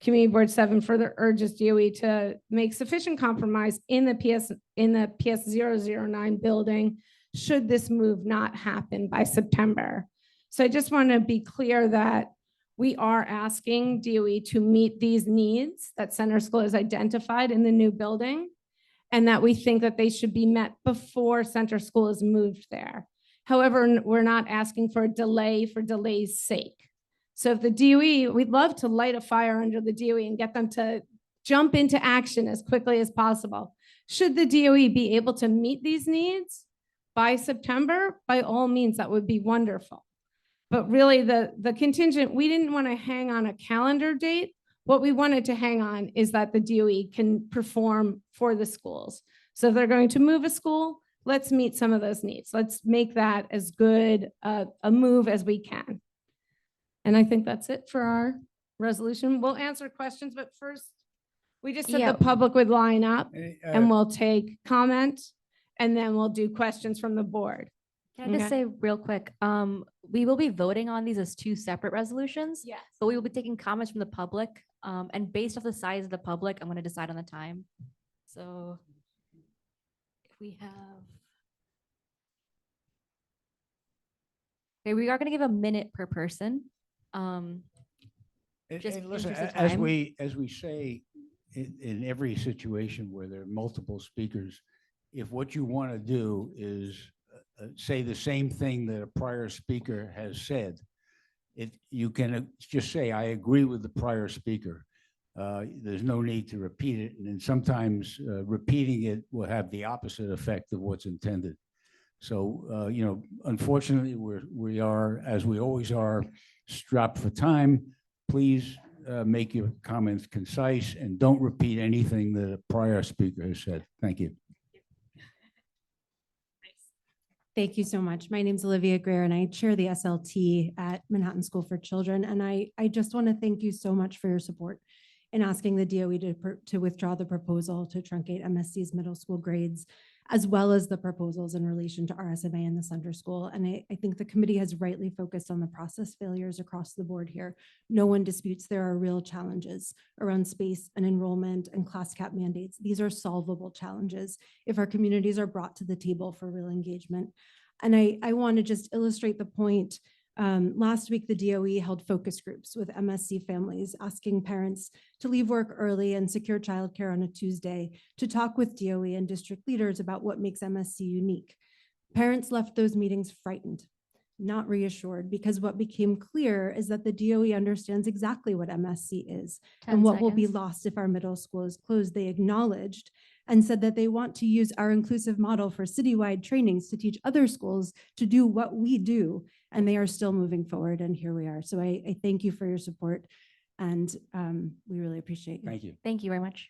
Speaker 16: Community Board 7 further urges DOE to make sufficient compromise in the PS 009 building should this move not happen by September. So I just want to be clear that we are asking DOE to meet these needs that Center School has identified in the new building, and that we think that they should be met before Center School is moved there. However, we're not asking for a delay for delay's sake. So if the DOE, we'd love to light a fire under the DOE and get them to jump into action as quickly as possible. Should the DOE be able to meet these needs by September, by all means, that would be wonderful. But really the contingent, we didn't want to hang on a calendar date. What we wanted to hang on is that the DOE can perform for the schools. So if they're going to move a school, let's meet some of those needs. Let's make that as good a move as we can. And I think that's it for our resolution. We'll answer questions, but first, we just said
Speaker 2: Yeah.
Speaker 16: the public would line up and we'll take comment, and then we'll do questions from the board.
Speaker 2: Can I just say real quick, we will be voting on these as two separate resolutions.
Speaker 16: Yes.
Speaker 2: But we will be taking comments from the public, and based off the size of the public, I'm gonna decide on the time. So if we have. Okay, we are gonna give a minute per person. Just in
Speaker 7: Listen,
Speaker 2: interest of
Speaker 7: as
Speaker 2: time.
Speaker 7: we say in every situation where there are multiple speakers, if what you want to do is say the same thing that a prior speaker has said, you can just say, I agree with the prior speaker. There's no need to repeat it. And then sometimes repeating it will have the opposite effect of what's intended. So, unfortunately, we are, as we always are, strapped for time. Please make your comments concise and don't repeat anything that a prior speaker has said. Thank you.
Speaker 17: Thank you so much. My name is Olivia Greer and I chair the SLT at Manhattan School for Children. And I just want to thank you so much for your support in asking the DOE to withdraw the proposal to truncate MSC's middle school grades, as well as the proposals in relation to RSMA and the Center School. And I think the committee has rightly focused on the process failures across the board here. No one disputes there are real challenges around space and enrollment and class cap mandates. These are solvable challenges if our communities are brought to the table for real engagement. And I want to just illustrate the point. Last week, the DOE held focus groups with MSC families, asking parents to leave work early and secure childcare on a Tuesday to talk with DOE and district leaders about what makes MSC unique. Parents left those meetings frightened, not reassured, because what became clear is that the DOE understands exactly what MSC is and what will be lost if our middle school is closed. They acknowledged and said that they want to use our inclusive model for citywide trainings to teach other schools to do what we do, and they are still moving forward, and here we are. So I thank you for your support, and we really appreciate you.
Speaker 7: Thank you.
Speaker 2: Thank you very much.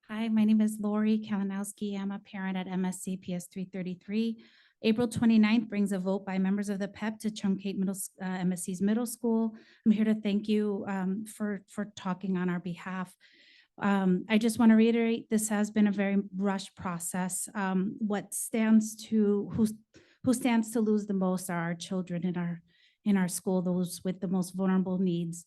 Speaker 18: Hi, my name is Lori Kalinowski. I'm a parent at MSC PS 333. April 29th brings a vote by members of the PEP to truncate MSC's middle school. I'm here to thank you for talking on our behalf. I just want to reiterate, this has been a very rushed process. Who stands to lose the most are our children in our school, those with the most vulnerable needs,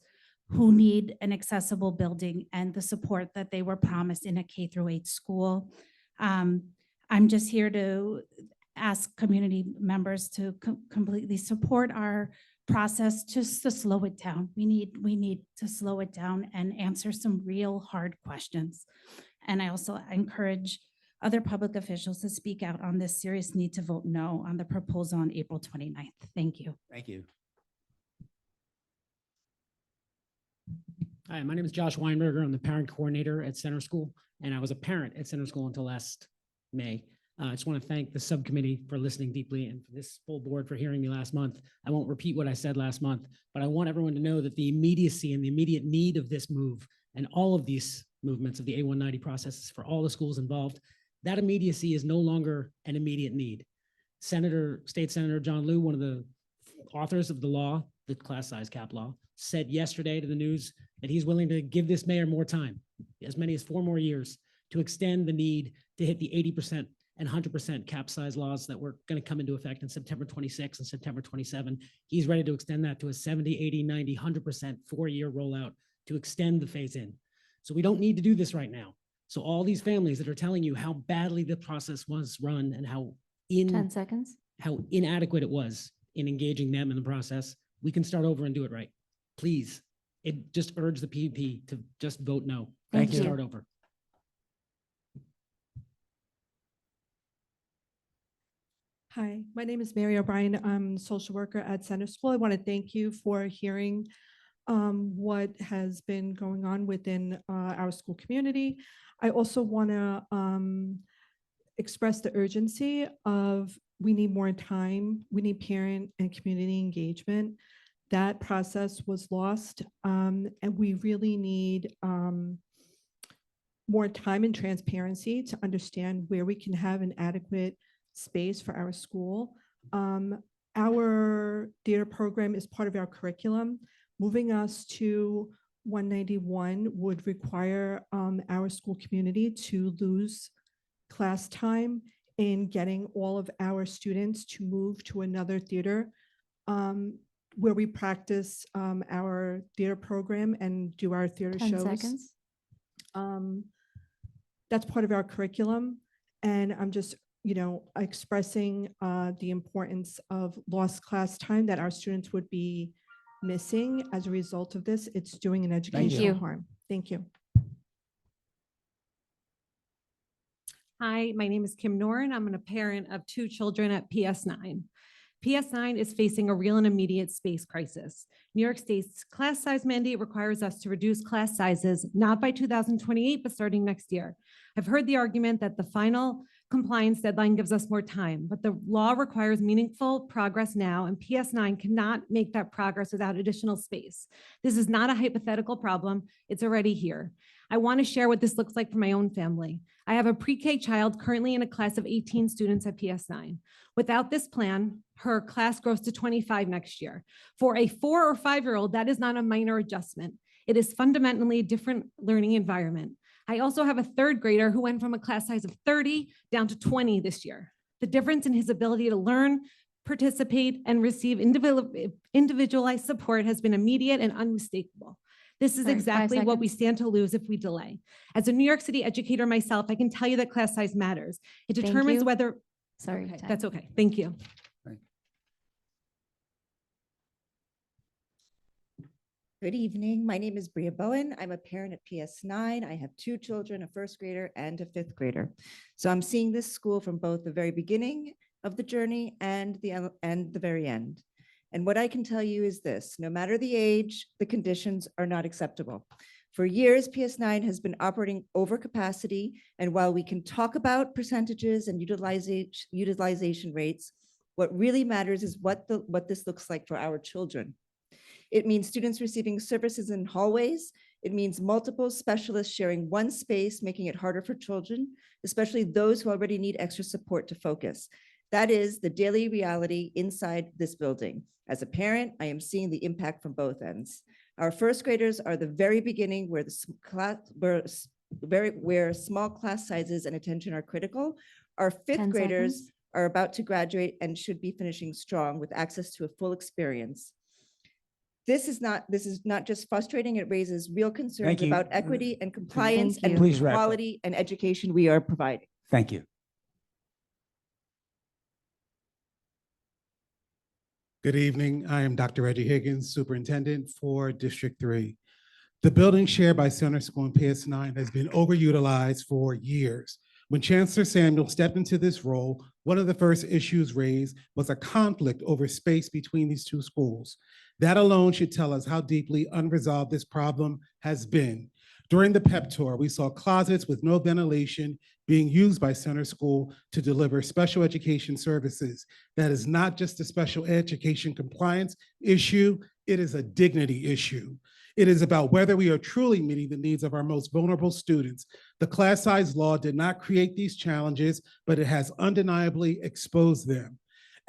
Speaker 18: who need an accessible building and the support that they were promised in a K-8 school. I'm just here to ask community members to completely support our process, just to slow it down. We need to slow it down and answer some real hard questions. And I also encourage other public officials to speak out on this serious need to vote no on the proposal on April 29th. Thank you.
Speaker 7: Thank you.
Speaker 4: Hi, my name is Josh Weinberger. I'm the parent coordinator at Center School, and I was a parent at Center School until last May. I just want to thank the subcommittee for listening deeply and for this full board for hearing me last month. I won't repeat what I said last month, but I want everyone to know that the immediacy and the immediate need of this move and all of these movements of the A190 processes for all the schools involved, that immediacy is no longer an immediate need. State Senator John Liu, one of the authors of the law, the class size cap law, said yesterday to the news that he's willing to give this mayor more time, as many as 4 more years, to extend the need to hit the 80% and 100% cap size laws that were going to come into effect in September 26 and September 27. He's ready to extend that to a 70, 80, 90, 100% 4-year rollout to extend the phase in. So we don't need to do this right now. So all these families that are telling you how badly the process was run and how
Speaker 2: 10 seconds.
Speaker 4: how inadequate it was in engaging them in the process, we can start over and do it right. Please, it just urge the PUP to just vote no.
Speaker 2: Thank you.
Speaker 4: Start over.
Speaker 21: Hi, my name is Mary O'Brien. I'm a social worker at Center School. I want to thank you for hearing what has been going on within our school community. I also want to express the urgency of we need more time. We need parent and community engagement. That process was lost, and we really need more time and transparency to understand where we can have an adequate space for our school. Our theater program is part of our curriculum. Moving us to 191 would require our school community to lose class time in getting all of our students to move to another theater where we practice our theater program and do our theater
Speaker 2: 10
Speaker 21: shows.
Speaker 2: seconds.
Speaker 21: That's part of our curriculum. And I'm just, expressing the importance of lost class time that our students would be missing as a result of this. It's doing an educational
Speaker 2: you.
Speaker 21: harm. Thank you.
Speaker 17: Hi, my name is Kim Noren. I'm a parent of 2 children at PS9. PS9 is facing a real and immediate space crisis. New York State's class size mandate requires us to reduce class sizes, not by 2028, but starting next year. I've heard the argument that the final compliance deadline gives us more time, but the law requires meaningful progress now, and PS9 cannot make that progress without additional space. This is not a hypothetical problem. It's already here. I want to share what this looks like for my own family. I have a pre-K child currently in a class of 18 students at PS9. Without this plan, her class grows to 25 next year. For a 4 or 5-year-old, that is not a minor adjustment. It is fundamentally a different learning environment. I also have a 3rd grader who went from a class size of 30 down to 20 this year. The difference in his ability to learn, participate, and receive individualized support has been immediate and unmistakable. This is
Speaker 2: Sorry, 5
Speaker 17: exactly what we
Speaker 2: seconds.
Speaker 17: stand to lose if we delay. As a New York City educator myself, I can tell you that class size matters. It
Speaker 2: Thank
Speaker 17: determines
Speaker 2: you.
Speaker 17: whether,
Speaker 2: Sorry,
Speaker 17: okay,
Speaker 2: time.
Speaker 17: that's okay. Thank you.
Speaker 22: Good evening. My name is Bria Bowen. I'm a parent at PS9. I have 2 children, a 1st grader and a 5th grader. So I'm seeing this school from both the very beginning of the journey and the very end. And what I can tell you is this: no matter the age, the conditions are not acceptable. For years, PS9 has been operating over capacity. And while we can talk about percentages and utilization rates, what really matters is what this looks like for our children. It means students receiving services in hallways. It means multiple specialists sharing one space, making it harder for children, especially those who already need extra support to focus. That is the daily reality inside this building. As a parent, I am seeing the impact from both ends. Our 1st graders are the very beginning where where small class sizes and attention are critical. Our 5th
Speaker 2: 10
Speaker 22: graders
Speaker 2: seconds.
Speaker 22: are about to graduate and should be finishing strong with access to a full experience. This is not just frustrating, it raises real concerns
Speaker 7: Thank you.
Speaker 22: about equity and compliance
Speaker 2: Thank
Speaker 22: and
Speaker 2: you.
Speaker 7: Please wrap up.
Speaker 22: quality and education we are providing.
Speaker 7: Thank you.
Speaker 24: Good evening. I am Dr. Reggie Higgins, Superintendent for District 3. The building shared by Center School and PS9 has been overutilized for years. When Chancellor Samuel stepped into this role, one of the first issues raised was a conflict over space between these two schools. That alone should tell us how deeply unresolved this problem has been. During the PEP tour, we saw closets with no ventilation being used by Center School to deliver special education services. That is not just a special education compliance issue, it is a dignity issue. It is about whether we are truly meeting the needs of our most vulnerable students. The class size law did not create these challenges, but it has undeniably exposed them.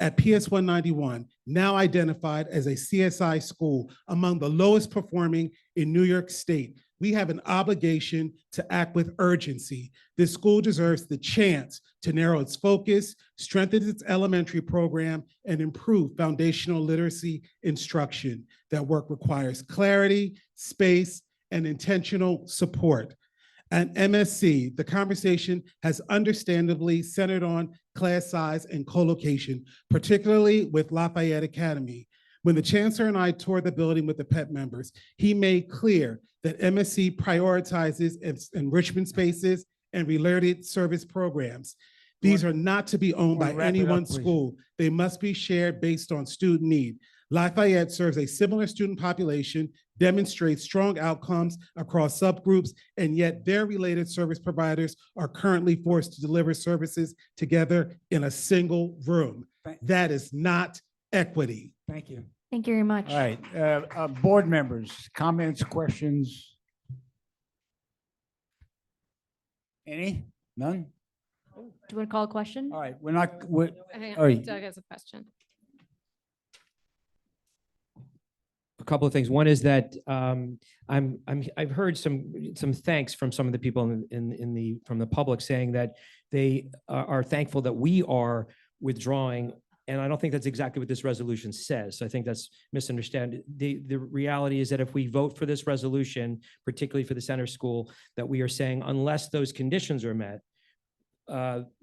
Speaker 24: At PS 191, now identified as a CSI school among the lowest performing in New York State, we have an obligation to act with urgency. This school deserves the chance to narrow its focus, strengthen its elementary program, and improve foundational literacy instruction. That work requires clarity, space, and intentional support. At MSC, the conversation has understandably centered on class size and co-location, particularly with Lafayette Academy. When the chancellor and I toured the building with the PEP members, he made clear that MSC prioritizes its enrichment spaces and related service programs. These are not to be owned by any one school. They must be shared based on student need. Lafayette serves a similar student population, demonstrates strong outcomes across subgroups, and yet their related service providers are currently forced to deliver services together in a single room. That is not equity.
Speaker 7: Thank you.
Speaker 2: Thank you very much.
Speaker 7: All right, board members, comments, questions? Any? None?
Speaker 2: Do you want to call a question?
Speaker 7: All right, we're not, we're,
Speaker 16: Hang
Speaker 7: all
Speaker 16: on,
Speaker 7: right.
Speaker 16: Doug has a question.
Speaker 13: A couple of things. One is that I've heard some thanks from some of the people from the public saying that they are thankful that we are withdrawing. And I don't think that's exactly what this resolution says. I think that's misunderstood. The reality is that if we vote for this resolution, particularly for the center school, that we are saying unless those conditions are met,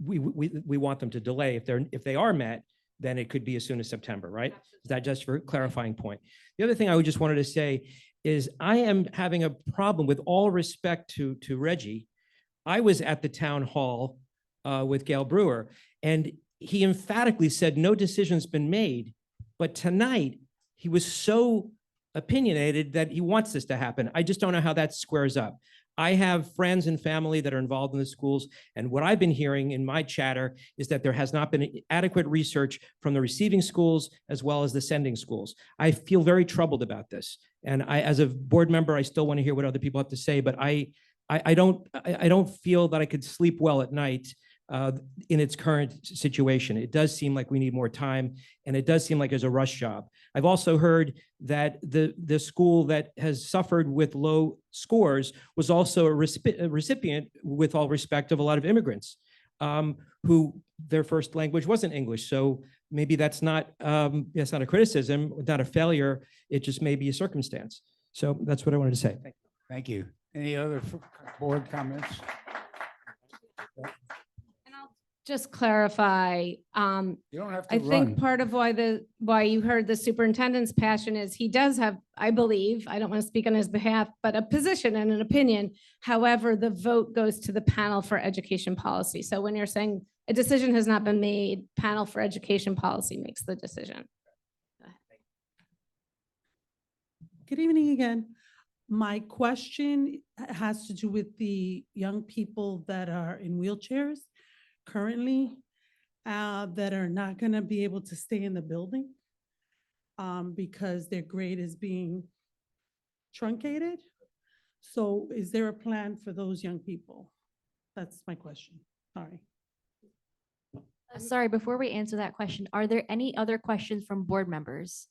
Speaker 13: we want them to delay. If they are met, then it could be as soon as September, right? Is that just for a clarifying point? The other thing I just wanted to say is I am having a problem, with all respect to Reggie. I was at the town hall with Gail Brewer, and he emphatically said no decision's been made. But tonight, he was so opinionated that he wants this to happen. I just don't know how that squares up. I have friends and family that are involved in the schools, and what I've been hearing in my chatter is that there has not been adequate research from the receiving schools as well as the sending schools. I feel very troubled about this, and as a board member, I still want to hear what other people have to say, but I don't feel that I could sleep well at night in its current situation. It does seem like we need more time, and it does seem like there's a rush job. I've also heard that the school that has suffered with low scores was also a recipient, with all respect, of a lot of immigrants who their first language wasn't English. So maybe that's not a criticism, not a failure. It just may be a circumstance. So that's what I wanted to say.
Speaker 7: Thank you. Any other board comments?
Speaker 16: Just clarify,
Speaker 7: You don't have to
Speaker 16: I
Speaker 7: run.
Speaker 16: think part of why you heard the superintendent's passion is he does have, I believe, I don't want to speak on his behalf, but a position and an opinion. However, the vote goes to the panel for education policy. So when you're saying a decision has not been made, panel for education policy makes the decision.
Speaker 20: Good evening again. My question has to do with the young people that are in wheelchairs currently, that are not going to be able to stay in the building because their grade is being truncated. So is there a plan for those young people? That's my question. Sorry.
Speaker 2: Sorry, before we answer that question, are there any other questions from board members?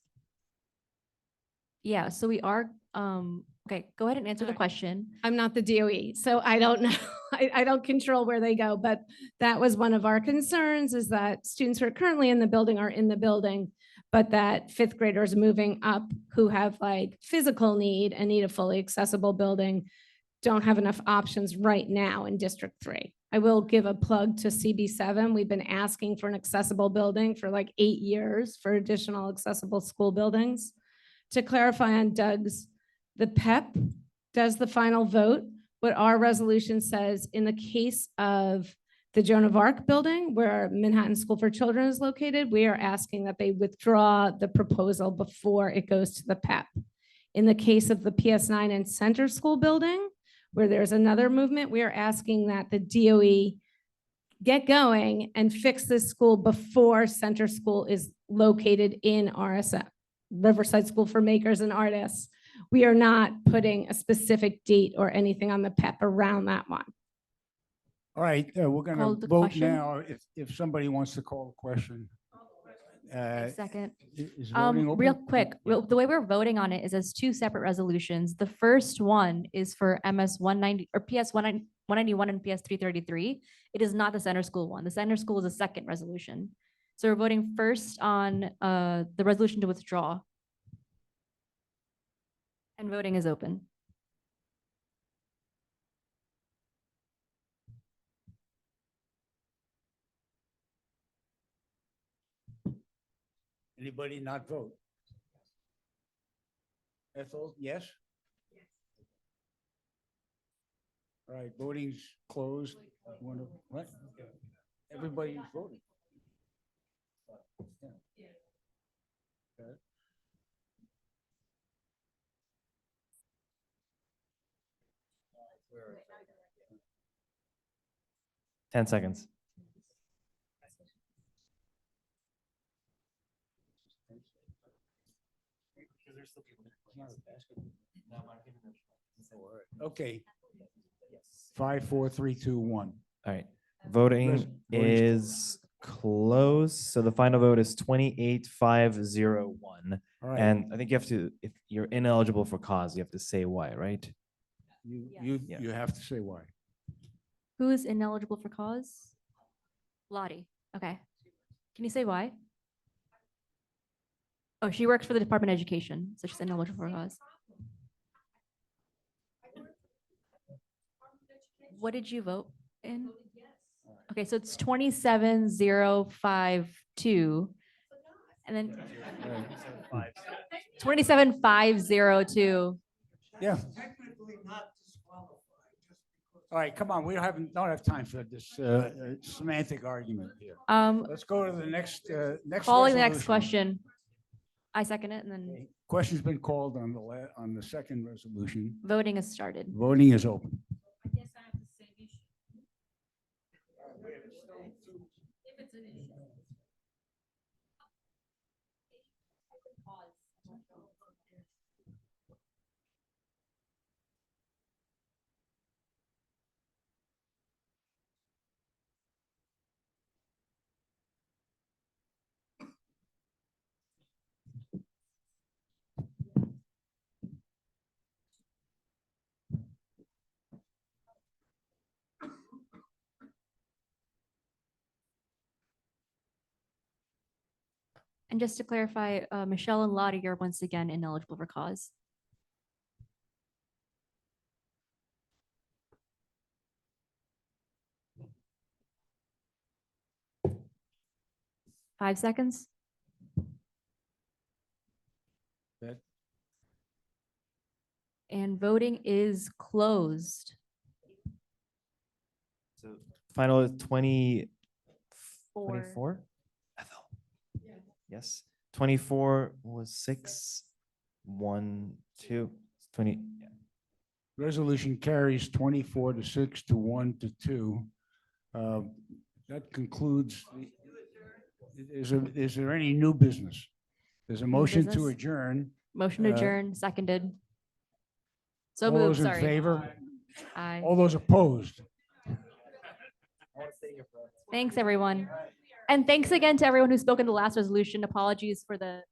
Speaker 2: Yeah, so we are, okay, go ahead and answer the question.
Speaker 16: I'm not the DOE, so I don't know. I don't control where they go, but that was one of our concerns, is that students who are currently in the building are in the building, but that fifth graders moving up who have like physical need and need a fully accessible building don't have enough options right now in District 3. I will give a plug to CB7. We've been asking for an accessible building for like 8 years for additional accessible school buildings. To clarify on Doug's, the PEP does the final vote. What our resolution says, in the case of the Joan of Arc building where Manhattan School for Children is located, we are asking that they withdraw the proposal before it goes to the PEP. In the case of the PS9 and Center School building, where there's another movement, we are asking that the DOE get going and fix this school before Center School is located in RSF, Riverside School for Makers and Artists. We are not putting a specific date or anything on the PEP around that one.
Speaker 7: All right, we're gonna
Speaker 2: Call the
Speaker 7: vote
Speaker 2: question?
Speaker 7: now. If somebody wants to call a question.
Speaker 2: A second.
Speaker 7: Is voting
Speaker 2: Real
Speaker 7: open?
Speaker 2: quick, the way we're voting on it is as two separate resolutions. The first one is for MS 190 or PS 191 and PS 333. It is not the Center School one. The Center School is a second resolution. So we're voting first on the resolution to withdraw. And voting is open.
Speaker 7: Anybody not vote? Ethel, yes? All right, voting's closed. What? Everybody's voting. Yeah. Okay.
Speaker 9: 10 seconds.
Speaker 7: Okay. 5, 4, 3, 2, 1.
Speaker 9: All right, voting
Speaker 7: Voting
Speaker 9: is closed. So the final vote is 28,501.
Speaker 7: All right.
Speaker 9: And I think you have to, if you're ineligible for cause, you have to say why, right?
Speaker 7: You have to say why.
Speaker 2: Who is ineligible for cause? Lottie. Okay. Can you say why? Oh, she works for the Department of Education, so she's ineligible for cause. What did you vote in? Okay, so it's 27,052. And then 27,502.
Speaker 7: Yeah. All right, come on, we don't have time for this semantic argument here. Let's go to the next
Speaker 2: Calling the next
Speaker 7: resolution.
Speaker 2: question. I second it and then
Speaker 7: Question's been called on the second resolution.
Speaker 2: voting has started.
Speaker 7: Voting is open.
Speaker 2: And just to clarify, Michelle and Lottie are once again ineligible for cause. Five seconds.
Speaker 7: Good.
Speaker 2: And voting is closed.
Speaker 9: So final is 24? Yes. 24 was 6, 1, 2, 20. Yeah.
Speaker 7: Resolution carries 24 to 6 to 1 to 2. That concludes. Is there any new business? There's a motion to
Speaker 2: business?
Speaker 7: adjourn.
Speaker 2: Motion to adjourn, seconded. So
Speaker 7: All
Speaker 2: moved,
Speaker 7: those in
Speaker 2: sorry.
Speaker 7: favor?
Speaker 2: Aye.
Speaker 7: All those opposed?
Speaker 2: Thanks, everyone. And thanks again to everyone who spoke in the last resolution. Apologies for the